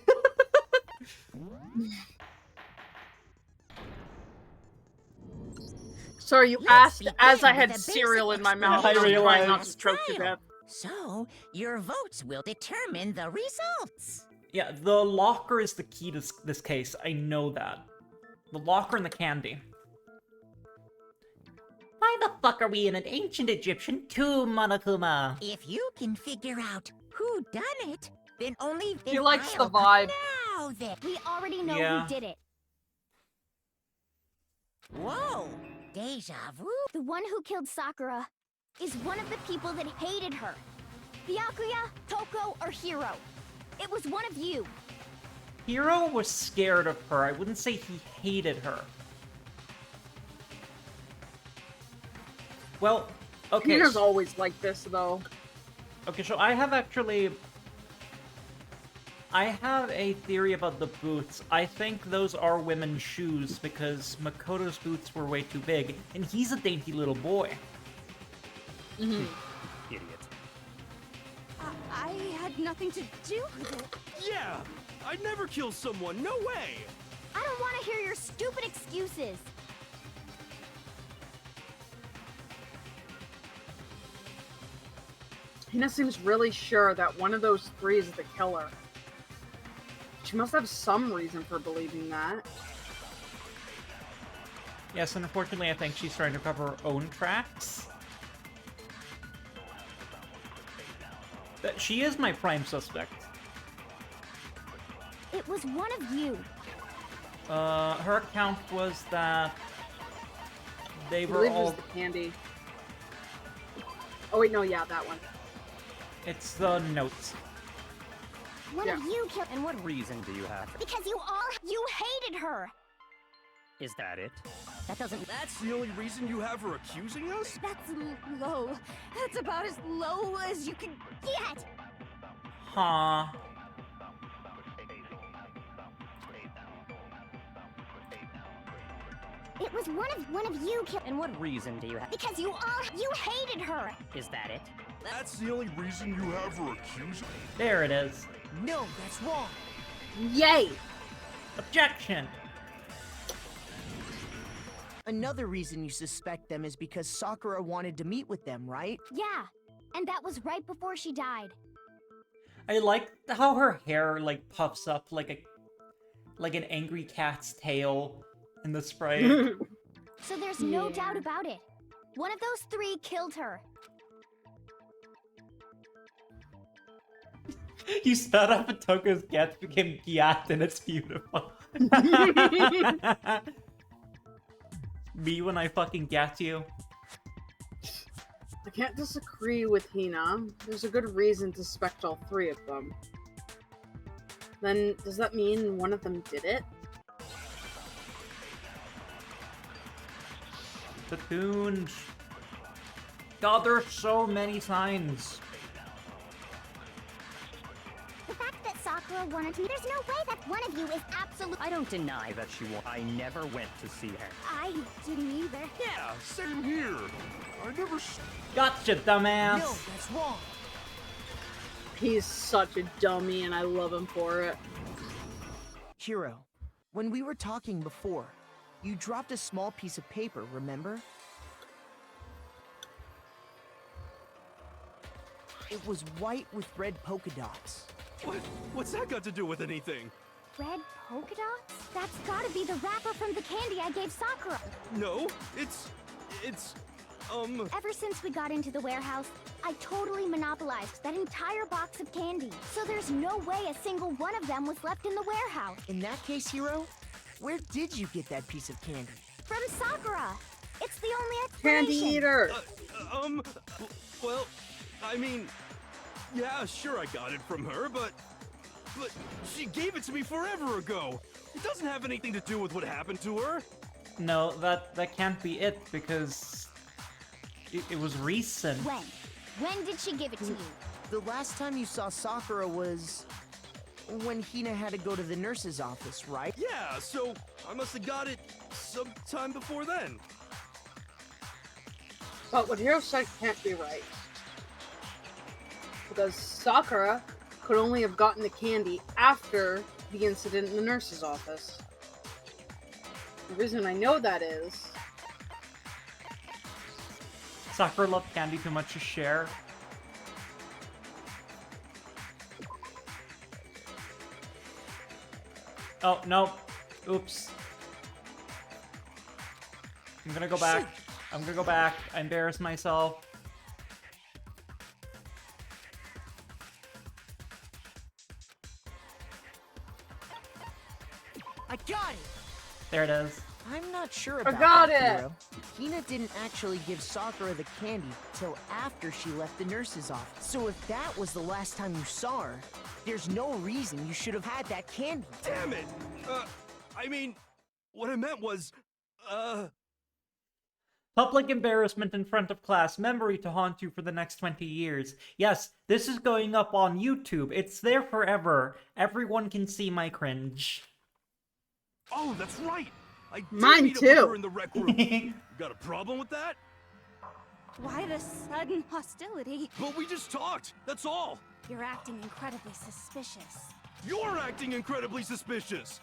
Sorry, you asked as I had cereal in my mouth. I and I was trying realized. not to choke to death. So, your votes will determine the results. Yeah, the locker is the key to this case. I know that. The locker and the candy. Why the fuck are we in an ancient Egyptian tomb, Monokuma? If you can figure out who done it, then only She likes the vibe. Now then. We already know Yeah. who did it. Whoa, deja vu. The one who killed Sakura is one of the people that hated her. Byakuya, Toko, or Hiro. It was one of you. Hiro was scared of her. I wouldn't say he hated her. Well, okay. Peter's always like this, though. Okay, so I have a theory about the boots. I think those are women's shoes because Makoto's boots were way too big, and he's a dainty little boy. Mm-hmm. Idiot. I had nothing to do with it. Yeah! I'd never kill someone, no way! I don't want to hear your stupid excuses. Hina seems really sure that one of those 3 is the killer. She must have some reason for believing that. Yes, and unfortunately I think she's trying to cover her own tracks. But she is my prime suspect. It was one of you. Her account was that they I were believe it all... was the candy. Oh wait, no, yeah, that one. It's the notes. One of you killed. And what reason do you have? Because you hated her. Is that it? That doesn't. That's the only reason you have her accusing us? That's low. That's about as low as you can get. Huh. It was one of you killed. And what reason do you have? Because you hated her. Is that it? That's the only reason you have her accused? There it is. No, that's wrong. Yay! Objection. Another reason you suspect them is because Sakura wanted to meet with them, right? Yeah, and that was right before she died. I like how her hair like puffs up like an angry cat's tail in the sprite. So there's no doubt about it. One of those three killed her. You spelled out Toko's get became Gyat and it's beautiful. Me when I fucking get you. I can't disagree with Hina. There's a good reason to suspect all three of them. Then, does that mean one of them did it? The Cocoon. God, there are so many signs. The fact that Sakura wanted to, there's no way that one of you is absolute. I don't deny that she won. I never went to see her. I didn't either. Yeah, same here. I never. Gotcha, dumbass. No, that's wrong. He's such a dummy and I love him for it. Hiro, when we were talking before, you dropped a small piece of paper, remember? It was white with red polka dots. What's that got to do with anything? Red polka dots? That's gotta be the wrapper from the candy I gave Sakura. No, it's Ever since we got into the warehouse, I totally monopolized that entire box of candy. So there's no way a single one of them was left in the warehouse. In that case, Hiro, where did you get that piece of candy? From Sakura. It's the only Candy explanation. eater! well, I mean, yeah, sure I got it from her, but she gave it to me forever ago. It doesn't have anything to do with what happened to her. No, that can't be it because it was recent. When? When did she give it to you? The last time you saw Sakura was when Hina had to go to the nurse's office, right? Yeah, so I must have got it sometime before then. But what Hiro said can't be right. Because Sakura could only have gotten the candy after the incident in the nurse's office. The reason I know that is... Sakura loved candy too much to share. Oh, no. Oops. I'm gonna go back. I'm gonna go back. I embarrassed myself. I got it! There it is. I'm not sure about got that, it! Hiro. Hina didn't actually give Sakura the candy till after she left the nurse's office. So if that was the last time you saw her, there's no reason you should have had that candy. Damn it! I mean, what I meant was, Public embarrassment in front of class, memory to haunt you for the next 20 years. Yes, this is going up on YouTube. It's there forever. Everyone can see my cringe. Oh, that's right! I did Mine meet up with too. her in the rec room. You got a problem with that? Why the sudden hostility? But we just talked, that's all! You're acting incredibly suspicious. You're acting incredibly suspicious!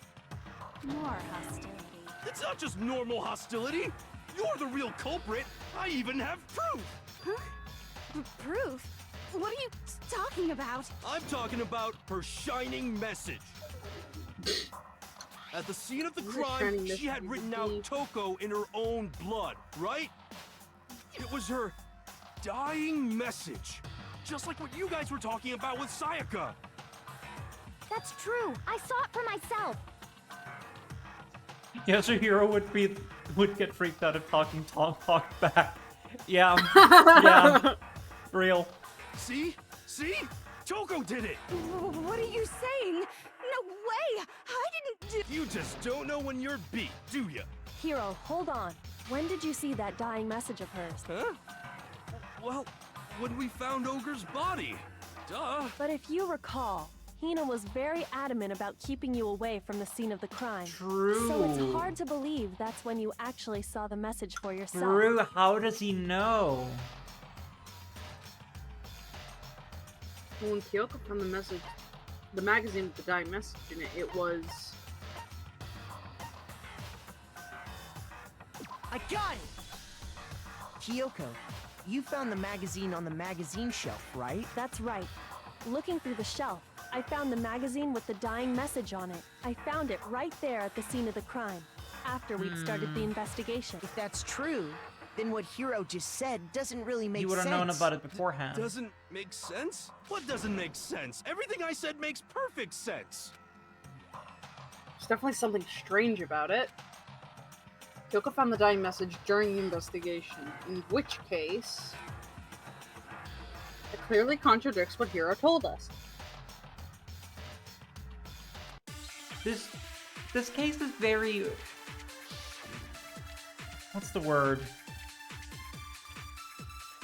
More hostility. It's not just normal hostility! You're the real culprit! I even have proof! Huh? Proof? What are you talking about? I'm talking about her shining message. At the scene of the crime, she had written out Toko in her own blood, right? It was her dying message. Just like what you guys were talking about with Sayaka. That's true. I saw it for myself. Yes, a hero would get freaked out if talked back. Yeah, yeah, real. See? See? Toko did it! What are you saying? No way! I didn't do— You just don't know when you're beat, do ya? Hiro, hold on. When did you see that dying message of hers? Huh? Well, when we found Ogre's body. Duh. But if you recall, Hina was very adamant about keeping you away from the scene of the crime. True. So it's hard to believe that's when you actually saw the message for yourself. True, how does he know? Well, when Kyoko found the magazine with the dying message in it, it was... I got it! Kyoko, you found the magazine on the magazine shelf, right? That's right. Looking through the shelf, I found the magazine with the dying message on it. I found it right there at the scene of the crime, after we'd started the investigation. If that's true, then what Hiro just said doesn't really make sense. You would have known about it beforehand. Doesn't make sense? What doesn't make sense? Everything I said makes perfect sense. There's definitely something strange about it. Kyoko found the dying message during the investigation, in which case... it clearly contradicts what Hiro told us. This case is very... what's the word?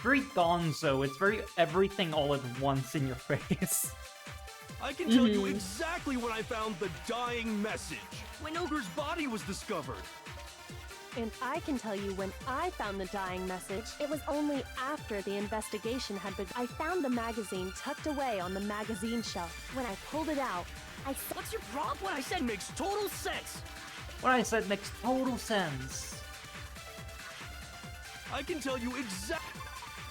Very gonzo. It's very everything all at once in your face. I can tell you exactly when I found the dying message. When Ogre's body was discovered. And I can tell you when I found the dying message, it was only after the investigation had begun. I found the magazine tucked away on the magazine shelf. When I pulled it out, What's your problem? What I said makes total sense. What I said makes total sense. I can tell you exactly.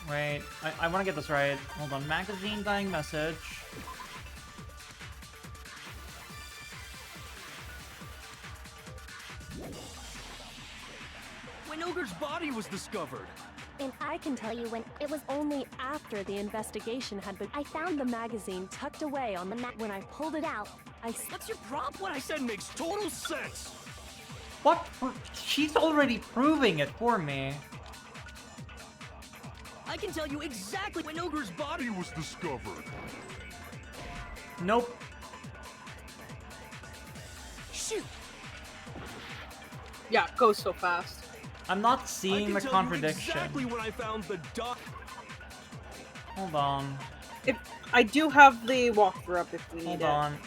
Wait, I want to get this right. Hold on. Magazine dying message. When Ogre's body was discovered. and I can tell you when it was only after the investigation had begun. I found the magazine tucked away on the mat. When I pulled it out, What's your problem? What I said makes total sense. What? She's already proving it for me. I can tell you exactly when Ogre's body was discovered. Nope. Shoot. Yeah, it goes so fast. I'm not seeing the contradiction. Exactly when I found the doc. Hold on. I do have the walkthrough up if we need Hold it. on.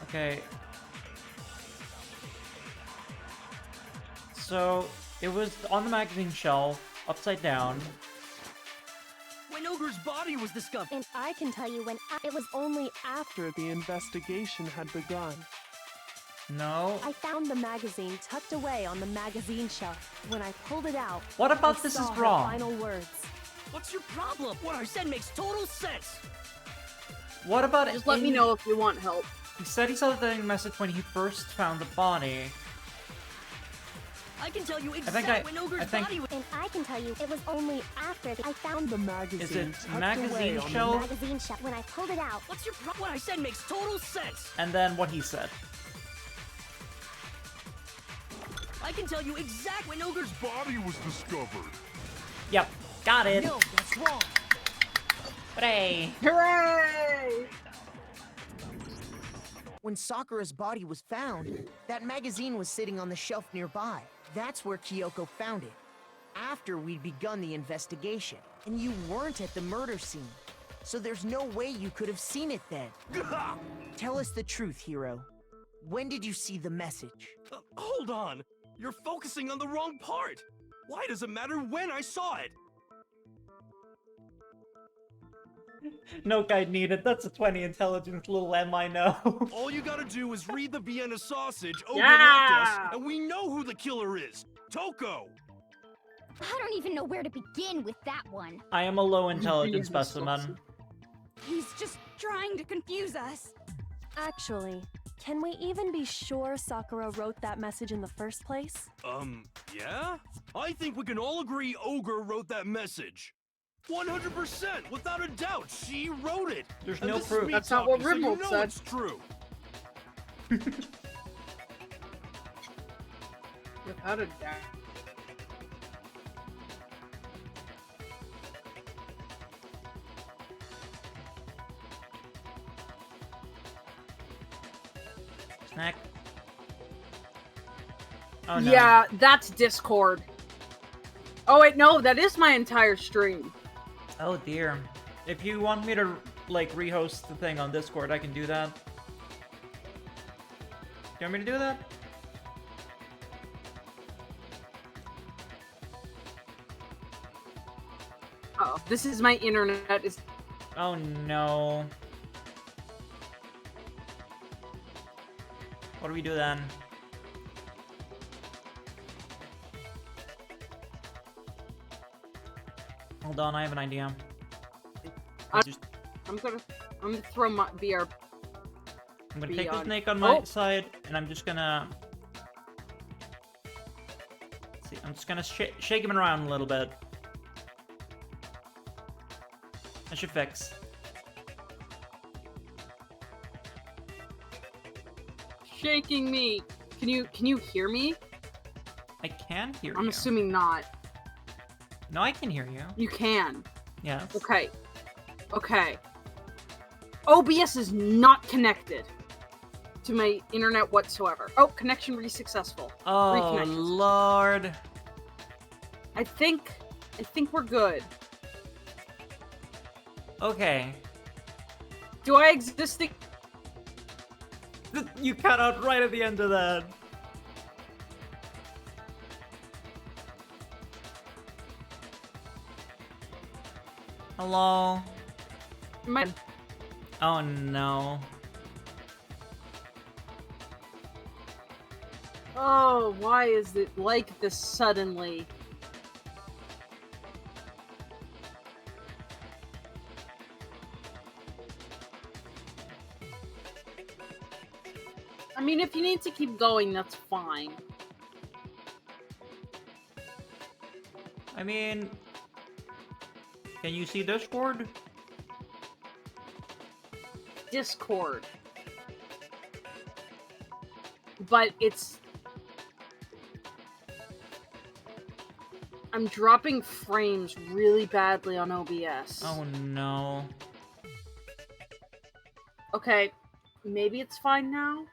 Okay. So, it was on the magazine shelf, upside down. when Ogre's body was discovered. and I can tell you when it was only after The investigation had begun. No. I found the magazine tucked away on the magazine shelf. When I pulled it out, What about I this saw is her wrong? final words. What's your problem? What I said makes total sense. What about it? Just let me know if you want help. He said he saw the message when he first found the body. I can tell you think exactly when Ogre's I think- body was. And I can tell you it was only after I found The magazine Is it tucked magazine away on the shelf? magazine shelf. When I pulled it out, What's your problem? What I said makes total sense. And then what he said. I can tell you exactly when Ogre's Body was discovered. Yep. Got it. No, that's wrong. Hooray. Hooray! When Sakura's body was found, that magazine was sitting on the shelf nearby. That's where Kyoko found it, after we'd begun the investigation. And you weren't at the murder scene, so there's no way you could have seen it then. Tell us the truth, Hiro. When did you see the message? Hold on. You're focusing on the wrong part. Why does it matter when I saw it? No guide needed. That's a 20 intelligence, little M I know. All you gotta do is read the Vienna sausage, Ogre Yeah! left us, and we know who the killer is. Toko! I don't even know where to begin with that one. I am a low intelligence Vienna specimen. sausage. He's just trying to confuse us. Actually, can we even be sure Sakura wrote that message in the first place? Yeah? I think we can all agree Ogre wrote that message. 100%, without a doubt, she wrote it. There's And no this is proof. me That's not what talking, so you Rimwood know said. it's true. Without a doubt. Snack. Oh no. Yeah, that's Discord. Oh wait, no, that is my entire stream. Oh dear. If you want me to like, rehost the thing on Discord, I can do that. Do you want me to do that? Oh, this is my internet. Oh no. What do we do then? Hold on, I have an idea. I'm gonna throw my VR. I'm gonna take the snake on my side, and I'm just gonna... Let's see, I'm just gonna shake him around a little bit. That should fix. Shaking me. Can you hear me? I can hear you. I'm assuming not. No, I can hear you. You can. Yes. Okay. Okay. OBS is not connected to my internet whatsoever. Oh, connection successful. Oh, Lord. I think we're good. Okay. Do I exist? You cut out right at the end of that. Hello? Oh no. Oh, why is it like this suddenly? I mean, if you need to keep going, that's fine. I mean... Can you see Discord? Discord. But it's... I'm dropping frames really badly on OBS. Oh no. Okay, maybe it's fine now?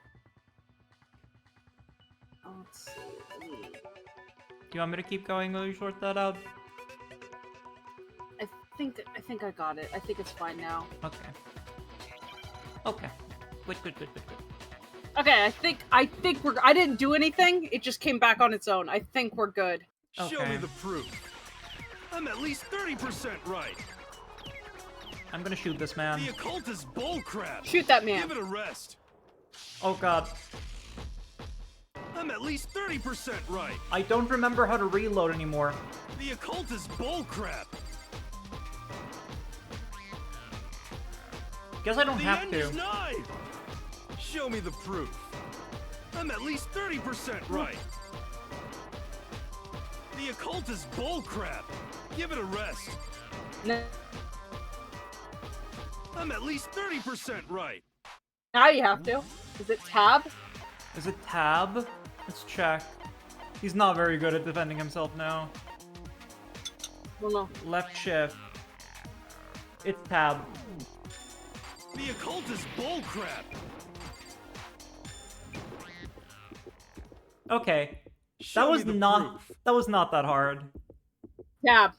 Oh, let's see. Do you want me to keep going while you sort that out? I think I got it. I think it's fine now. Okay. Okay. Good. Okay, I think we're... I didn't do anything. It just came back on its own. I think we're good. Okay. Show me the proof. I'm at least 30% right. I'm gonna shoot this man. The occult is bullcrap. Shoot that man. Give it a rest. Oh god. I'm at least 30% right. I don't remember how to reload anymore. The occult is bullcrap. Guess I don't The have end to. is nigh. Show me the proof. I'm at least 30% right. The occult is bullcrap. Give it a rest. No. I'm at least 30% right. Now you have to. Is it tab? Is it tab? Let's check. He's not very good at defending himself now. Well, no. Left shift. It's tab. The occult is bullcrap. Okay. Show me the proof. That was not that hard. Tab.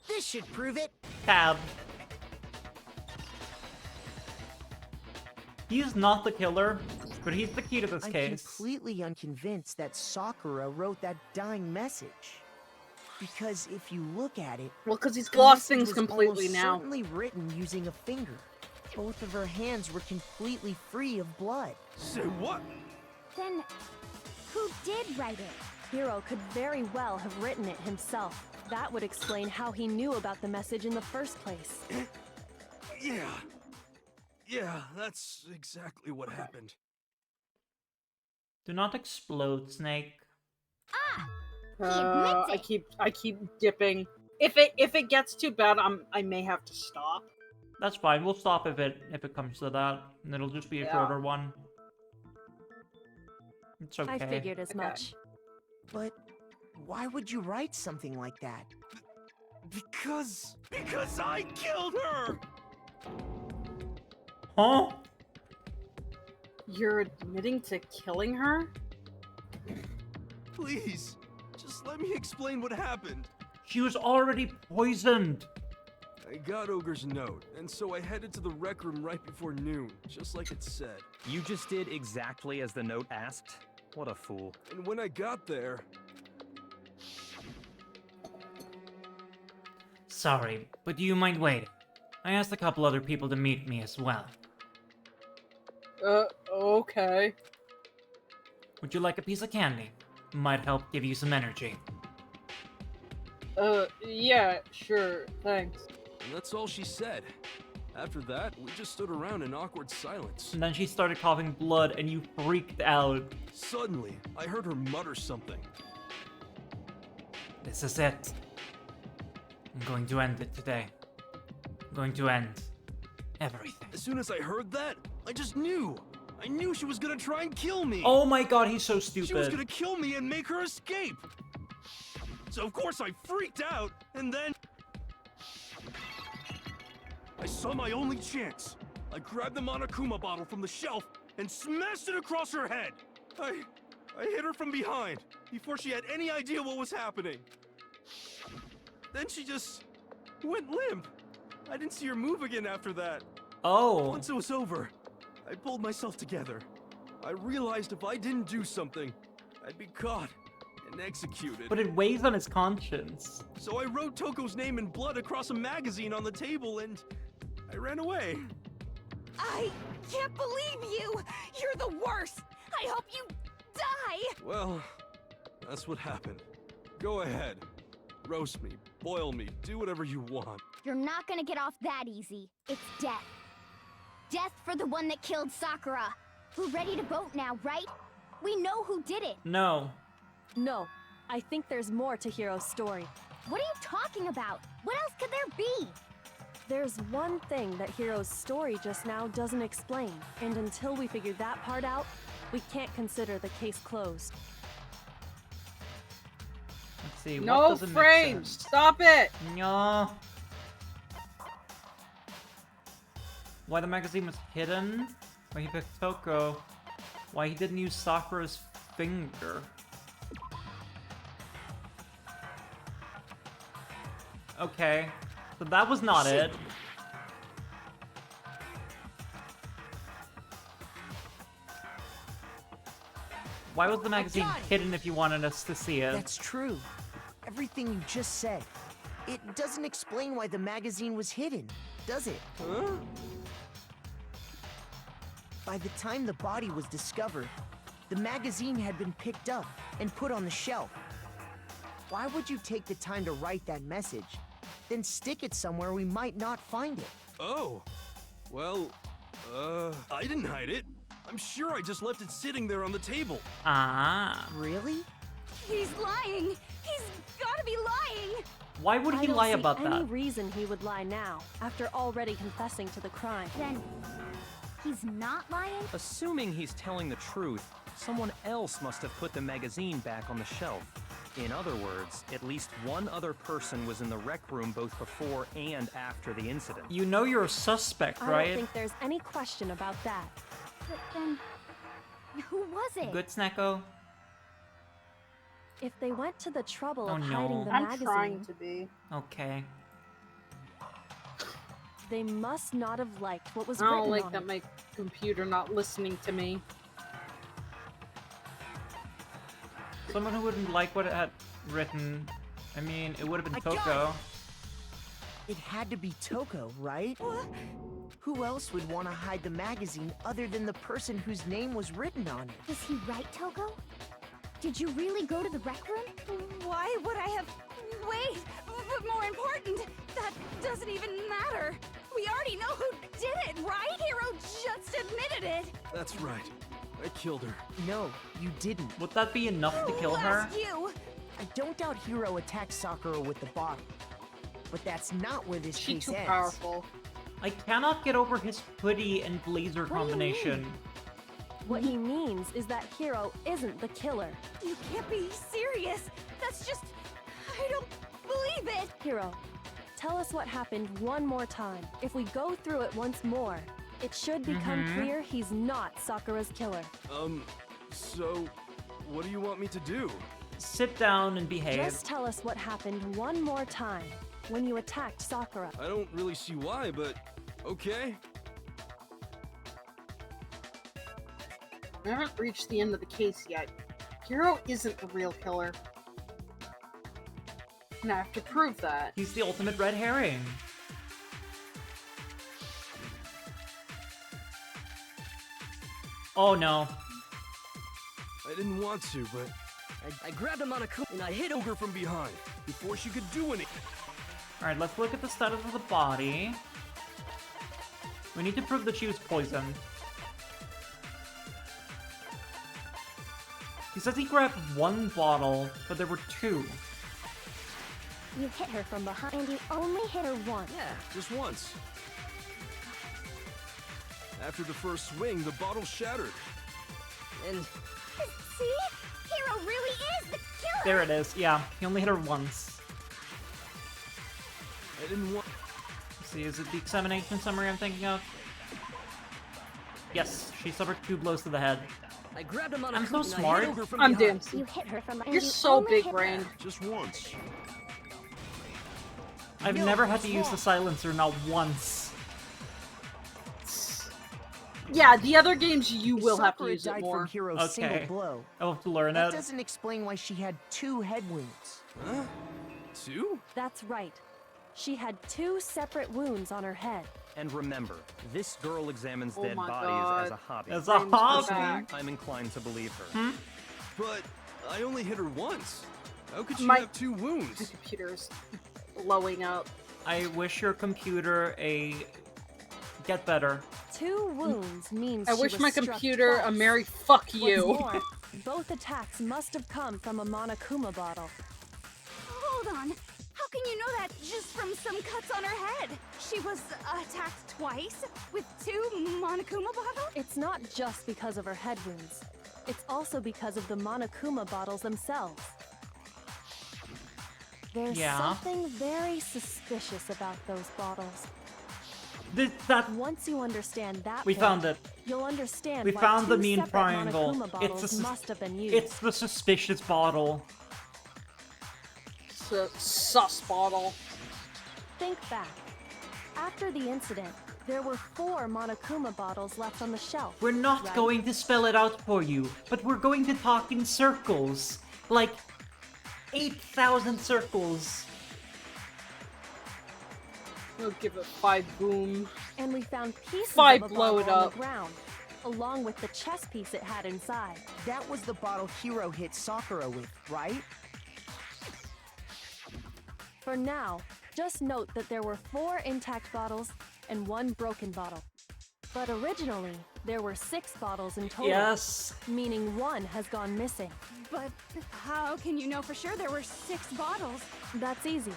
This should prove it. Tab. He's not the killer, but he's the key to this I'm case. completely unconvinced that Sakura wrote that dying message. Because if you look at it, Well, because he's the lost message things was completely almost now. certainly written using a finger. Both of her hands were completely free of blood. Say what? Then, who did write it? Hiro could very well have written it himself. That would explain how he knew about the message in the first place. Yeah, that's exactly what happened. Do not explode, Snake. Ah! He admits it. I keep dipping. If it gets too bad, I may have to stop. That's fine. We'll stop if it comes to that, and it'll just be a shorter one. It's okay. I figured as much. But why would you write something like that? Because I killed her! Huh? You're admitting to killing her? Please, just let me explain what happened. She was already poisoned. I got Ogre's note, and so I headed to the rec room right before noon, just like it said. You just did exactly as the note asked? What a fool. And when I got there... Sorry, but do you mind waiting? I asked a couple other people to meet me as well. Okay. Would you like a piece of candy? Might help give you some energy. Yeah, sure, thanks. And that's all she said. After that, we just stood around in awkward silence. And then she started coughing blood, and you freaked out. Suddenly, I heard her mutter something. This is it. I'm going to end it today. I'm going to end everything. As soon as I heard that, I just knew. I knew she was gonna try and kill me. Oh my god, he's so stupid. She was gonna kill me and make her escape. So of course I freaked out, and then... I saw my only chance. I grabbed the Monokuma bottle from the shelf and smashed it across her head. I hit her from behind before she had any idea what was happening. Then she just went limp. I didn't see her move again after that. Oh. Once it was over, I pulled myself together. I realized if I didn't do something, I'd be caught and executed. But it weighs on his conscience. So I wrote Toko's name in blood across a magazine on the table and I ran away. I can't believe you! You're the worst! I hope you die! Well, that's what happened. Go ahead. Roast me, boil me, do whatever you want. You're not gonna get off that easy. It's death. Death for the one that killed Sakura. We're ready to vote now, right? We know who did it. No. No, I think there's more to Hiro's story. What are you talking about? What else could there be? There's one thing that Hiro's story just now doesn't explain, and until we figure that part out, we can't consider the case closed. Let's see. No what doesn't make frames! sense? Stop it! No. Why the magazine was hidden? Why he picked Toko? Why he didn't use Sakura's finger? Okay. So that was not it. Why was the magazine hidden if you wanted us to see it? That's true. Everything you just said. It doesn't explain why the magazine was hidden, does it? Huh? By the time the body was discovered, the magazine had been picked up and put on the shelf. Why would you take the time to write that message, then stick it somewhere we might not find it? Oh. Well, I didn't hide it. I'm sure I just left it sitting there on the table. Ah. Really? He's lying! He's gotta be lying! Why would he lie about I don't see any that? reason he would lie now, after already confessing to the crime. Then he's not lying? Assuming he's telling the truth, someone else must have put the magazine back on the shelf. In other words, at least one other person was in the rec room both before and after the incident. You know you're a suspect, I right? don't think there's any question about that. But then, who was it? Good, Snacko? If they went to the trouble Oh, of no. hiding the I'm magazine, trying to be. Okay. they must not have liked what was I written don't like on that it. my computer not listening to me. Someone who wouldn't like what it had written. I mean, it would have been I got Toko. It had to be Toko, right? Who else would want to hide the magazine other than the person whose name was written on it? Was he right, Toko? Did you really go to the rec room? Why would I have... Wait! But more important, that doesn't even matter! We already know who did it, right? Hiro just admitted it! That's right. I killed her. No, you didn't. Would that be enough to kill Who her? asked you? I don't doubt Hiro attacked Sakura with the bottle. But that's not where this She's case too ends. powerful. I cannot get over his hoodie and blazer What do you combination. What he means is that Hiro isn't the killer. You can't be serious! That's just... I don't believe it! Hiro, tell us what happened one more time. If we go through it once more, it should become clear he's not Sakura's killer. So, what do you want me to do? Sit down and behave. Just tell us what happened one more time. when you attacked Sakura. I don't really see why, but okay. I haven't reached the end of the case yet. Hiro isn't the real killer. And I have to prove that. He's the ultimate red herring. Oh no. I didn't want to, but I grabbed him on a coop and I hit her from behind before she could do anything. Alright, let's look at the status of the body. We need to prove that she was poisoned. He says he grabbed one bottle, but there were two. You hit her from behind, and you only hit her once. Yeah, just once. After the first swing, the bottle shattered. And See? Hiro really is the killer! There it is, yeah. He only hit her once. I didn't want... Let's see, is it the examination summary I'm thinking of? Yes, she suffered 2 blows to the head. I grabbed him on a I'm so coop and I smart. hit her from I'm behind. Dempsey. You hit her from behind. You're you so only hit her. big-brained. Just once. I've never had to use the silencer, not once. Yeah, the other games you will have to Sakura use it died more. from Hiro's Okay. single blow. I'll have to learn That it. doesn't explain why she had 2 head wounds. Huh? 2? That's right. She had 2 separate wounds on her head. And remember, this girl examines Oh dead my bodies God. as a hobby. As a Brings her hobby? back. I'm inclined to believe her. But I only hit her once. How could she My- have 2 The wounds? computer's blowing up. I wish your computer get better. 2 wounds means I she wish was my struck computer a twice. merry fuck What's you. more, both attacks must have come from a Monokuma bottle. Hold on. How can you know that just from some cuts on her head? She was attacked twice with 2 Monokuma bottles? It's not just because of her head wounds. It's also because of the Monokuma bottles themselves. There's Yeah. something very suspicious about those bottles. That Once you understand that we point, found it. you'll understand We why found the 2 mean separate triangle. Monokuma bottles It's a must have been used. It's the suspicious bottle. Sus bottle. Think back. After the incident, there were 4 Monokuma bottles left on the shelf. We're not right? going to spell it out for you, but we're going to talk in circles. Like 8,000 circles. We'll give it 5 boom. And we found pieces 5 of a blow it bottle on up. the ground, along with the chess piece it had inside. That was the bottle Hiro hit Sakura with, right? For now, just note that there were 4 intact bottles and 1 broken bottle. But originally, there were 6 bottles in total. Yes. Meaning 1 has gone missing. But how can you know for sure there were 6 bottles? That's easy.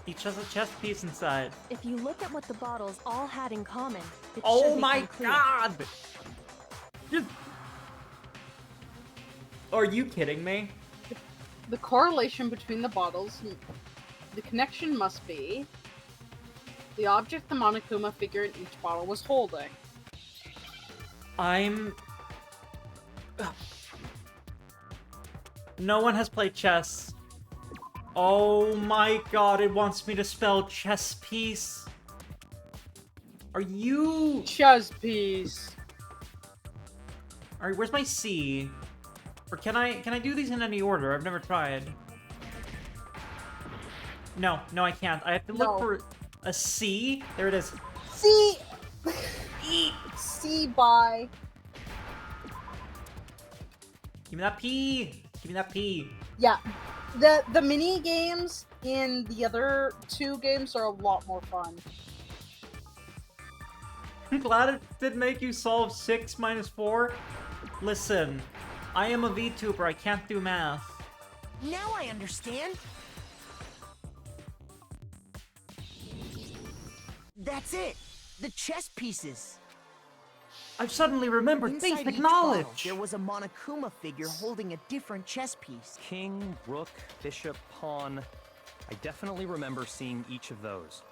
Each has a chess piece inside. If you look at what the bottles all had in common, it Oh should my become clear. god! Are you kidding me? The correlation between the bottles, the connection must be the object the Monokuma figure in each bottle was holding. I'm... No one has played chess. Oh my god, it wants me to spell chess piece. Are you... Chess piece. Alright, where's my C? Or can I do these in any order? I've never tried. No, I can't. I have to look No. for a C. There it is. C. C by. Give me that P. Give me that P. Yeah, the mini games in the other 2 games are a lot more fun. I'm glad it did make you solve 6 minus 4. Listen, I am a VTuber. I can't do math. Now I understand. That's it. The chess pieces. I've suddenly remembered Inside basic each bottle, knowledge. there was a Monokuma figure holding a different chess piece. King, rook, bishop, pawn. I definitely remember seeing each of those.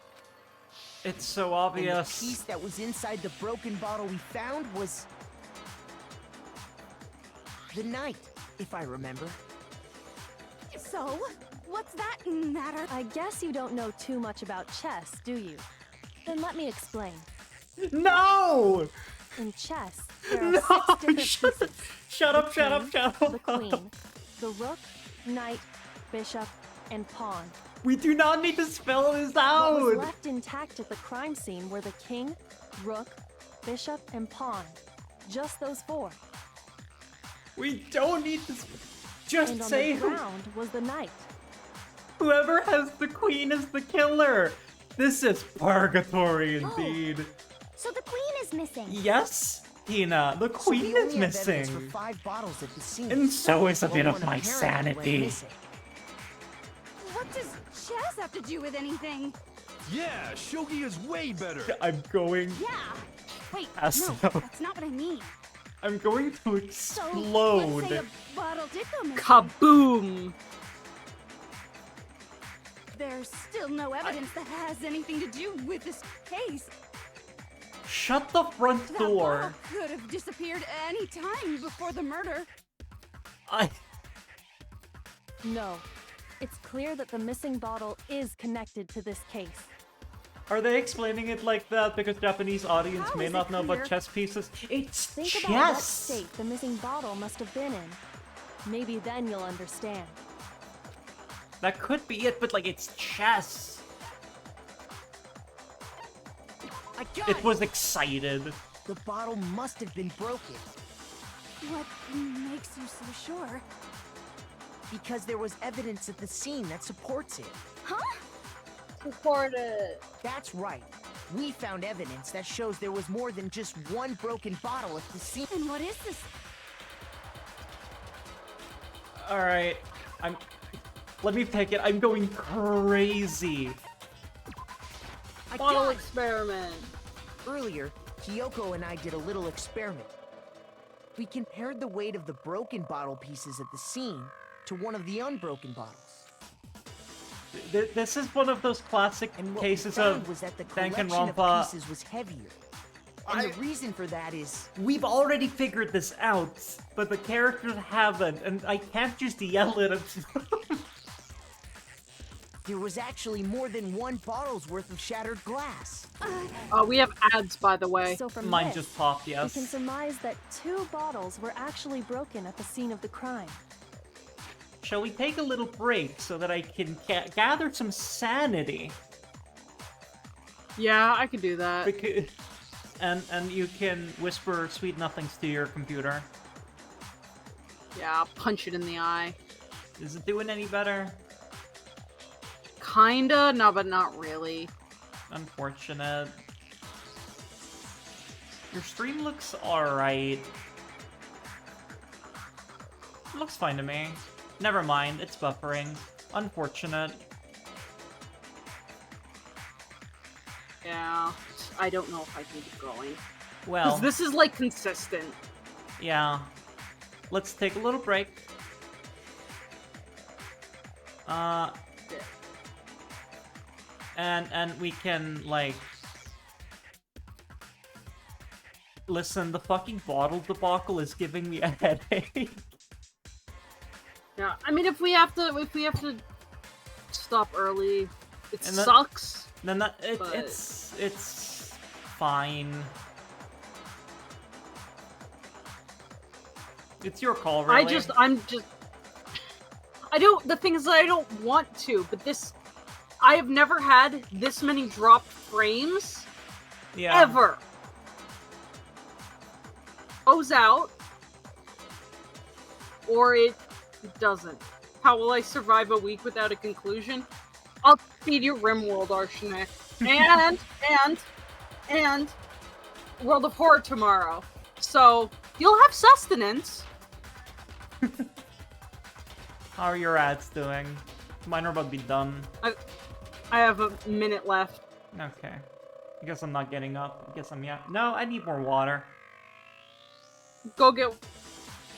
It's so And obvious. the piece that was inside the broken bottle we found was the knight, if I remember. So, What's that matter? I guess you don't know too much about chess, do you? Then let me explain. No! In chess, there are No! 6 different Shut pieces. Shut The up, shut up, king, shut up. The queen, the rook, knight, bishop, and pawn. We do not need to spell this What was out! left intact at the crime scene were the king, rook, bishop, and pawn. Just those 4. We don't need to just And on say the ground was the knight. whoever has the queen is the killer. This is purgatory indeed. So the queen is missing. Yes, Tina, the So queen we is only have evidence missing. for 5 bottles at the scene. And so is a bit Well, of one my apparently went sanity. missing. What does chess have to do with anything? Yeah, shogi is way better. I'm going. Yeah. Wait, Yes, no, no. that's not what I mean. I'm going to So, explode. let's say a bottle did go missing. Kaboom! There's still no evidence that has anything to do with this case. Shut the front That door. bottle could have disappeared any time before the murder. No. It's clear that the missing bottle is connected to this case. Are they explaining it like that because Japanese audience How may is not it know about clear? chess pieces? It's Think chess. about what state the missing bottle must have been in. Maybe then you'll understand. That could be it, but like it's chess. I got It was excited. The bottle must have been broken. What makes you so sure? Because there was evidence at the scene that supports it. Huh? Supported. That's right. We found evidence that shows there was more than just one broken bottle at the scene. And what is this? All right, let me take it. I'm going crazy. I Bottle got it. experiment. Earlier, Kyoko and I did a little experiment. We compared the weight of the broken bottle pieces at the scene to one of the unbroken bottles. This is one of those classic And what cases we found of was that the collection of Danganronpa. pieces was heavier. And the reason for that is We've already figured this out, but the characters haven't, and I can't just yell it at them. there was actually more than one bottle's worth of shattered glass. We have ads, by the way. So from Mine this, just popped, we yes. can surmise that 2 bottles were actually broken at the scene of the crime. Shall we take a little break so that I can gather some sanity? Yeah, I could do that. Because, and you can whisper sweet nothings to your computer. Yeah, I'll punch it in the eye. Is it doing any better? Kinda, no, but not really. Unfortunate. Your stream looks alright. Looks fine to me. Never mind, it's buffering. Unfortunate. Yeah, I don't know if I can keep going. Well, 'Cause this is like consistent. yeah. Let's take a little break. And we can, like... Listen, the fucking bottle debacle is giving me a headache. Yeah, I mean, if we have to stop early, it And that- sucks. Then that But- it's fine. It's your call, really. The thing is that I don't want to, but I have never had this many dropped frames. Yeah. Ever. Goes out. Or it doesn't. How will I survive a week without a conclusion? I'll feed you RimWorld, Arsenic. And World of Horror tomorrow. So, you'll have sustenance. How are your ads doing? Mine are about to be done. I have a minute left. Okay. I guess I'm not getting up. I guess I'm, yeah. No, I need more water. Go get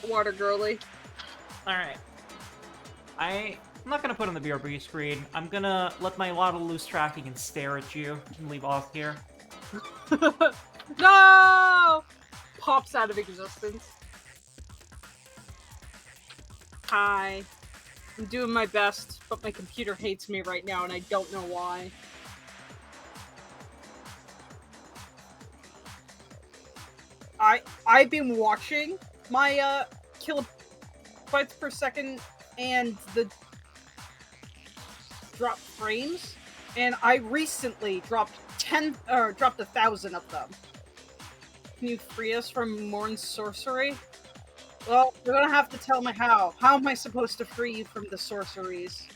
water, girly. Alright. I'm not gonna put on the BRB screen. I'm gonna let my water lose tracking and stare at you and leave off here. No! Pops out of existence. Hi. I'm doing my best, but my computer hates me right now, and I don't know why. I've been watching my kilobytes per second and the drop frames, and I recently dropped 1,000 of them. Can you free us from Morn's sorcery? Well, you're gonna have to tell me how. How am I supposed to free you from the sorceries?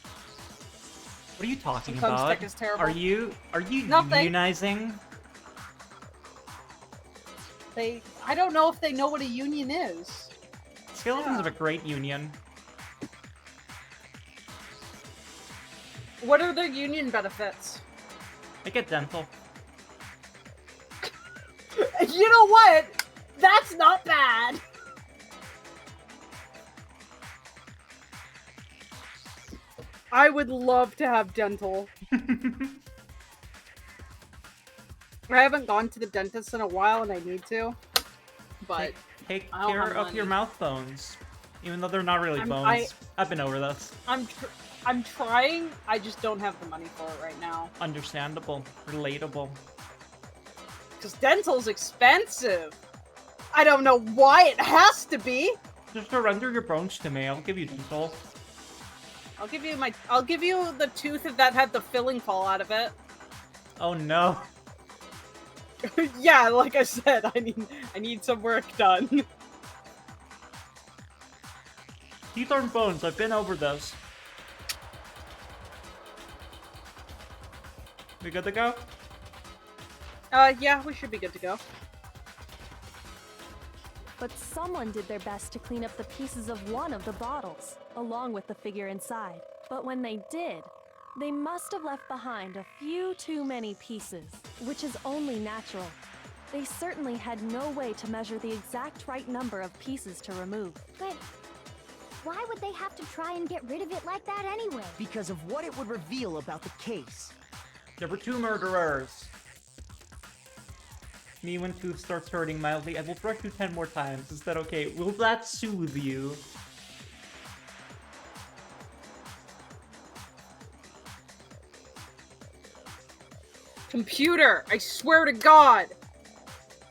What are you talking Sometimes about? tech is terrible. Are you Nothing. unionizing? I don't know if they know what a union is. Skeletons have a great union. What are their union benefits? I get dental. You know what? That's not bad. I would love to have dental. I haven't gone to the dentist in a while, and I need to. But take I don't care have of money. your mouth bones, even though they're not really bones. I've been over this. I'm trying. I just don't have the money for it right now. Understandable, relatable. Because dental's expensive. I don't know why it has to be. Just surrender your bones to me. I'll give you dental. I'll give you the tooth that had the filling fall out of it. Oh no. Yeah, like I said, I need some work done. Teeth aren't bones. I've been over this. We good to go? Yeah, we should be good to go. But someone did their best to clean up the pieces of one of the bottles, along with the figure inside. But when they did, they must have left behind a few too many pieces, which is only natural. They certainly had no way to measure the exact right number of pieces to remove. But why would they have to try and get rid of it like that anyway? Because of what it would reveal about the case. There were 2 murderers. Me, when tooth starts hurting mildly, I will brush you 10 more times. Is that okay? Will that soothe you? Computer, I swear to God!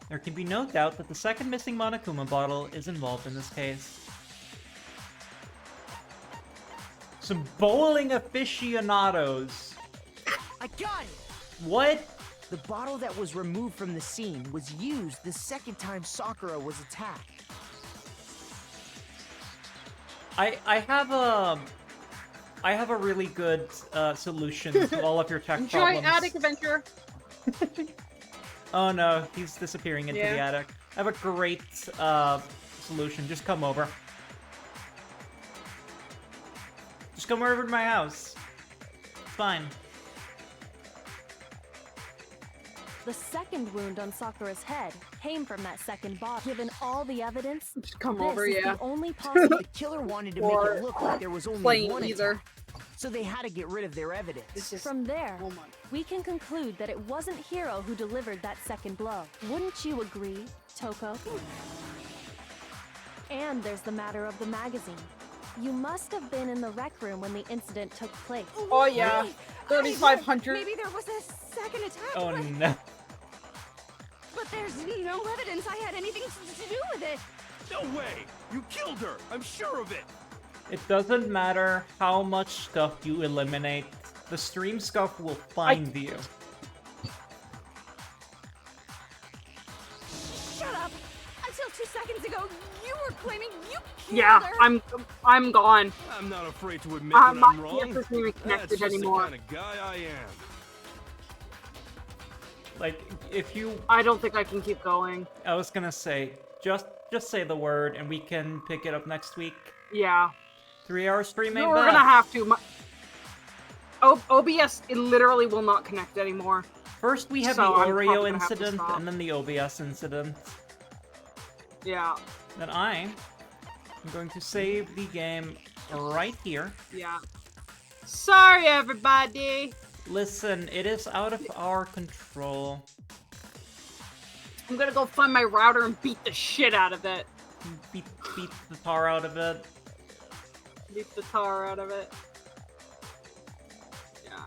There can be no doubt that the second missing Monokuma bottle is involved in this case. Some bowling aficionados. I got it! What? The bottle that was removed from the scene was used the second time Sakura was attacked. I have a really good solution to all of your tech Enjoy problems. attic adventure. Oh no, he's disappearing into Yeah. the attic. I have a great solution. Just come over. Just come over to my house. It's fine. The second wound on Sakura's head came from that second bottle. Given all the evidence, Just come this over, is yeah. the only possible. The killer wanted to make Or it look like there was only plain one either. attack, so they had to get rid of their evidence. This is From there, oh my. we can conclude that it wasn't Hiro who delivered that second blow. Wouldn't you agree, Toko? And there's the matter of the magazine. You must have been in the rec room when the incident took place. Oh yeah, Wait, 3,500. Maybe there was a second attack. Oh but, no. but there's no evidence I had anything to do with it. No way! You killed her! I'm sure of it! It doesn't matter how much stuff you eliminate. The stream scuff will find you. Shut up! Until 2 seconds ago, you were claiming you killed Yeah, her. I'm gone. I'm not afraid to admit when My I'm wrong. PS isn't even That's connected just anymore. the kind of guy I am. Like, if you... I don't think I can keep going. I was gonna say, just say the word and we can pick it up next week. Yeah. 3-hour stream ain't No, we're bad. gonna have to. OBS, it literally will not connect anymore. First we have So the I'm probably Oreo gonna have to incident stop. and then the OBS incident. Yeah. Then I am going to save the game right here. Yeah. Sorry, everybody. Listen, it is out of our control. I'm gonna go find my router and beat the shit out of it. Beat the tar out of it. Beat the tar out of it.